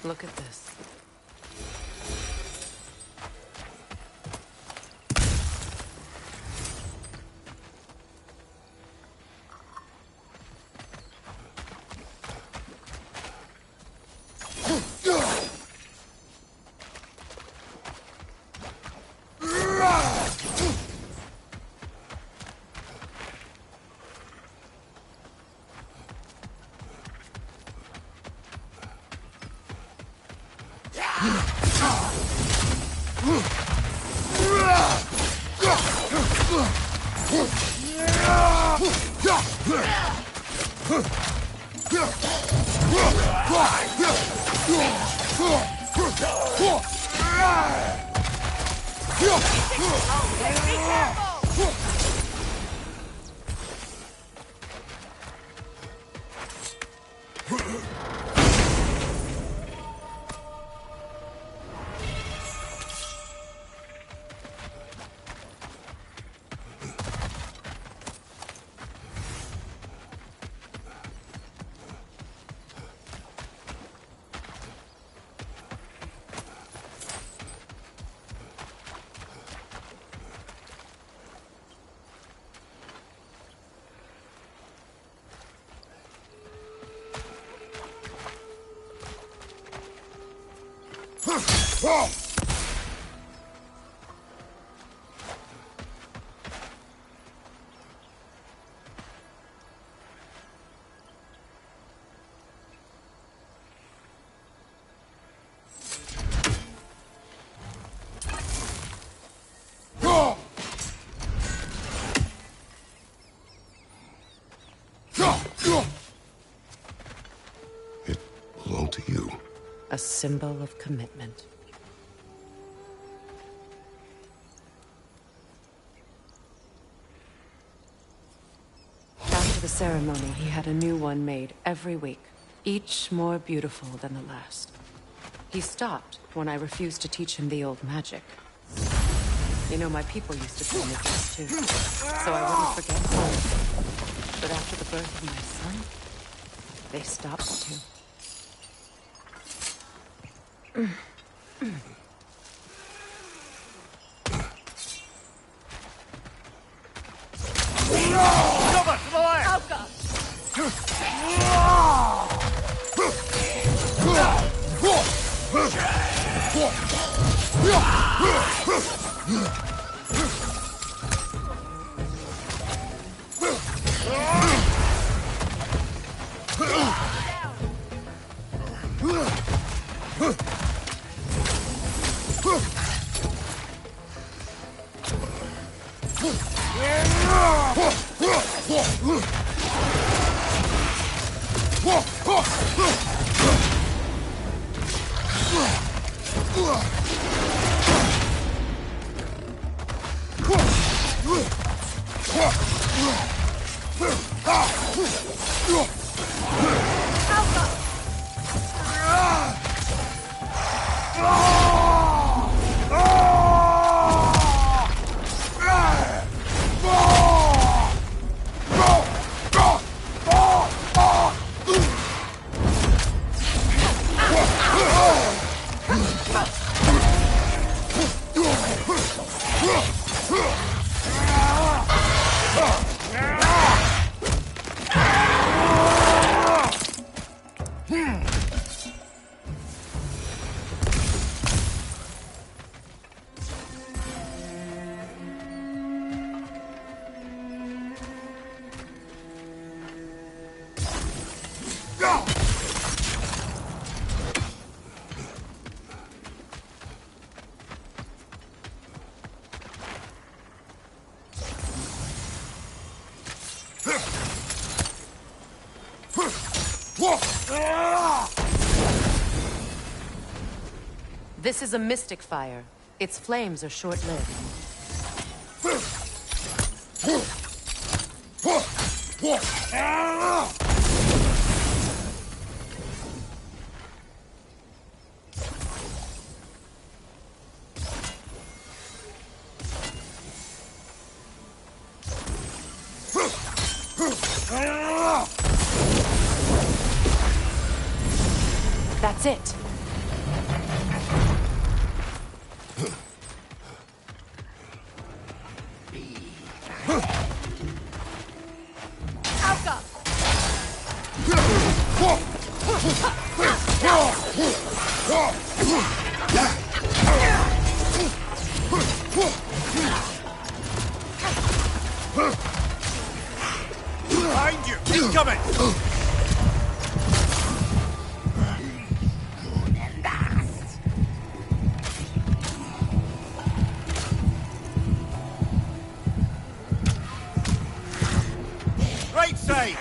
Look at this. It belonged to you. A symbol of commitment. After the ceremony, he had a new one made every week, each more beautiful than the last. He stopped when I refused to teach him the old magic. You know, my people used to tell me this too, so I wouldn't forget home. But after the birth of my son, they stopped too. Nova, to the left! This is a mystic fire. Its flames are short-lived. That's it. Behind you! Keep coming! Right side!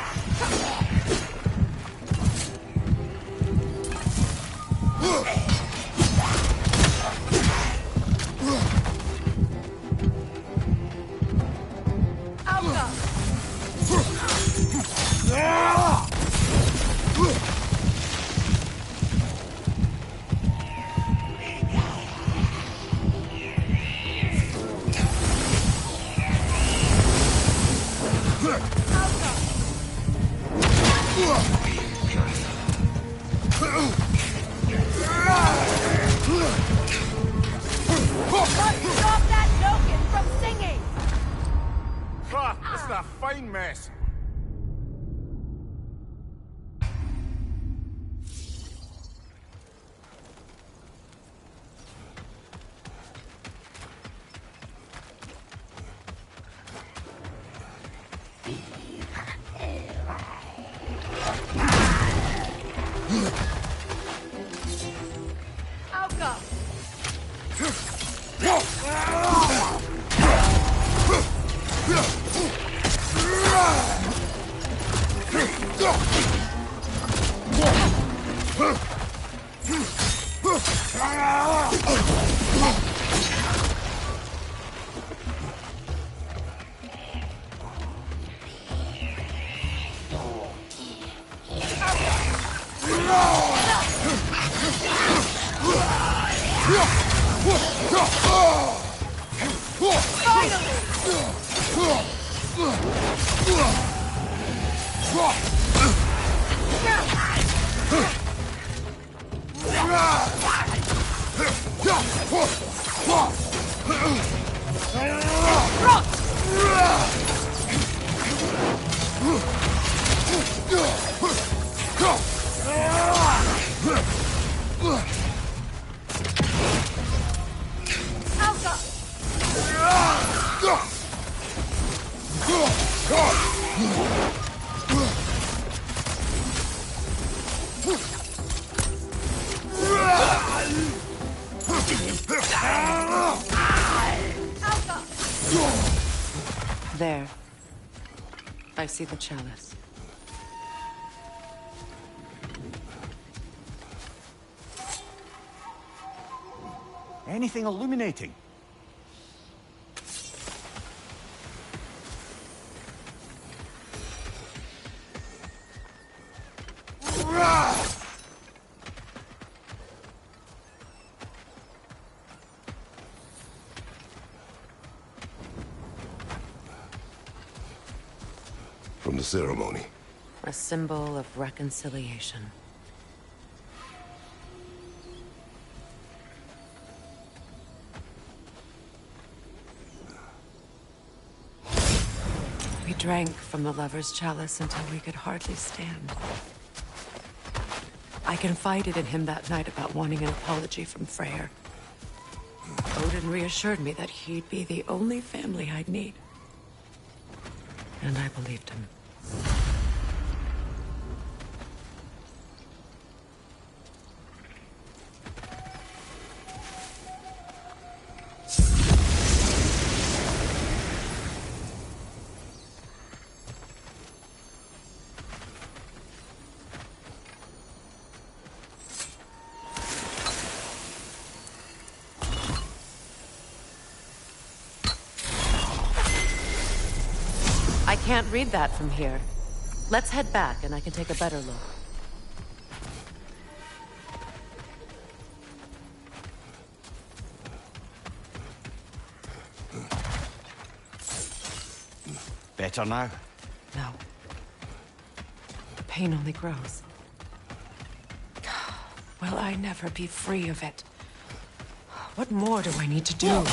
Stop that Nokin from singing! Ah, this is a fine mess. There. I see the chalice. Anything illuminating? From the ceremony. A symbol of reconciliation. We drank from the lover's chalice until we could hardly stand. I confided in him that night about wanting an apology from Freyr. Odin reassured me that he'd be the only family I'd need. And I believed him. can't read that from here. Let's head back and I can take a better look. Better now? No. The pain only grows. Will I never be free of it? What more do I need to do?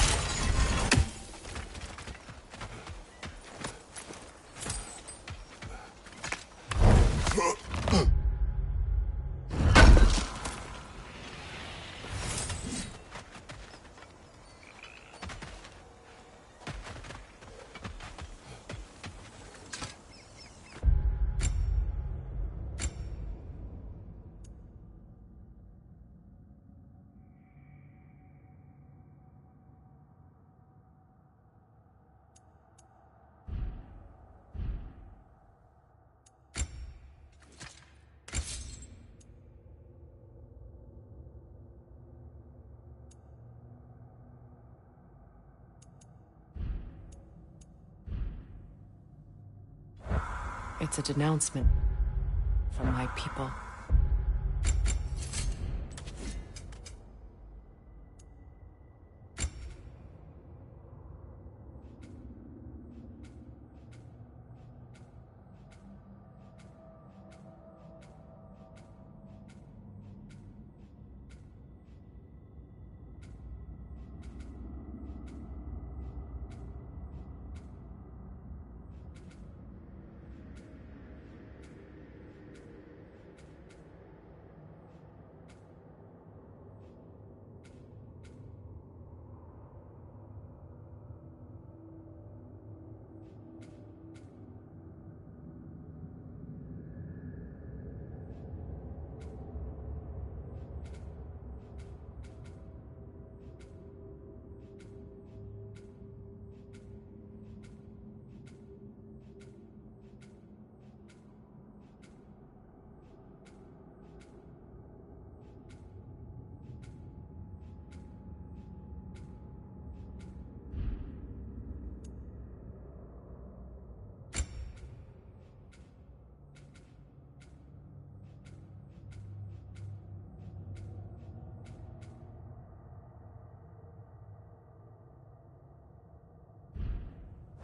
It's a denouncement from my people.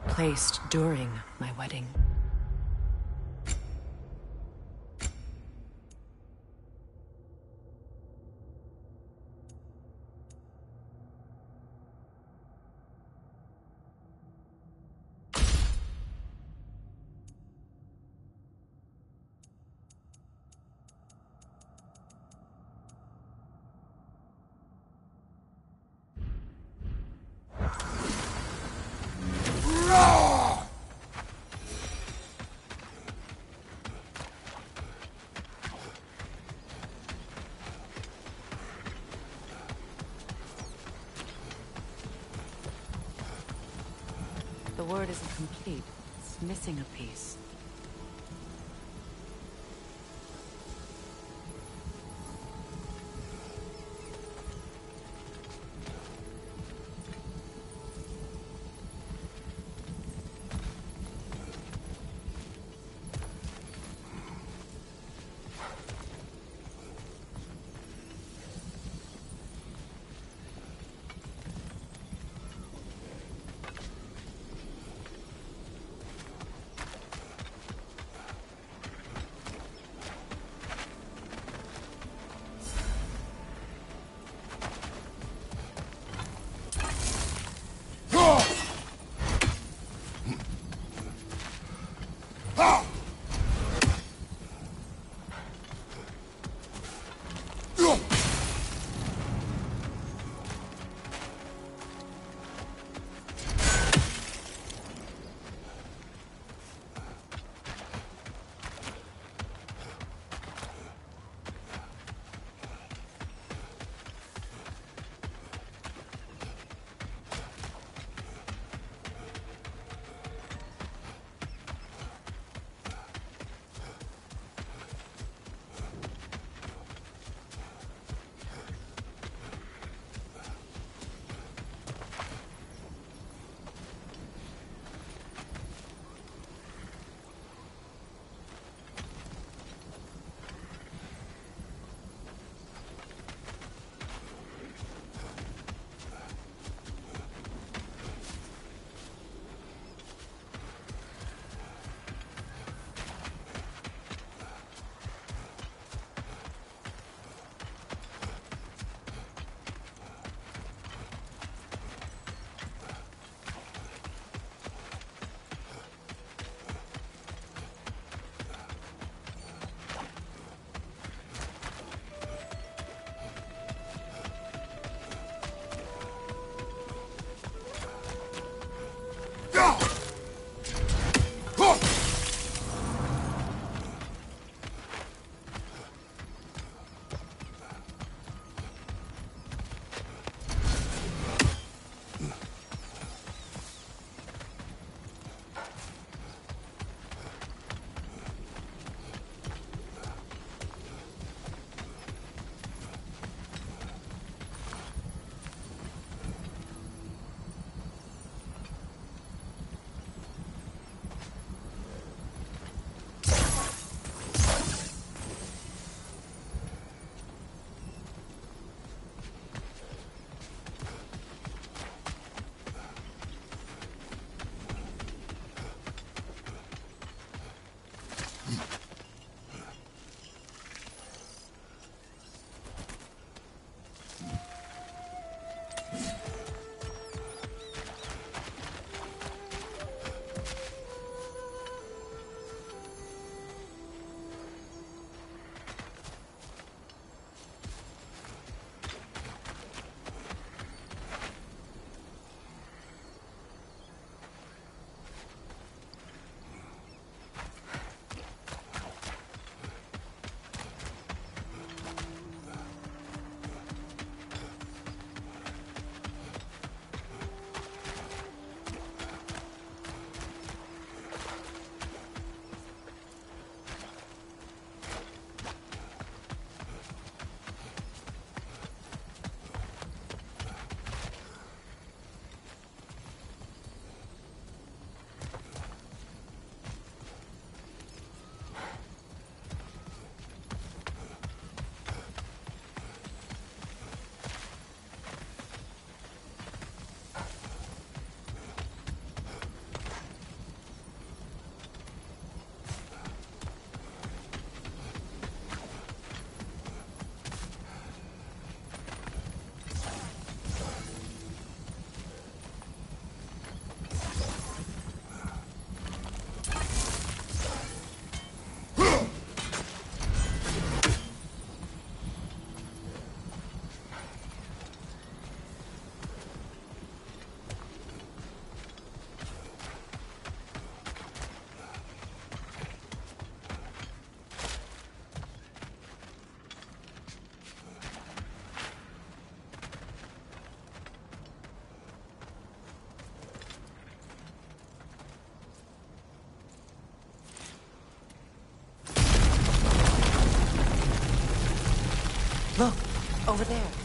Placed during my wedding. The word isn't complete. It's missing a piece. Look, over there.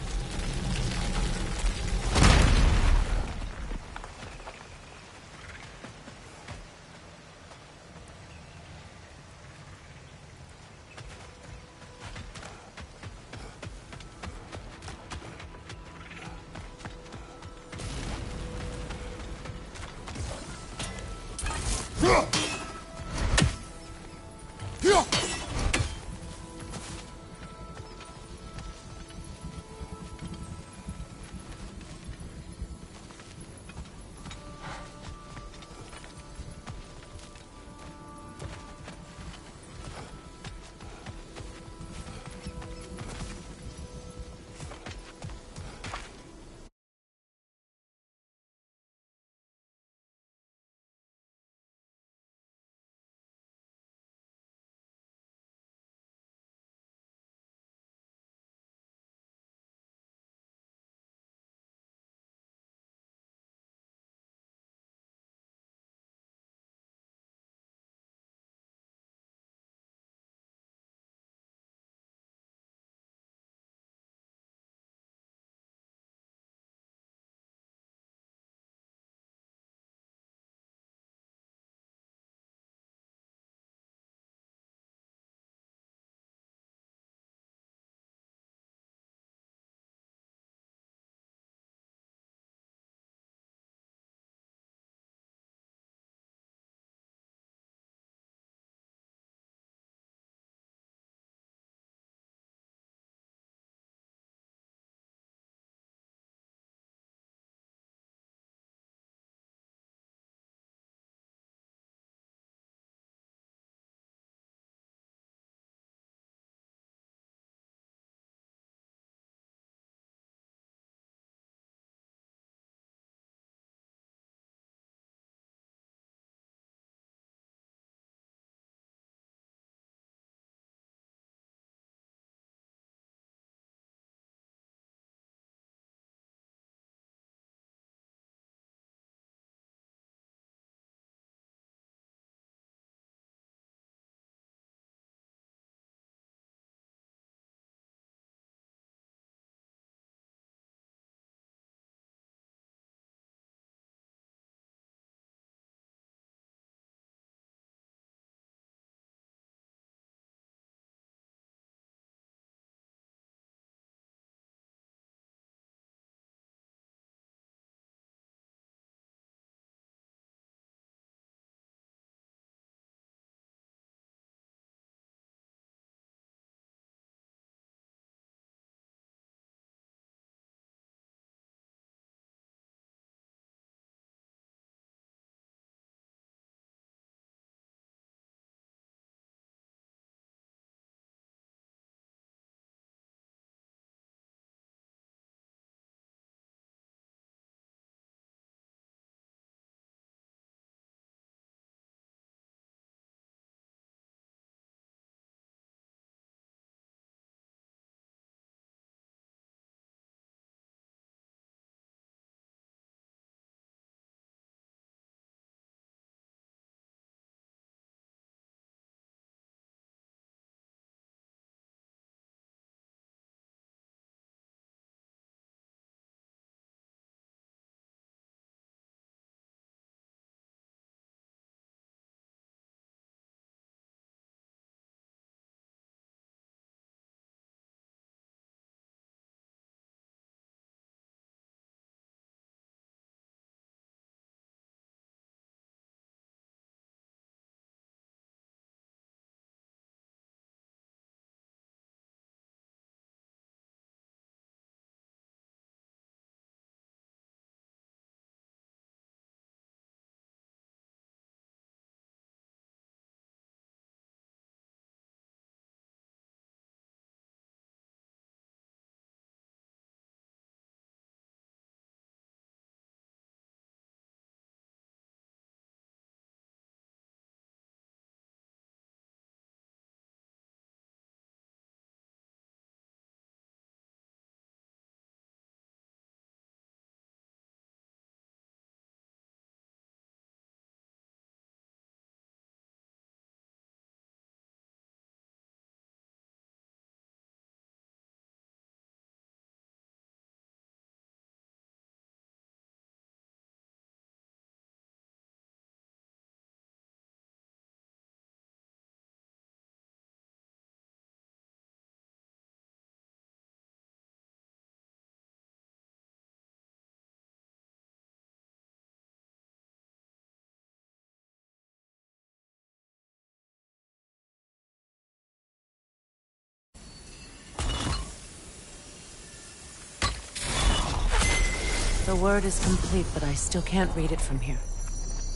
The word is complete, but I still can't read it from here.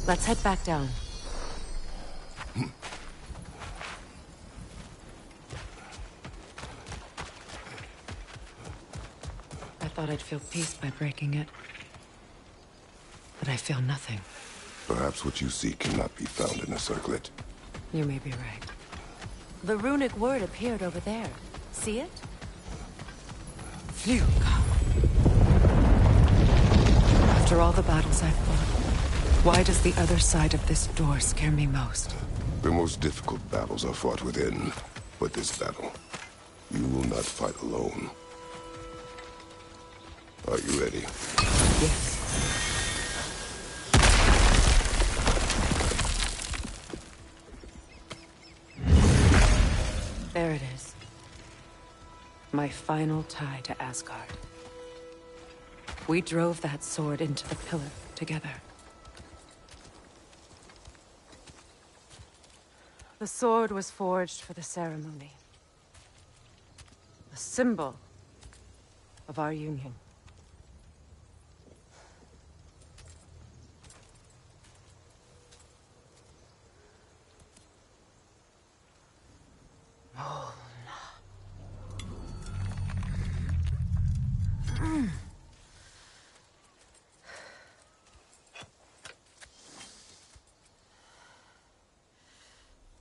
Let's head back down. I thought I'd feel peace by breaking it. But I feel nothing. Perhaps what you seek cannot be found in a circlet. You may be right. The runic word appeared over there. See it? Phew. After all the battles I've fought, why does the other side of this door scare me most? The most difficult battles are fought within. But this battle, you will not fight alone. Are you ready? Yes. There it is. My final tie to Asgard. We drove that sword into the pillar together. The sword was forged for the ceremony. A symbol of our union.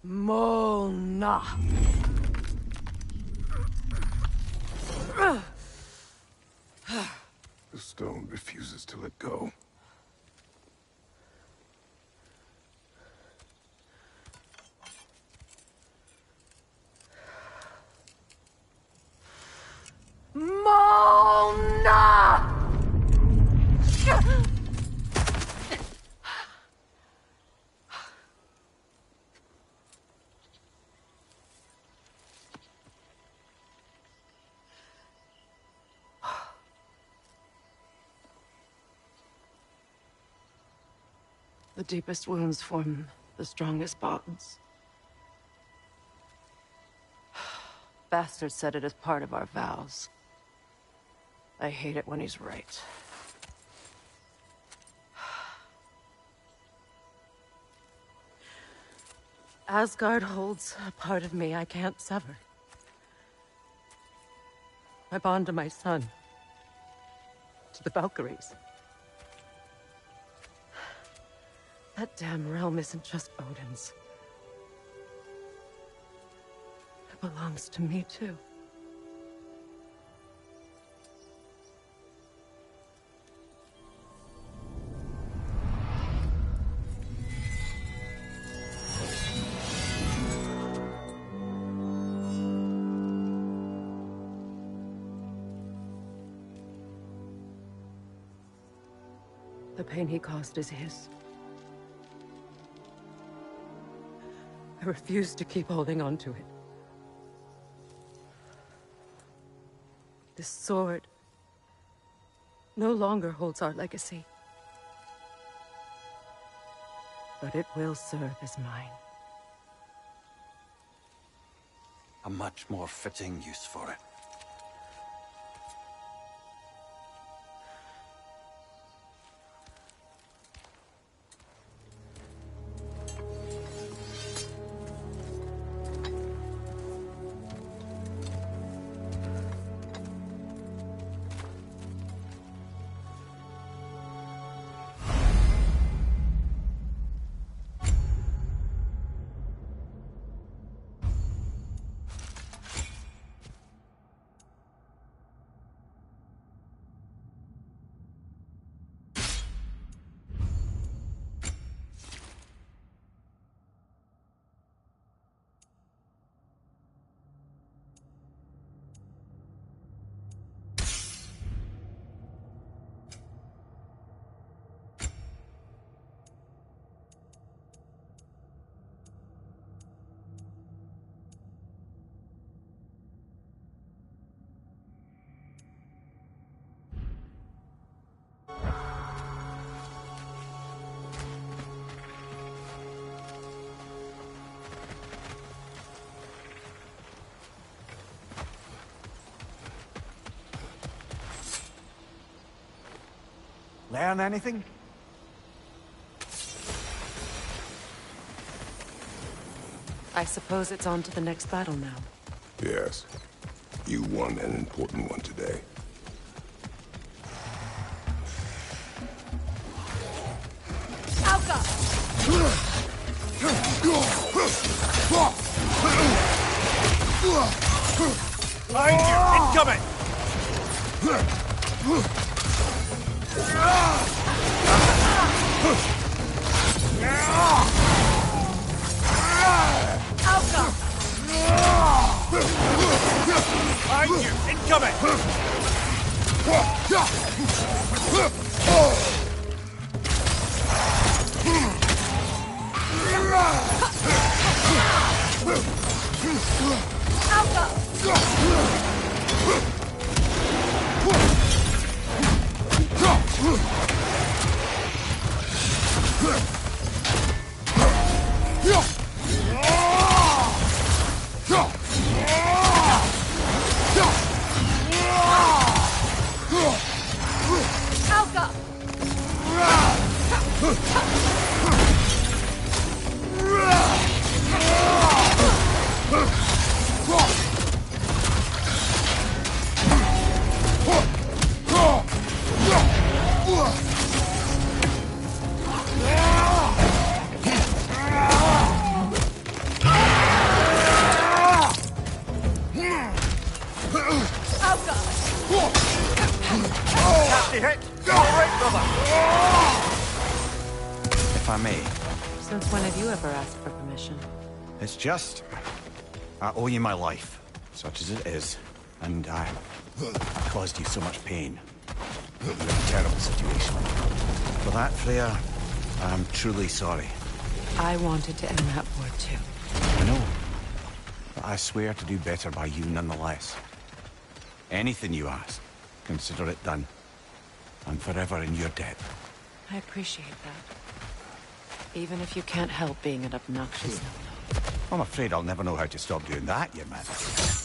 Mona. The stone refuses to let go. Mona! The deepest wounds form the strongest bonds. Bastard said it as part of our vows. I hate it when he's right. Asgard holds a part of me I can't sever. My bond to my son. To the Valkyries. That damn realm isn't just Odin's. It belongs to me, too. The pain he caused is his. I refuse to keep holding on to it. This sword no longer holds our legacy. But it will serve as mine. A much more fitting use for it. Learn anything? I suppose it's on to the next battle now. Yes. You won an important one today. Alka! Behind you! Incoming! Alka! Behind you! Incoming! If I may. Since when have you ever asked for permission? It's just... I owe you my life, such as it is. And I caused you so much pain. You're in a terrible situation. For that, Freya, I'm truly sorry. I wanted to end that war too. I know. But I swear to do better by you nonetheless. Anything you ask, consider it done. I'm forever in your debt. I appreciate that. Even if you can't help being an obnoxious no-no. I'm afraid I'll never know how to stop doing that, Your Majesty.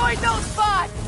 Avoid those spots!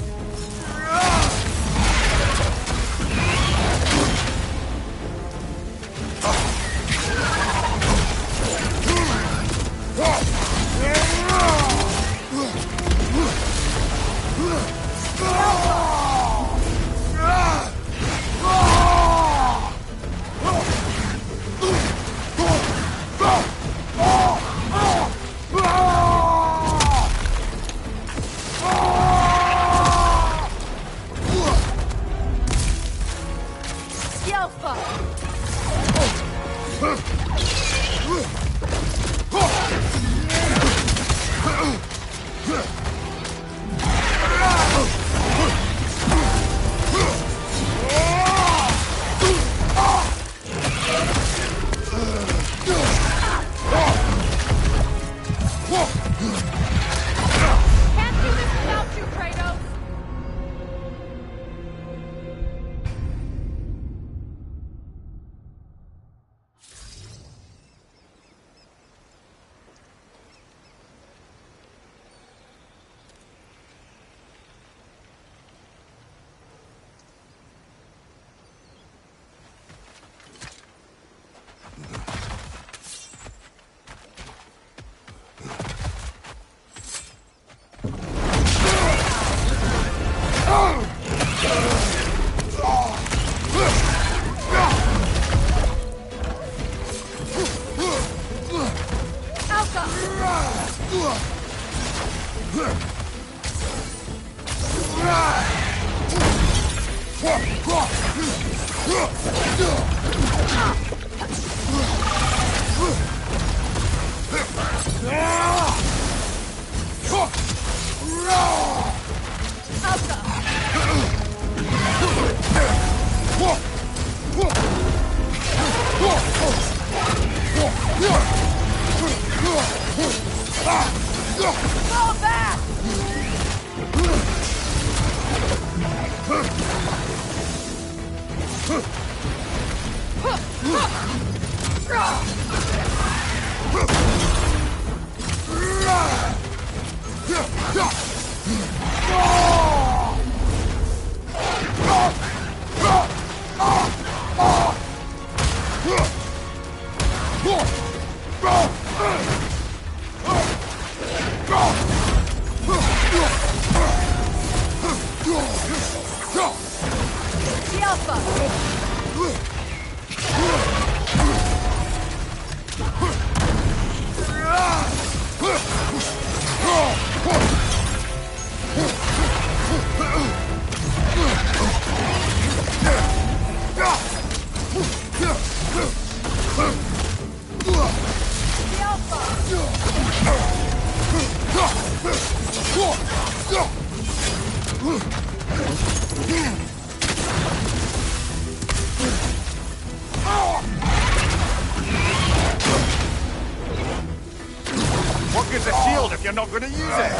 What gives a shield if you're not going to use it?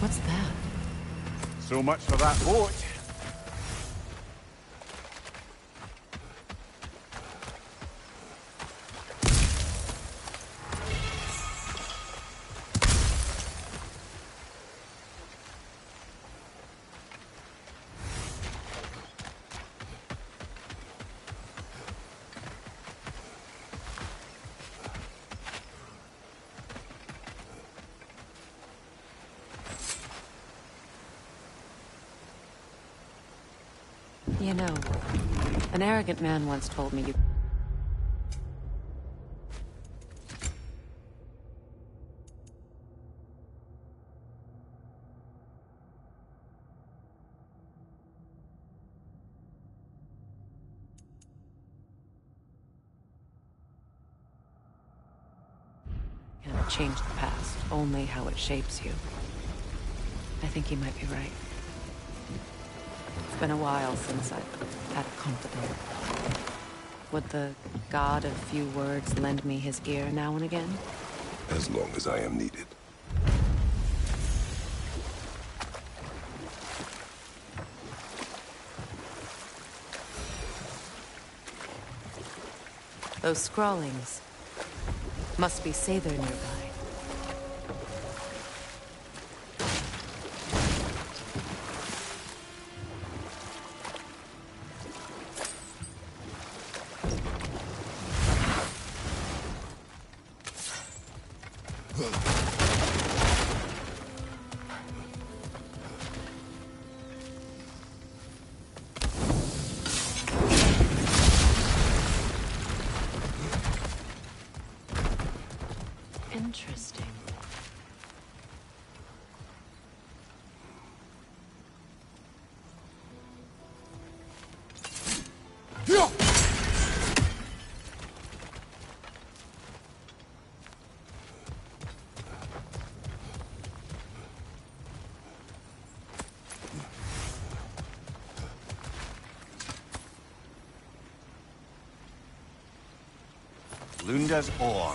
What's that? So much for that boat. You know, an arrogant man once told me you... change the past, only how it shapes you. I think he might be right. It's been a while since I've had a confidant. Would the god of few words lend me his ear now and again? As long as I am needed. Those scrawlings must be Sather nearby. Interesting. Lunda's ore.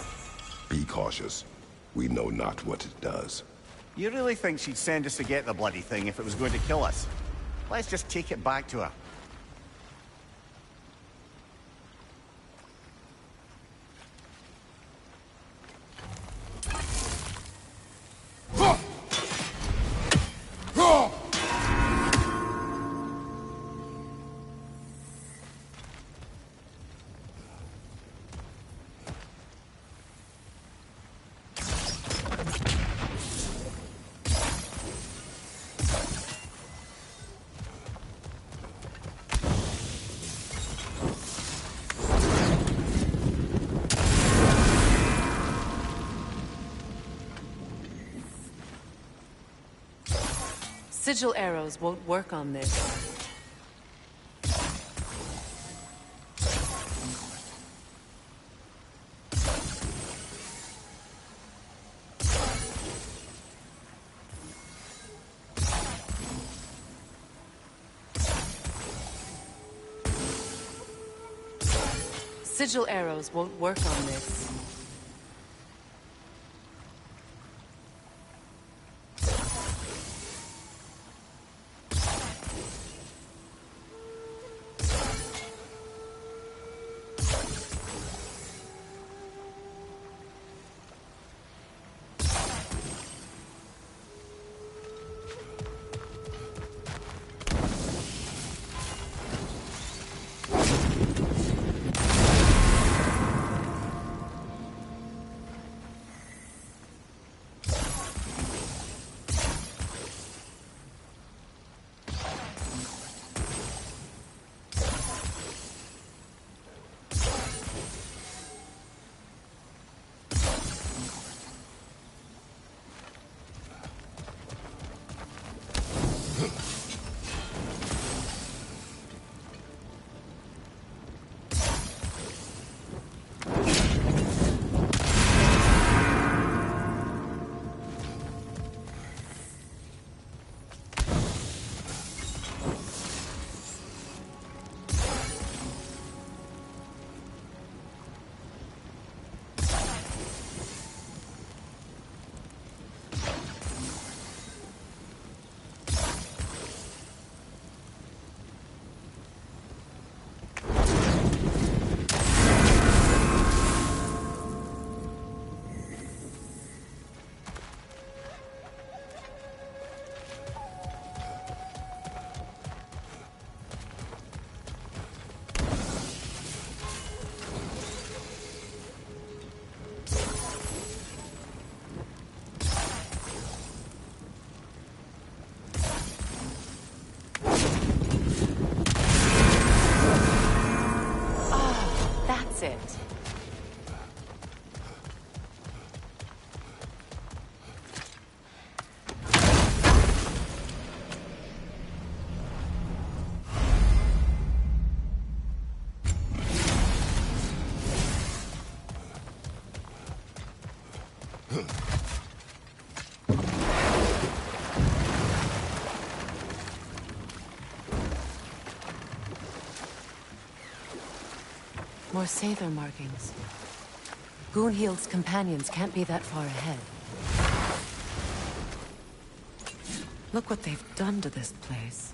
Be cautious. We know not what it does. You really think she'd send us to get the bloody thing if it was going to kill us? Let's just take it back to her. Sigil arrows won't work on this. Sigil arrows won't work on this. That's it. More Sather markings. Gunhild's companions can't be that far ahead. Look what they've done to this place.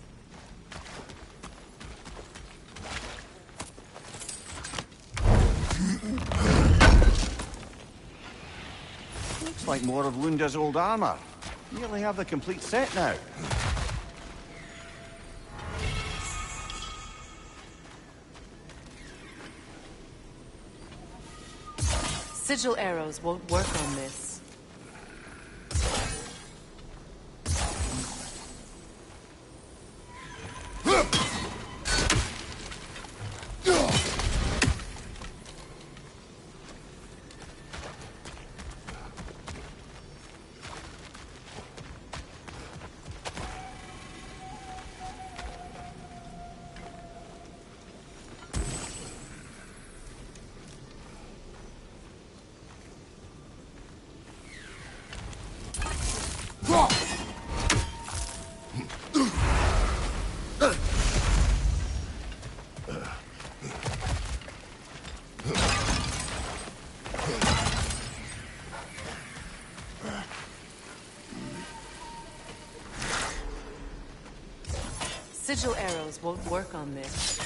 Looks like more of Lunda's old armor. Nearly have the complete set now. Sigil arrows won't work on this. Sigil arrows won't work on this.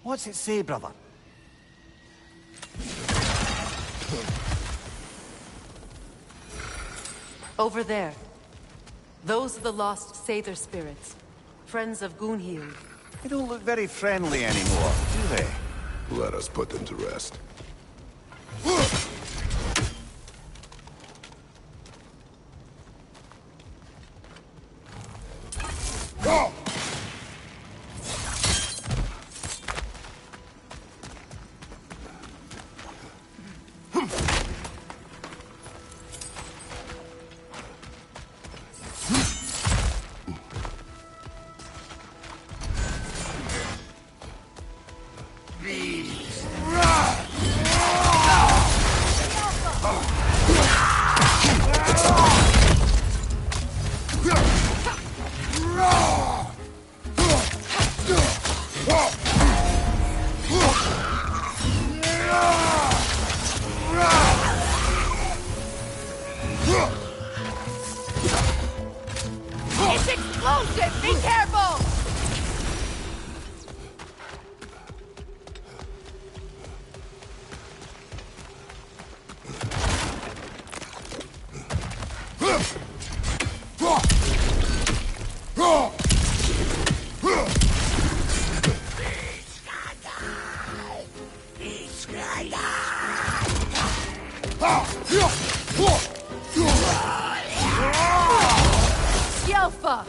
What's it say, brother? Over there. Those are the lost Sather spirits. Friends of Gunhild. They don't look very friendly anymore, do they? Let us put them to rest. It's explosive! Be careful! Yelfa!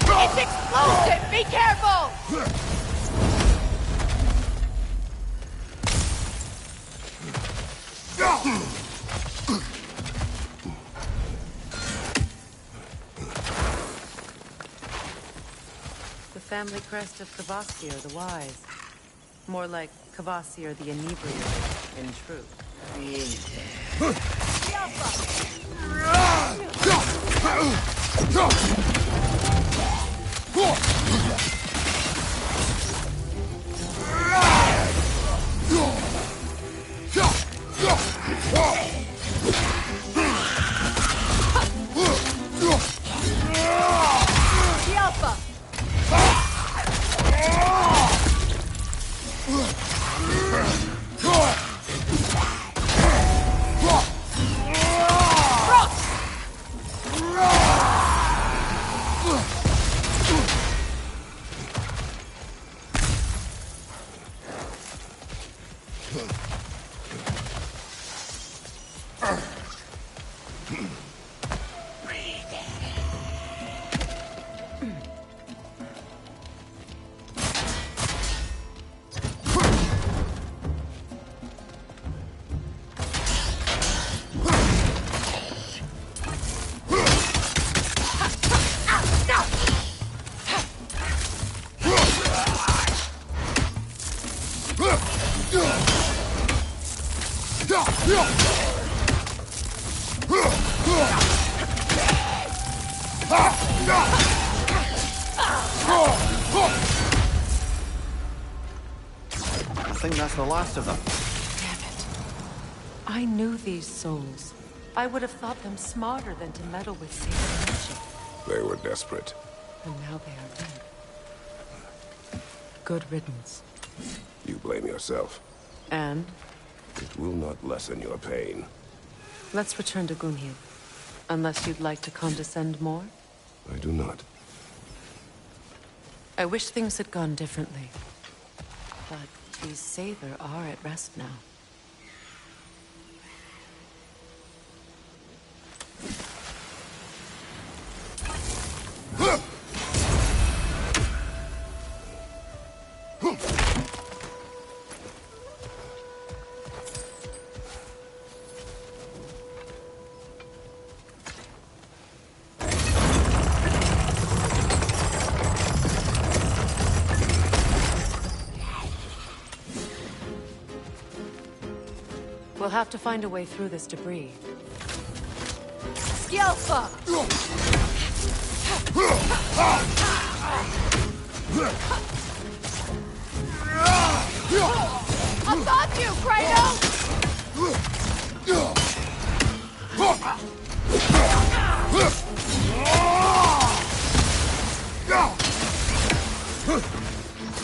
It's explosive! Be careful! The family crest of Kvasir the Wise. More like Kvasir the Inebriated, in truth. think that's the last of them. Damn it. I knew these souls. I would have thought them smarter than to meddle with sacred magic. They were desperate. And now they are dead. Good riddance. You blame yourself. And? It will not lessen your pain. Let's return to Gunhild. Unless you'd like to condescend more? I do not. I wish things had gone differently. But these Sather are at rest now. We'll have to find a way through this debris. Skjelfa! I got you, Kratos!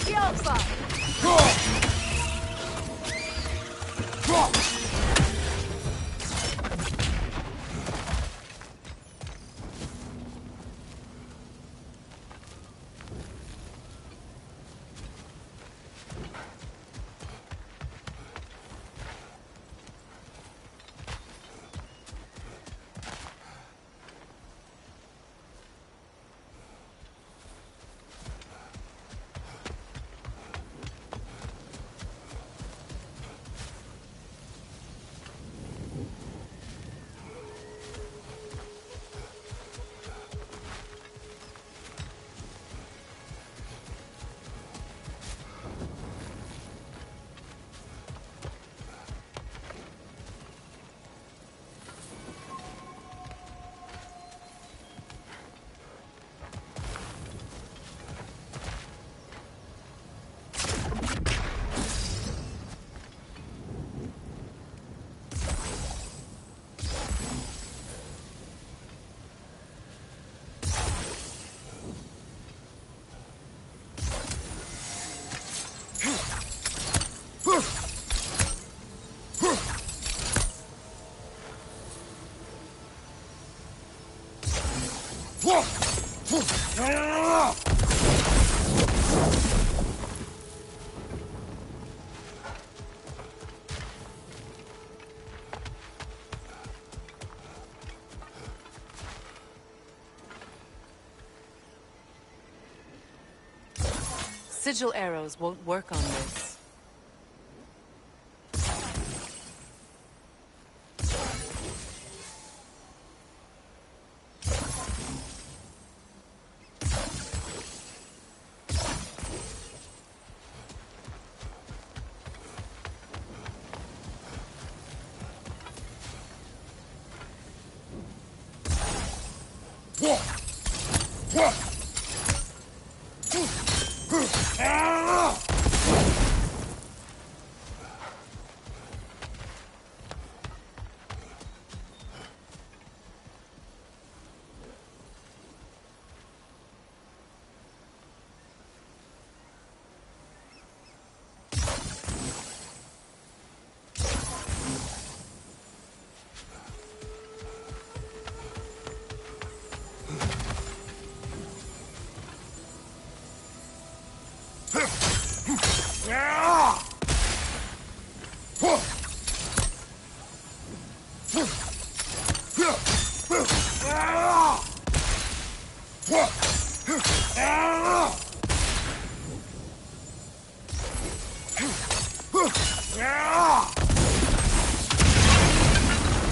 Skjelfa! Sigil arrows won't work on this.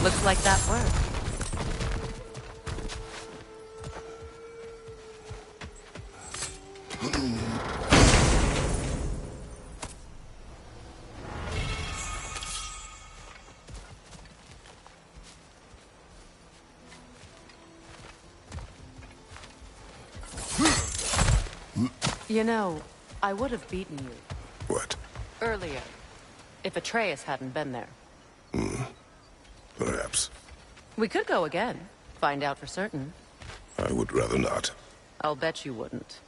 Looks like that worked. You know, I would have beaten you. What? Earlier, If Atreus hadn't been there. Perhaps. We could go again. Find out for certain. I would rather not. I'll bet you wouldn't.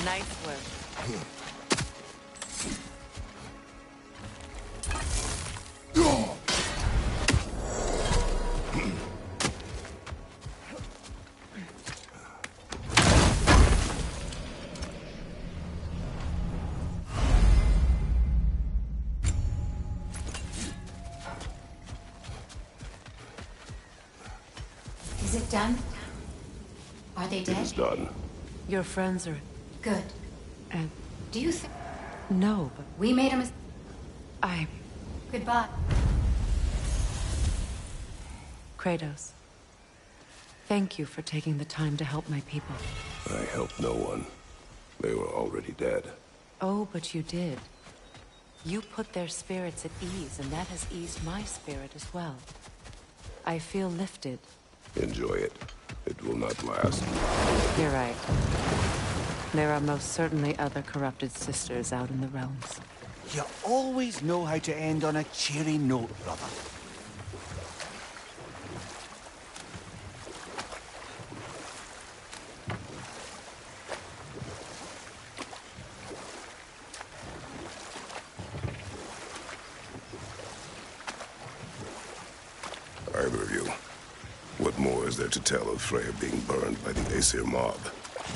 Nice work. Is it done? Are they It dead? is done. Your friends are... Good. And... Do you think... No, but... We made a mistake. I... Goodbye. Kratos. Thank you for taking the time to help my people. I helped no one. They were already dead. Oh, but you did. You put their spirits at ease, and that has eased my spirit as well. I feel lifted. Enjoy it. It will not last. You're right. There are most certainly other corrupted sisters out in the realms. You always know how to end on a cheery note, brother. Either of you. What more is there to tell of Freya being burned by the Aesir mob?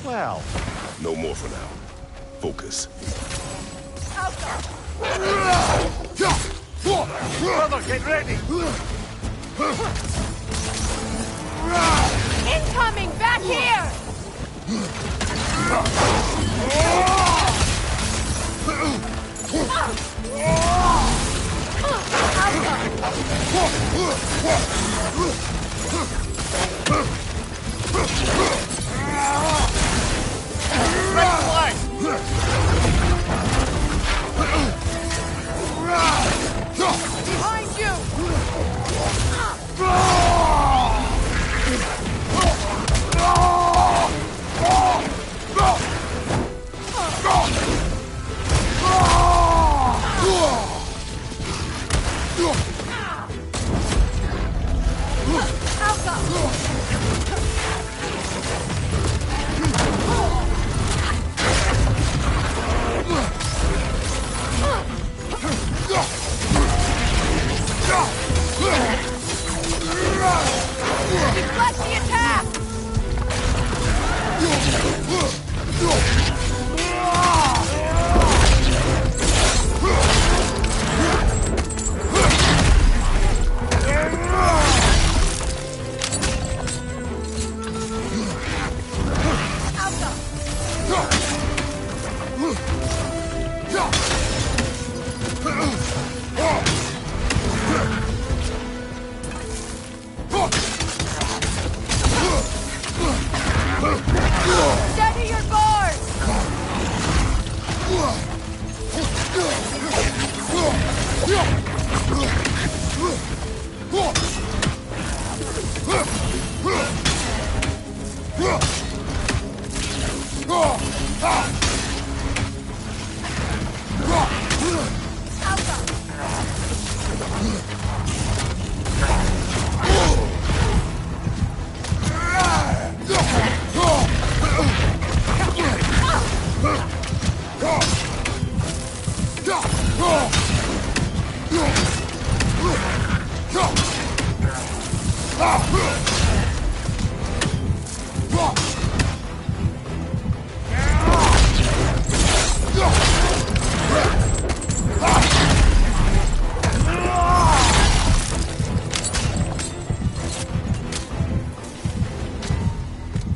Well... No more for now. Focus. Brother, get ready! Incoming! Back here! Behind you! Steady your board!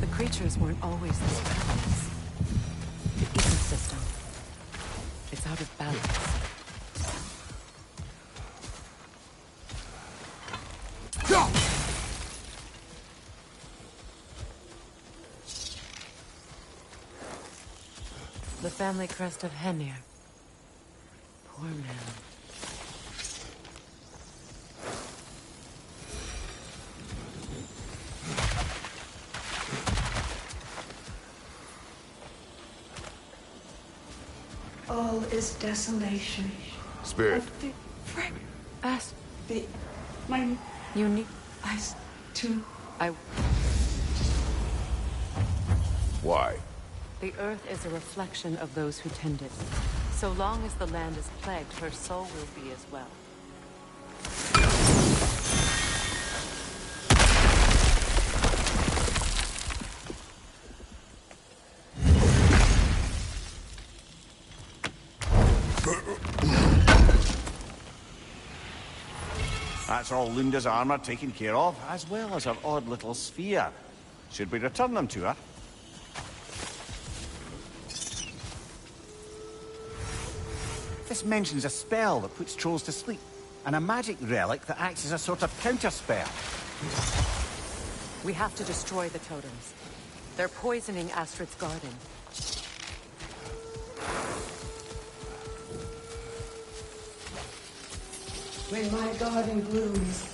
The creatures weren't always this ravenous. The ecosystem. It's out of balance. The family crest of Henir. Poor man. All is desolation. Spirit. Ask. My You need... eyes too. Why? The earth is a reflection of those who tend it. So long as the land is plagued, her soul will be as well. That's all Lunda's armor taken care of, as well as her odd little sphere. Should we return them to her? This mentions a spell that puts trolls to sleep, and a magic relic that acts as a sort of counter-spell. We have to destroy the totems. They're poisoning Astrid's garden. When my garden blooms,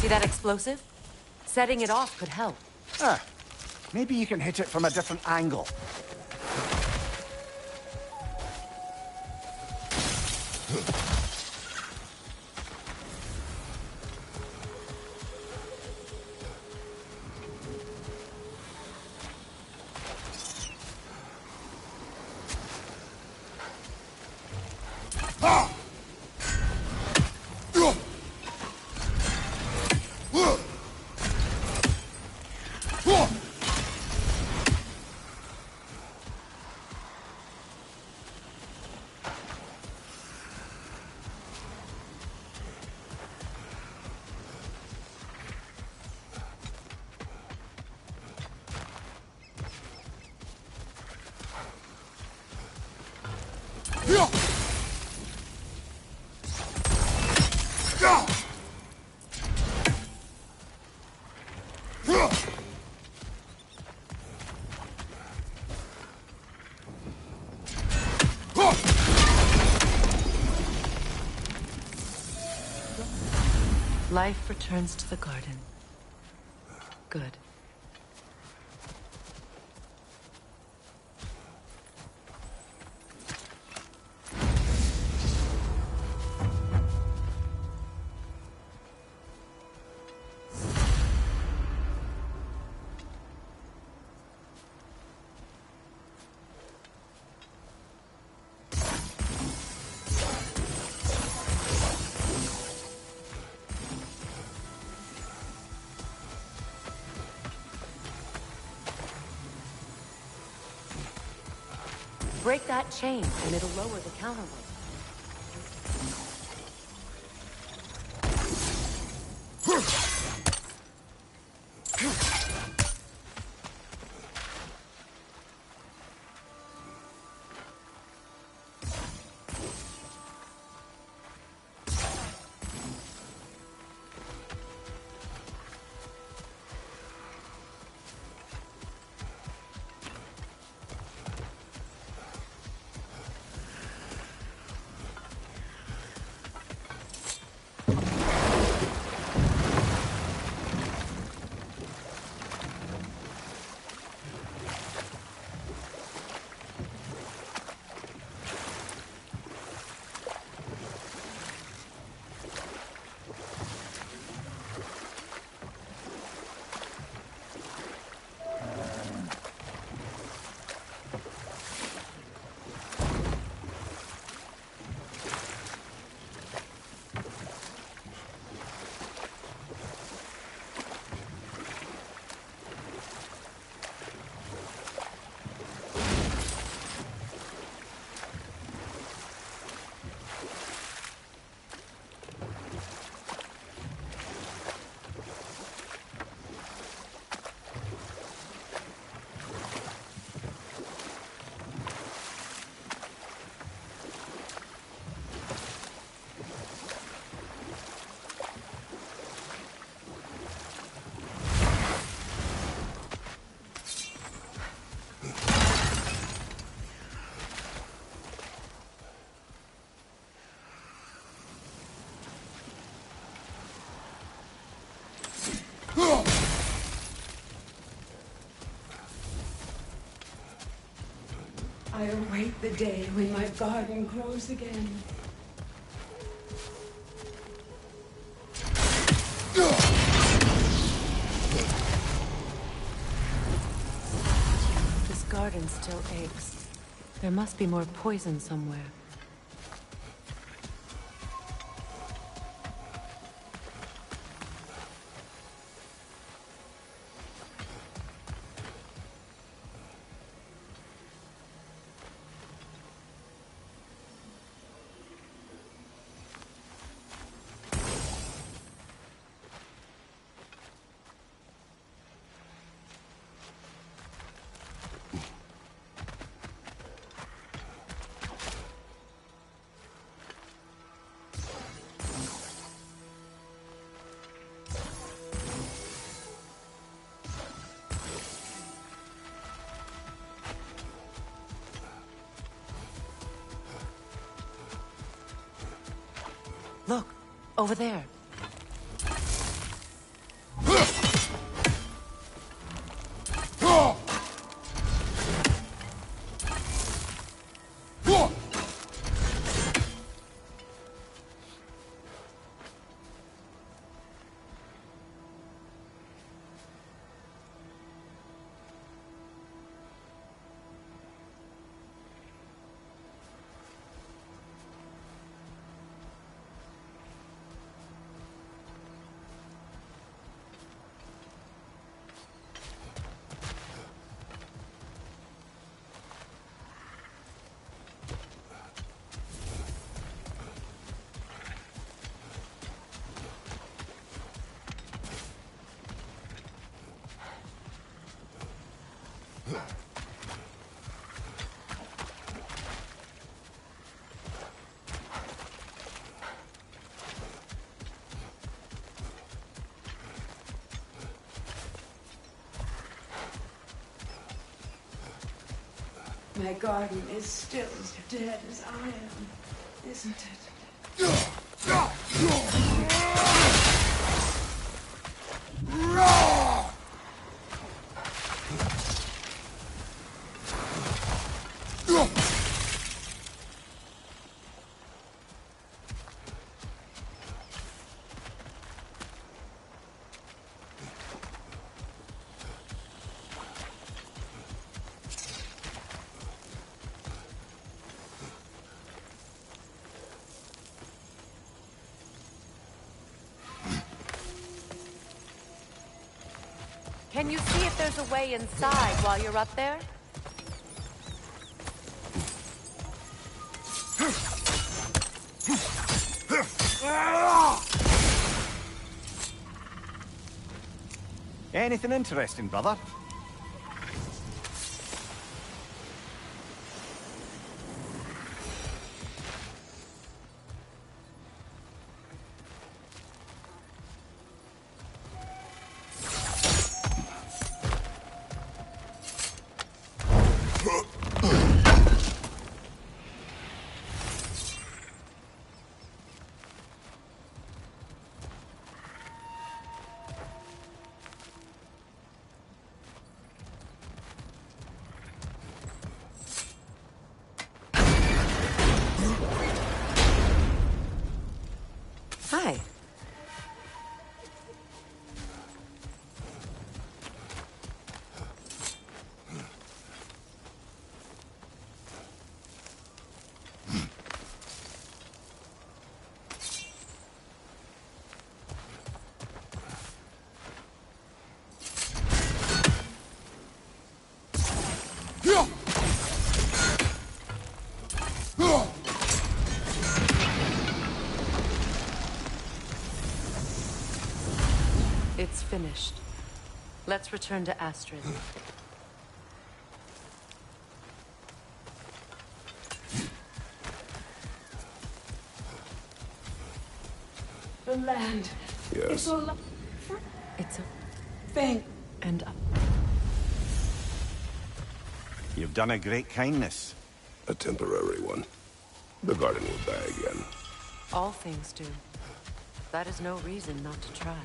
See that explosive? Setting it off could help. Ah, maybe you can hit it from a different angle. Life returns to the garden. Good. Break that chain, and it'll lower the counterweight. I await the day when my garden grows again. This garden still aches. There must be more poison somewhere. Look, over there. My garden is still as dead as I am, isn't it? Can you see if there's a way inside while you're up there? Anything interesting, brother? Hi. It's finished. Let's return to Astrid. The land. Yes. It's all... It's a Thank... and You've done a great kindness. A temporary one. The garden will die again. all things do. That is no reason not to try.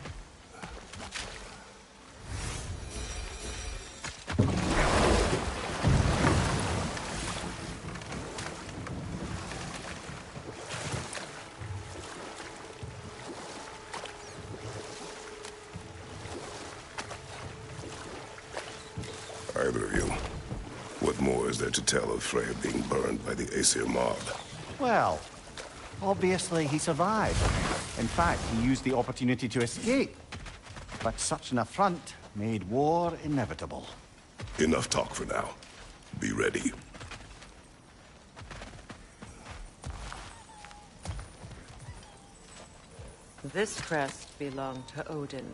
Either of you. What more is there to tell of Freya being burned by the Aesir mob? Well, obviously he survived. In fact, he used the opportunity to escape. But such an affront made war inevitable. Enough talk for now. Be ready. This crest belonged to Odin.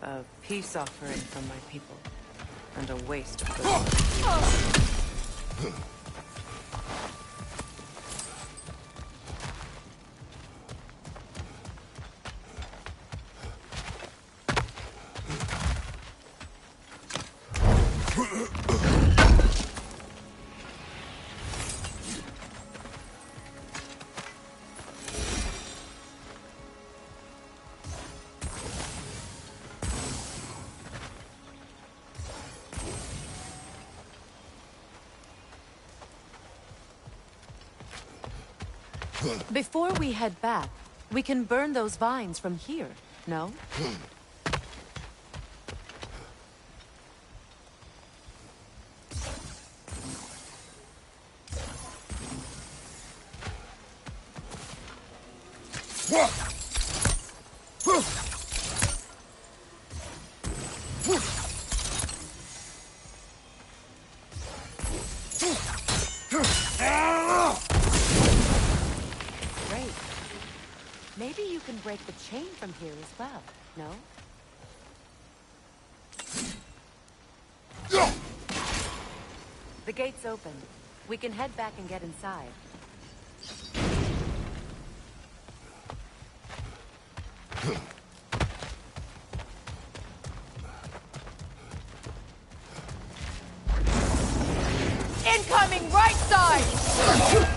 A peace offering from my people. And a waste of gold. Before we head back, we can burn those vines from here, no? Maybe you can break the chain from here as well, no? The gate's open. We can head back and get inside. Incoming right side!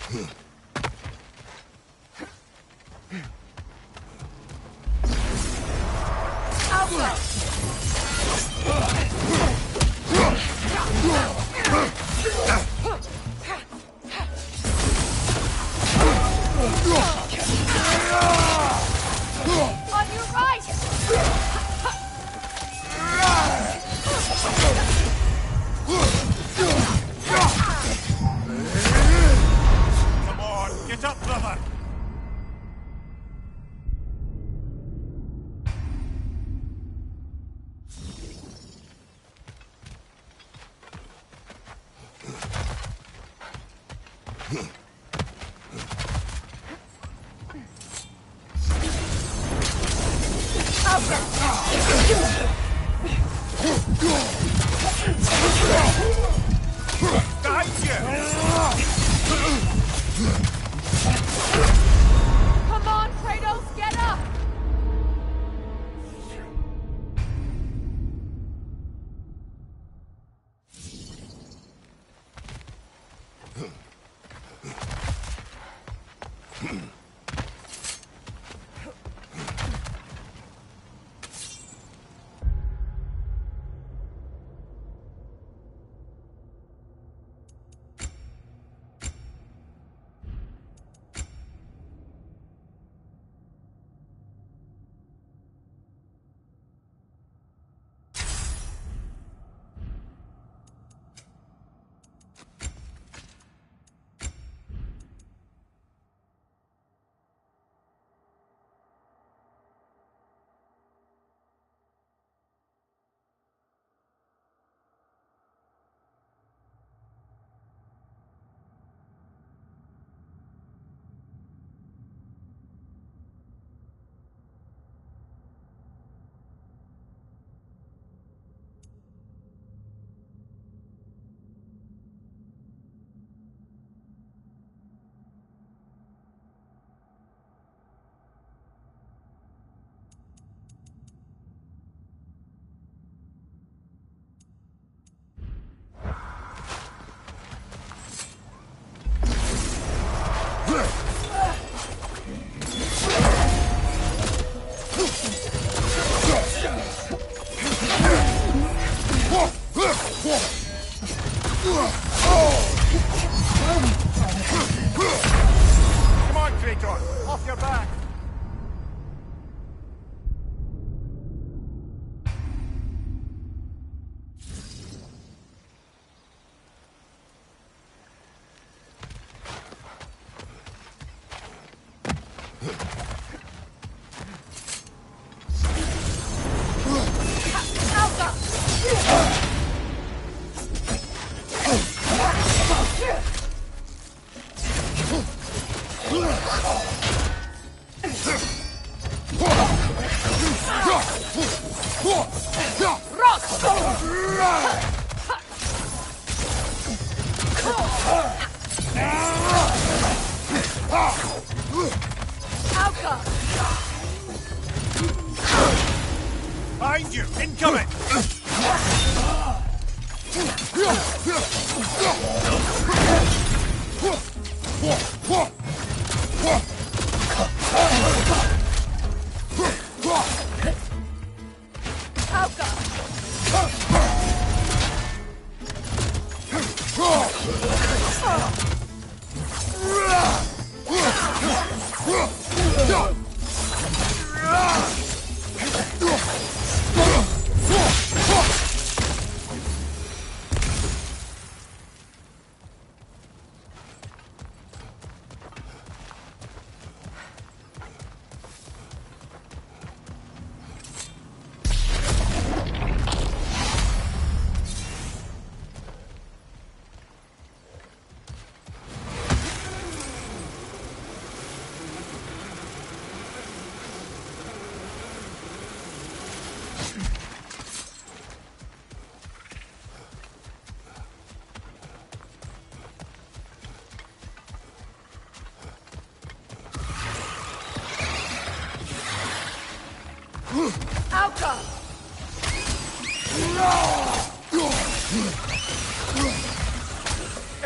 On your right! Come on, get up, brother! Come on, Kratos, get up! Come on, Kratos, off your back! Behind you! Incoming!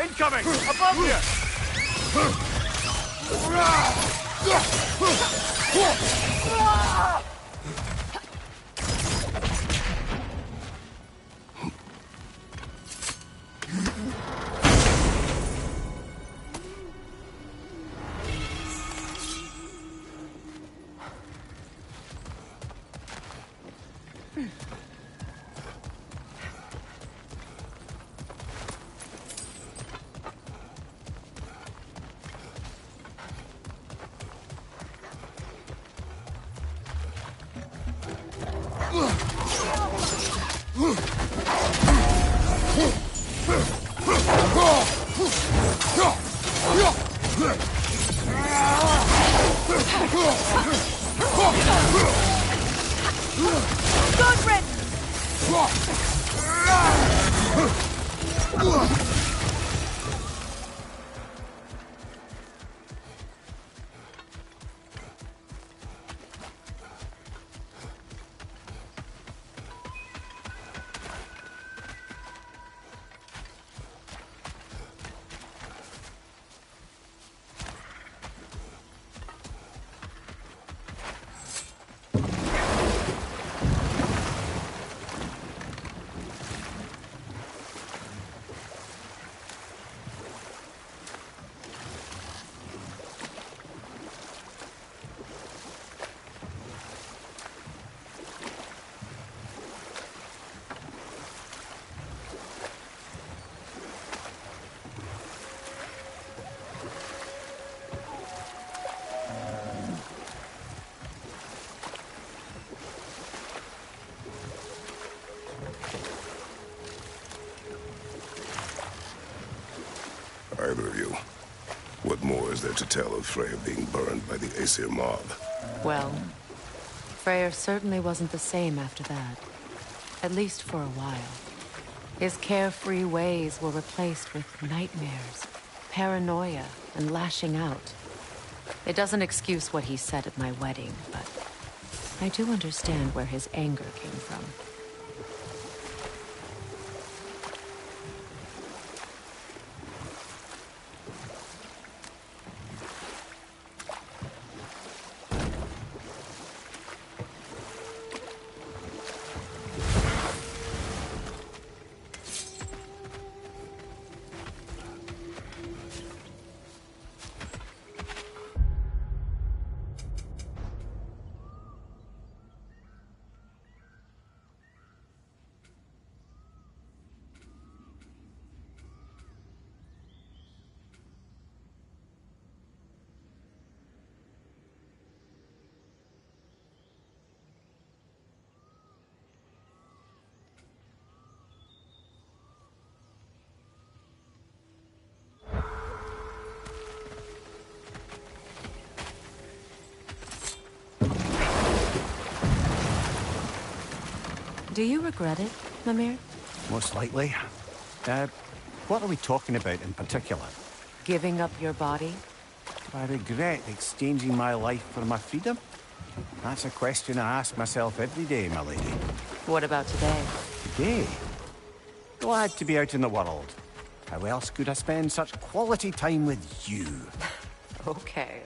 Incoming! Above you! Good riddance! Either of you, what more is there to tell of Freya being burned by the Aesir mob? Well, Freyr certainly wasn't the same after that. At least for a while. His carefree ways were replaced with nightmares, paranoia, and lashing out. It doesn't excuse what he said at my wedding, but I do understand where his anger came from. Do you regret it, Mimir? Most likely. What are we talking about in particular? Giving up your body? Do I regret exchanging my life for my freedom? That's a question I ask myself every day, my lady. What about today? Today? Glad to be out in the world. How else could I spend such quality time with you? Okay.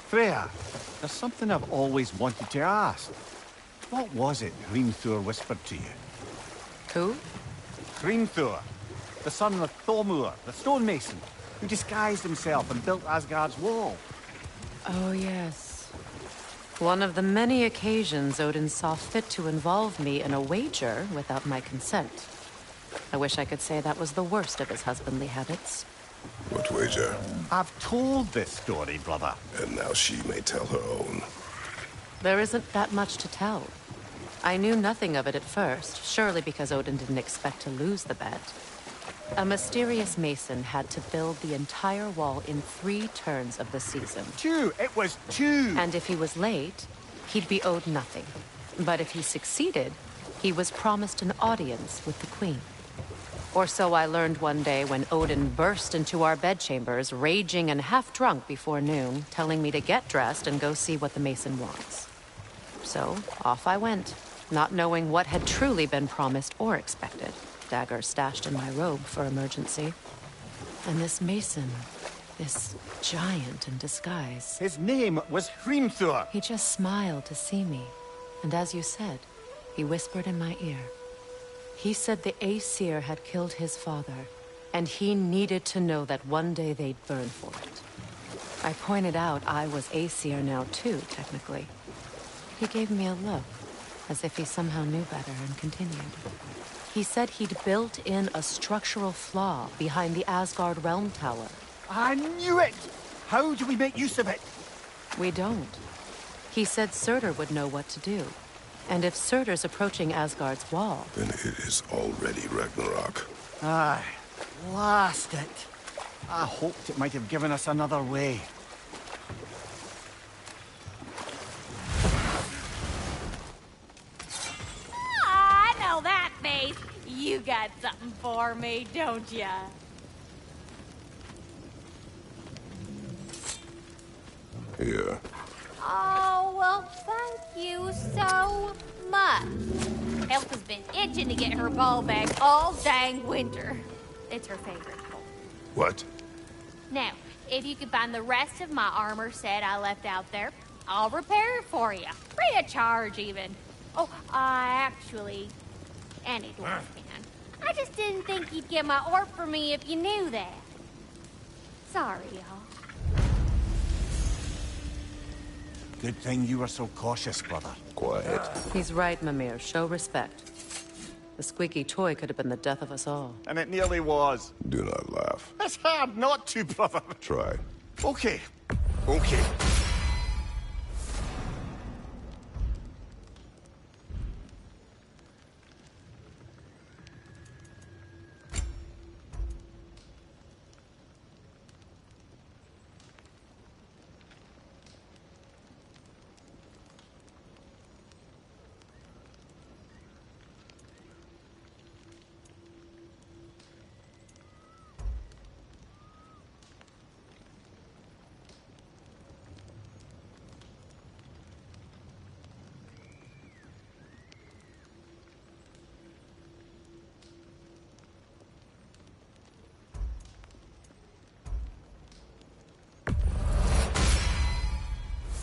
Freya, there's something I've always wanted to ask. What was it Hrimthur whispered to you? Who? Hrimthur, the son of Thormur, the stonemason, who disguised himself and built Asgard's wall. Oh, yes. One of the many occasions Odin saw fit to involve me in a wager without my consent. I wish I could say that was the worst of his husbandly habits. What wager? I've told this story, brother. And now she may tell her own. There isn't that much to tell. I knew nothing of it at first, surely because Odin didn't expect to lose the bet. A mysterious mason had to build the entire wall in 3 turns of the season. 2! It was 2! And if he was late, he'd be owed nothing. But if he succeeded, he was promised an audience with the queen. Or so I learned one day when Odin burst into our bedchambers, raging and half-drunk before noon, telling me to get dressed and go see what the Mason wants. So, off I went, not knowing what had truly been promised or expected. Dagger stashed in my robe for emergency. And this Mason, this giant in disguise. His name was Hrimthur. He just smiled to see me. And as you said, he whispered in my ear. He said the Aesir had killed his father, and he needed to know that one day they'd burn for it. I pointed out I was Aesir now too, technically. He gave me a look, as if he somehow knew better, and continued. He said he'd built in a structural flaw behind the Asgard Realm Tower. I knew it! How do we make use of it? We don't. He said Surtur would know what to do. And if Surtur's approaching Asgard's wall... Then it is already Ragnarok. Aye. Blast it. I hoped it might have given us another way. I know that face. You got something for me, don't ya? Here. Oh, well, thank you so much. Elsa's been itching to get her ball back all dang winter. It's her favorite ball. What? Now, if you can find the rest of my armor set I left out there, I'll repair it for you. Free of charge, even. Oh, any dwarf can. I just didn't think you'd get my orb for me if you knew that. Sorry, y'all. Good thing you were so cautious, brother. Quiet. He's right, Mimir. Show respect. The squeaky toy could have been the death of us all. And it nearly was. Do not laugh. It's hard not to, brother. Try. Okay. Okay.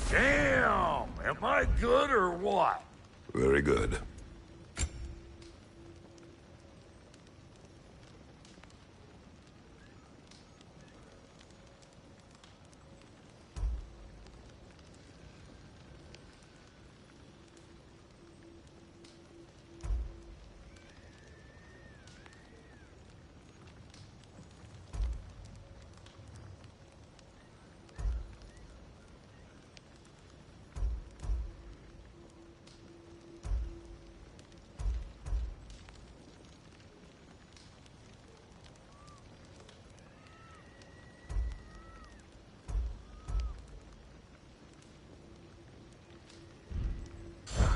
Damn! Am I good or what? Very good.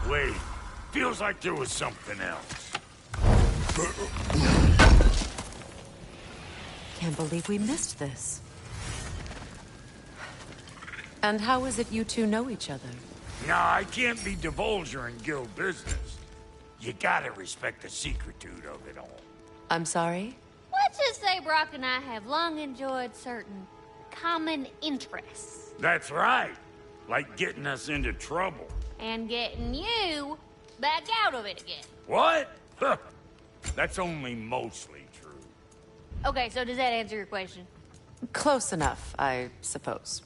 Wait, feels like there was something else. Can't believe we missed this. And how is it you two know each other? Nah, I can't be divulger in guild business. You gotta respect the secretude of it all. I'm sorry? Let's just say Brock and I have long enjoyed certain common interests. That's right. Like getting us into trouble. And getting you back out of it again. What? Huh. That's only mostly true. Okay, so does that answer your question? Close enough, I suppose.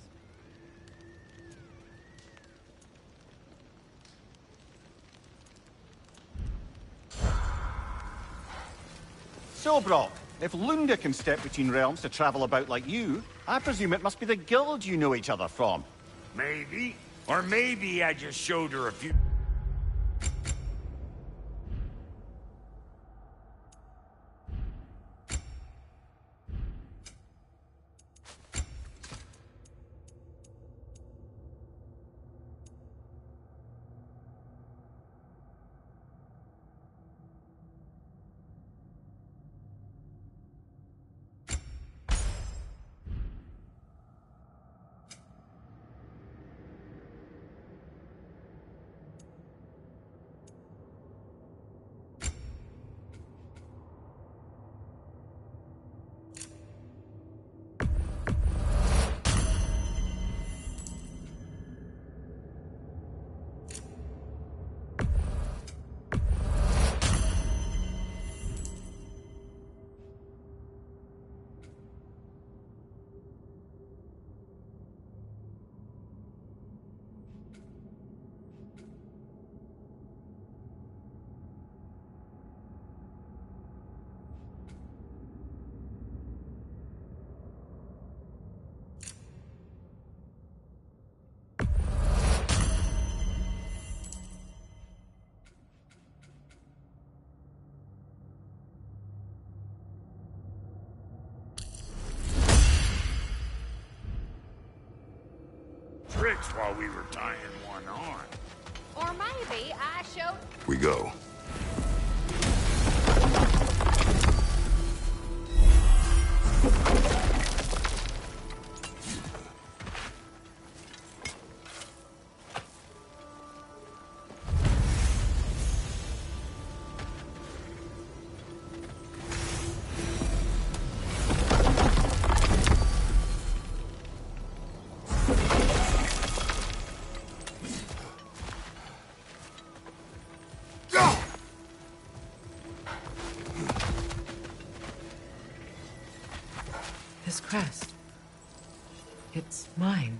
So, Brock, if Lunda can step between realms to travel about like you, I presume it must be the guild you know each other from. Maybe. Or maybe I just showed her a few... tricks while we were tying one on. Or maybe I showed... We go. This crest. It's mine.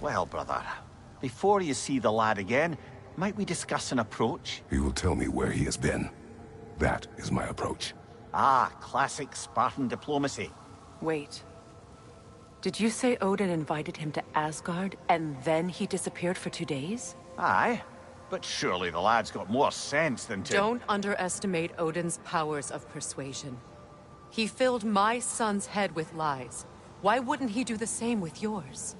Well, brother, before you see the lad again, might we discuss an approach? He will tell me where he has been. That is my approach. Ah, classic Spartan diplomacy. Wait. Did you say Odin invited him to Asgard, and then he disappeared for 2 days? Aye, but surely the lad's got more sense than to... Don't underestimate Odin's powers of persuasion. He filled my son's head with lies. Why wouldn't he do the same with yours?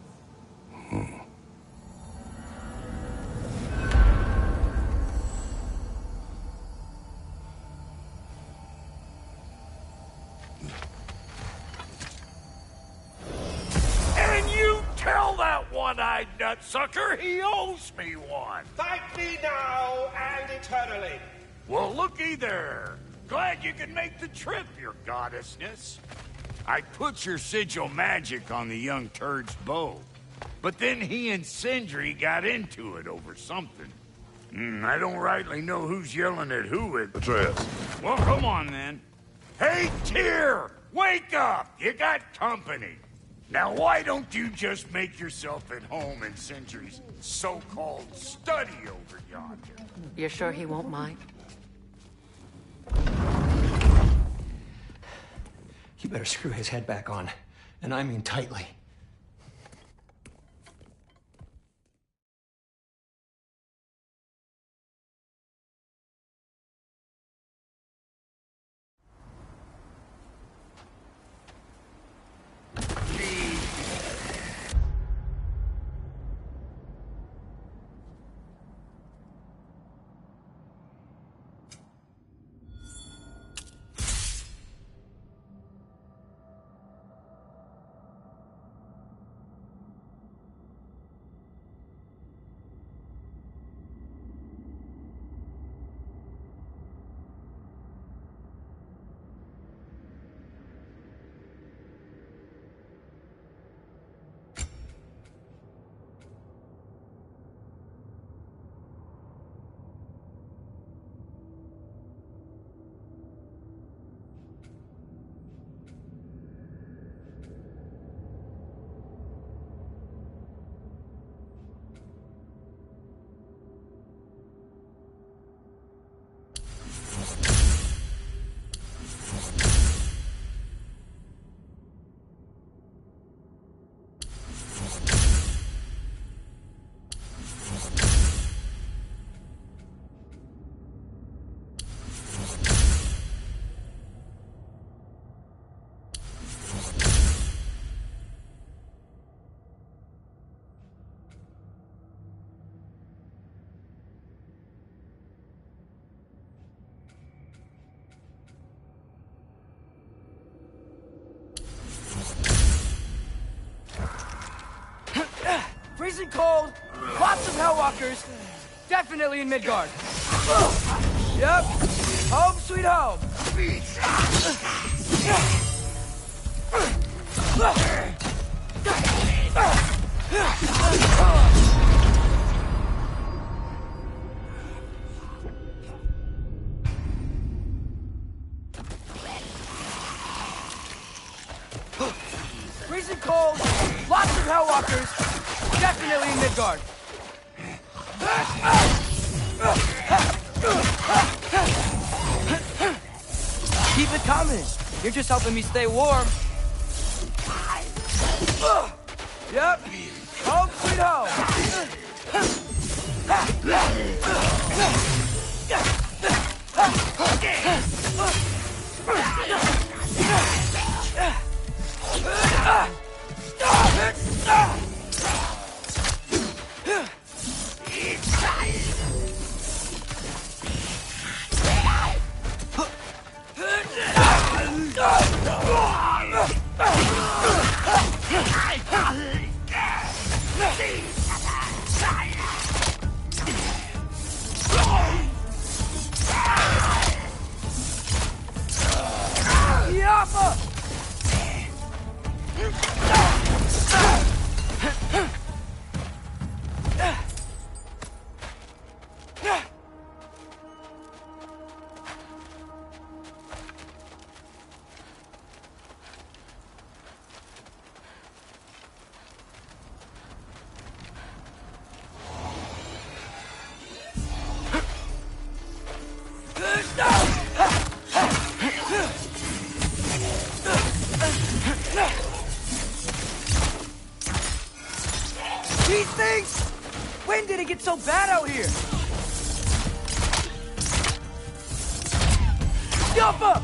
And you tell that one-eyed nutsucker he owes me one. Thank me now and eternally. Well, looky there. Glad you can make the trip, your goddessness. I put your sigil magic on the young turd's bow. But then he and Sindri got into it over something. I don't rightly know who's yelling at who at... Atreus. Well, come on, then. Hey, Tyr! Wake up! You got company. Now, why don't you just make yourself at home in Sindri's so-called study over yonder? You're sure he won't mind? You better screw his head back on. And I mean tightly. Freezing cold, lots of Hellwalkers, definitely in Midgard. Yep, home sweet home. Freezing cold, lots of Hellwalkers, definitely in Midgard. Keep it coming. You're just helping me stay warm. Yep. Home sweet home. These things? When did it get so bad out here? Jump up!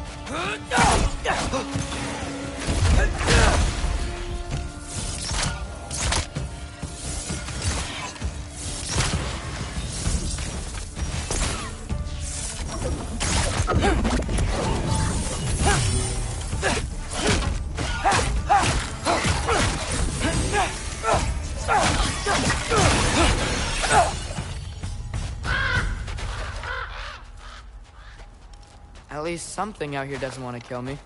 At least something out here doesn't want to kill me.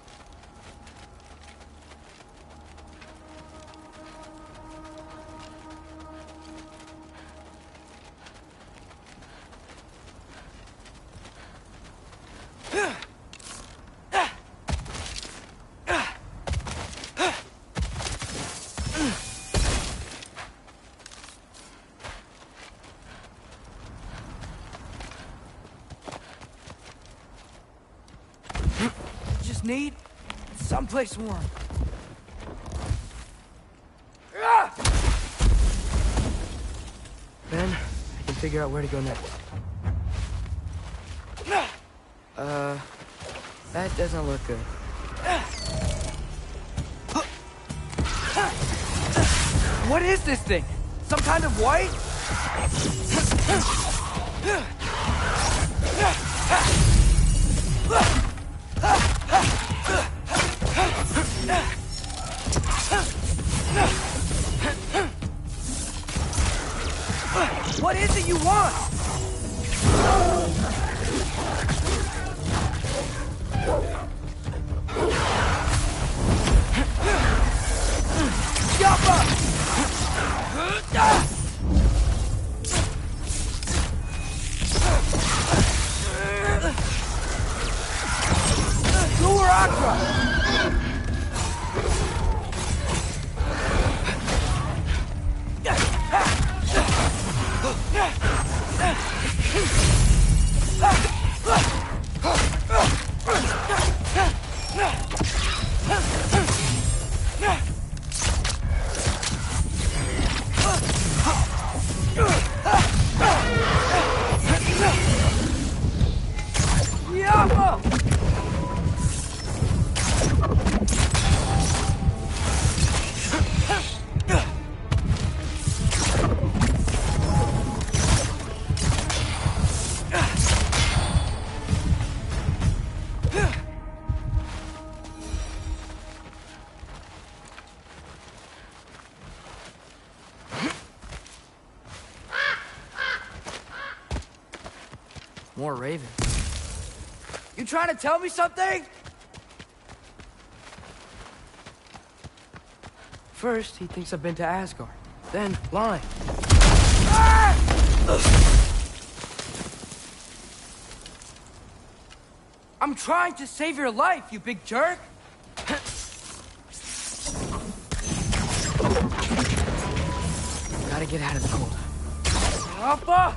Just need someplace warm. Then I can figure out where to go next. That doesn't look good. What is this thing? Some kind of white? What is it you want? Jump up! Lower Aqua! More ravens. You trying to tell me something? First, he thinks I've been to Asgard. Then, lying. Ah! I'm trying to save your life, you big jerk! Gotta get out of the cold. Alpha!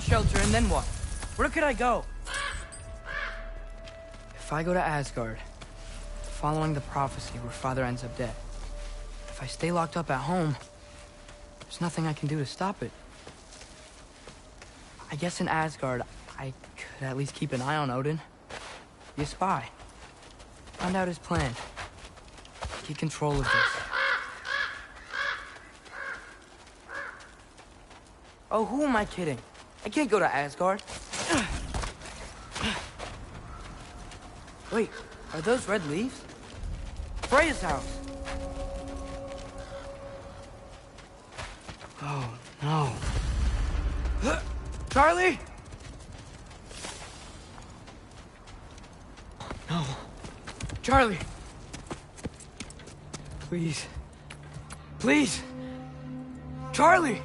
Shelter, and then what? Where could I go? If I go to Asgard, following the prophecy where Father ends up dead. If I stay locked up at home, there's nothing I can do to stop it. I guess in Asgard, I could at least keep an eye on Odin. Be a spy. Find out his plan. Get control of this. Oh, who am I kidding? I can't go to Asgard. Wait, are those red leaves? Freya's house. Oh, no. Charlie? No. Charlie. Please. Please. Charlie!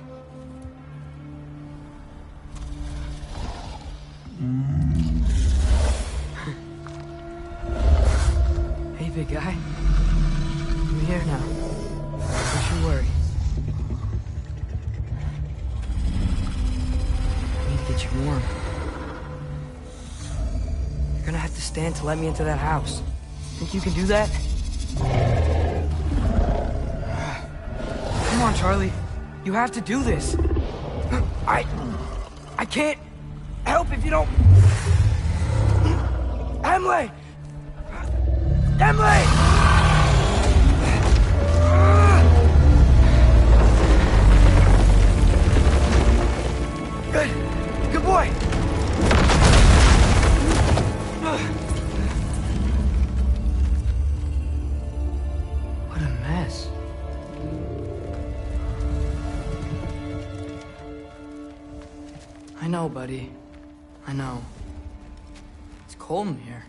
Hey, big guy. I'm here now. Don't you worry. I need to get you warm. You're gonna have to stand to let me into that house. Think you can do that? Come on, Charlie. You have to do this. I can't Help if you don't... Emily! Emily! Good. Good boy. What a mess. I know, buddy. I know. It's cold in here.